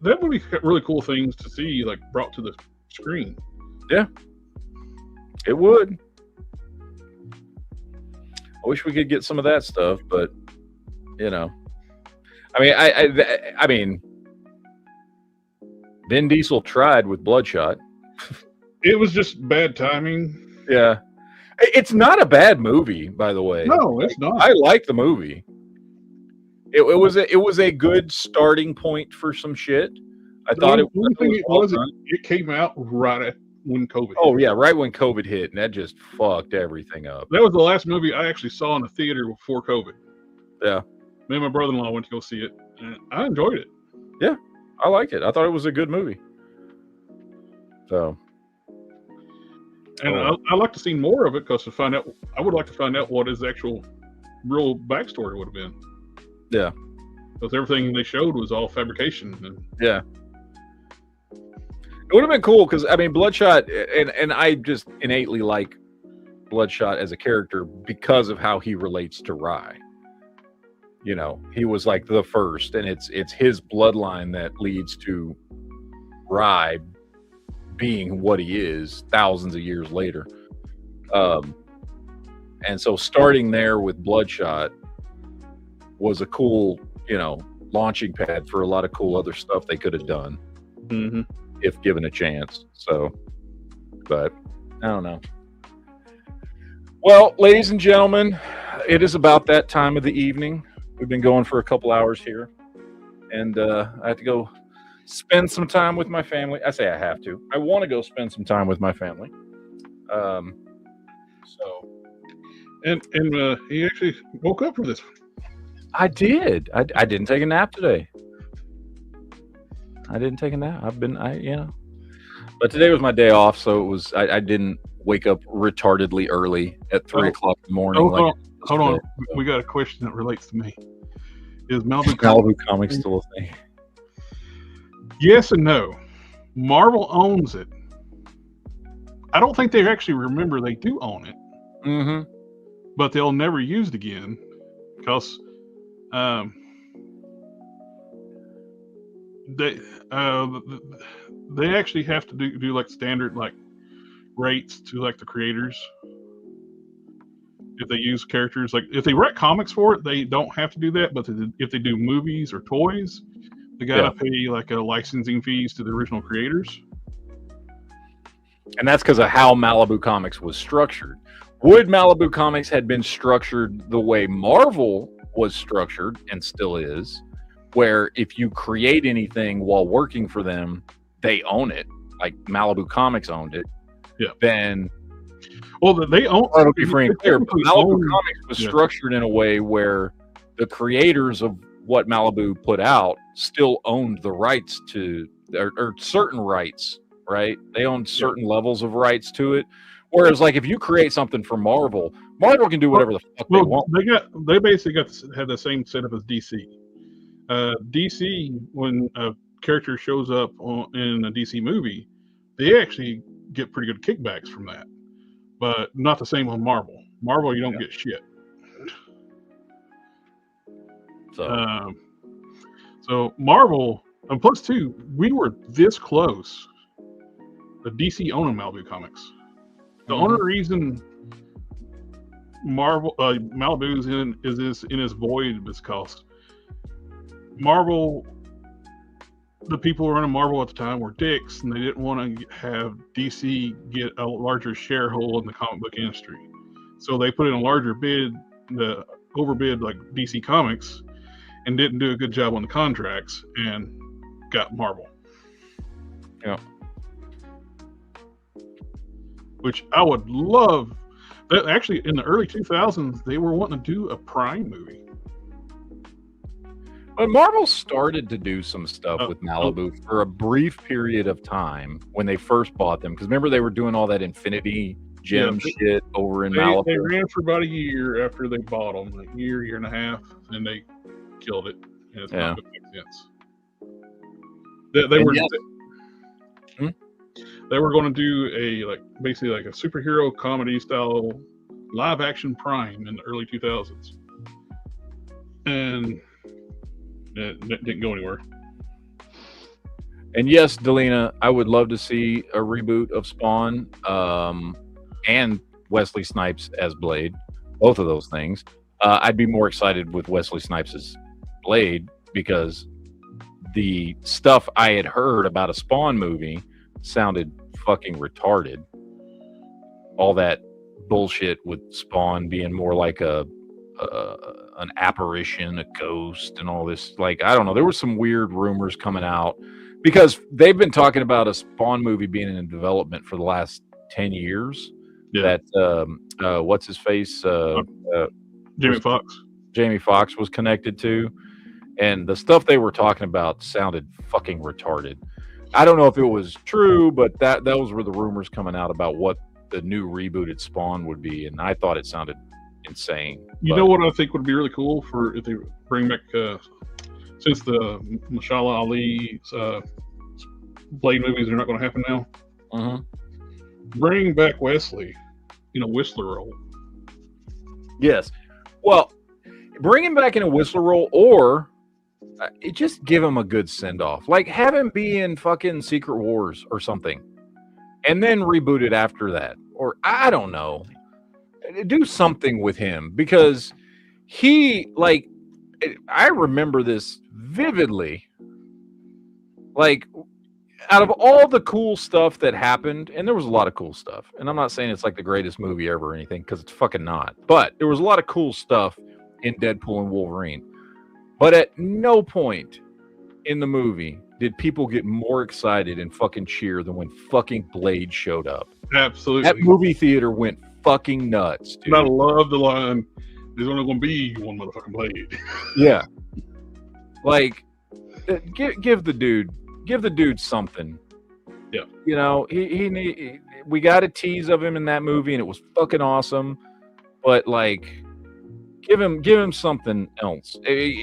That would be really cool things to see, like brought to the screen. Yeah. It would. I wish we could get some of that stuff, but I mean, Vin Diesel tried with Bloodshot. It was just bad timing. Yeah, it's not a bad movie, by the way. No, it's not. I like the movie. It was a good starting point for some shit. I thought it came out right when COVID hit. Oh yeah, right when COVID hit, and that just fucked everything up. That was the last movie I actually saw in the theater before COVID. Yeah. Me and my brother-in-law went to go see it, and I enjoyed it. Yeah. I liked it. I thought it was a good movie. So, and I like to see more of it because I would like to find out what his actual real backstory would have been. Yeah, because everything they showed was all fabrication. Yeah, it would have been cool because I mean, Bloodshot, and I just innately like Bloodshot as a character because of how he relates to Rye. You know, he was like the first, and it's his bloodline that leads to Rye being what he is thousands of years later. And so starting there with Bloodshot was a cool, launching pad for a lot of cool other stuff they could have done if given a chance. So, but I don't know. Well, ladies and gentlemen, it is about that time of the evening. We've been going for a couple hours here, and I have to go spend some time with my family. I say I have to. I want to go spend some time with my family. And he actually woke up for this. I did. I didn't take a nap today. I didn't take a nap. But today was my day off, so it was. I didn't wake up retardedly early at 3 o'clock in the morning. Hold on. We got a question that relates to me. Is Malibu Comics still a thing? Yes and no. Marvel owns it. I don't think they actually remember they do own it. Mm-hmm. But they'll never use it again because they actually have to do like standard like rates to like the creators. If they use characters, like if they write comics for it, they don't have to do that. But if they do movies or toys, they gotta pay like a licensing fees to the original creators. And that's because of how Malibu Comics was structured. Would Malibu Comics had been structured the way Marvel was structured and still is, where if you create anything while working for them, they own it, like Malibu Comics owned it, then... Well, they own... That'll be free and clear, but Malibu Comics was structured in a way where the creators of what Malibu put out still owned the rights to... or certain rights, right? They owned certain levels of rights to it. Whereas, like, if you create something for Marvel can do whatever the fuck they want. They basically had the same setup as DC. DC, when a character shows up in a DC movie, they actually get pretty good kickbacks from that. But not the same on Marvel. Marvel, you don't get shit. So Marvel, and plus two, we were this close. The DC owning Malibu Comics. The only reason Malibu is in its void is because Marvel, the people running Marvel at the time were dicks, and they didn't want to have DC get a larger sharehold in the comic book industry. So they put in a larger bid, the overbid like DC Comics, and didn't do a good job on the contracts, and got Marvel. Yeah. Which I would love. That actually, in the early 2000s, they were wanting to do a Prime movie. But Marvel started to do some stuff with Malibu for a brief period of time when they first bought them. Because remember, they were doing all that Infinity Gem shit over in Malibu. They ran for about a year after they bought them, a year and a half, and they killed it. And it's not going to make sense. They were going to do basically a superhero comedy style live action Prime in the early 2000s, and it didn't go anywhere. And yes, Delina, I would love to see a reboot of Spawn, and Wesley Snipes as Blade. Both of those things. I'd be more excited with Wesley Snipes as Blade because the stuff I had heard about a Spawn movie sounded fucking retarded. All that bullshit with Spawn being more like an apparition, a ghost, and all this. Like, I don't know. There were some weird rumors coming out because they've been talking about a Spawn movie being in development for the last 10 years. Yeah. That what's his face? Jamie Foxx. Jamie Foxx was connected to. And the stuff they were talking about sounded fucking retarded. I don't know if it was true, but those were the rumors coming out about what the new rebooted Spawn would be, and I thought it sounded insane. You know what I think would be really cool for if they bring back since the Mashallah Ali Blade movies are not going to happen now. Bring back Wesley in a Whistler role. Yes. Well, bring him back in a Whistler role, or just give him a good send off. Like have him be in fucking Secret Wars or something, and then reboot it after that. Or I don't know. Do something with him, because he, like, I remember this vividly. Like, out of all the cool stuff that happened, and there was a lot of cool stuff, and I'm not saying it's like the greatest movie ever or anything, because it's fucking not, but there was a lot of cool stuff in Deadpool and Wolverine. But at no point in the movie did people get more excited and fucking cheer than when fucking Blade showed up. Absolutely. That movie theater went fucking nuts, dude. And I love the line, there's only going to be one motherfucking Blade. Yeah. Like, give the dude something. Yeah. You know, we got a tease of him in that movie, and it was fucking awesome. But, like, give him something else.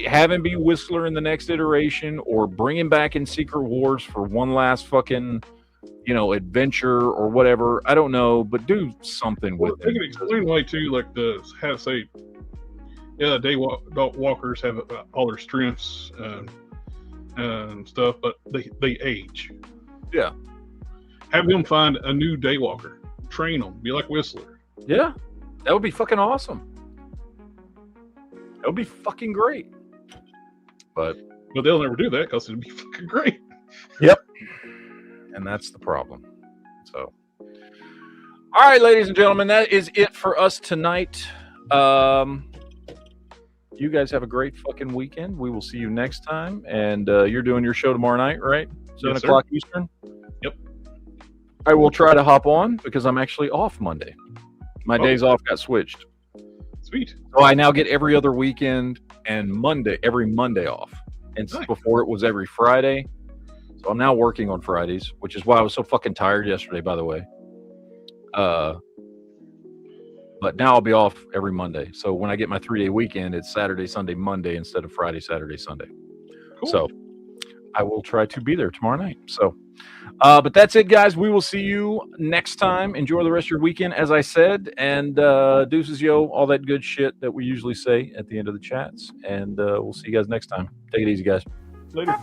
Have him be Whistler in the next iteration, or bring him back in Secret Wars for one last fucking, adventure or whatever. I don't know, but do something with They him. can explain why too, like daywalkers have all their strengths and stuff, but they age. Yeah. Have them find a new daywalker, train them, be like Whistler. Yeah, that would be fucking awesome. That would be fucking great. But they'll never do that because it'd be fucking great. Yep. And that's the problem. So, all right, ladies and gentlemen, that is it for us tonight. You guys have a great fucking weekend. We will see you next time. And you're doing your show tomorrow night, right? 7 o'clock Eastern? Yep. I will try to hop on because I'm actually off Monday. My days off got switched. Sweet. So I now get every other weekend and every Monday off. And Nice. Before it was every Friday. So I'm now working on Fridays, which is why I was so fucking tired yesterday, by the way. But now I'll be off every Monday. So when I get my 3-day weekend, it's Saturday, Sunday, Monday instead of Friday, Saturday, Sunday. Cool. So I will try to be there tomorrow night. So, but that's it, guys. We will see you next time. Enjoy the rest of your weekend, as I said. And deuces, yo, all that good shit that we usually say at the end of the chats. And we'll see you guys next time. Take it easy, guys. Later.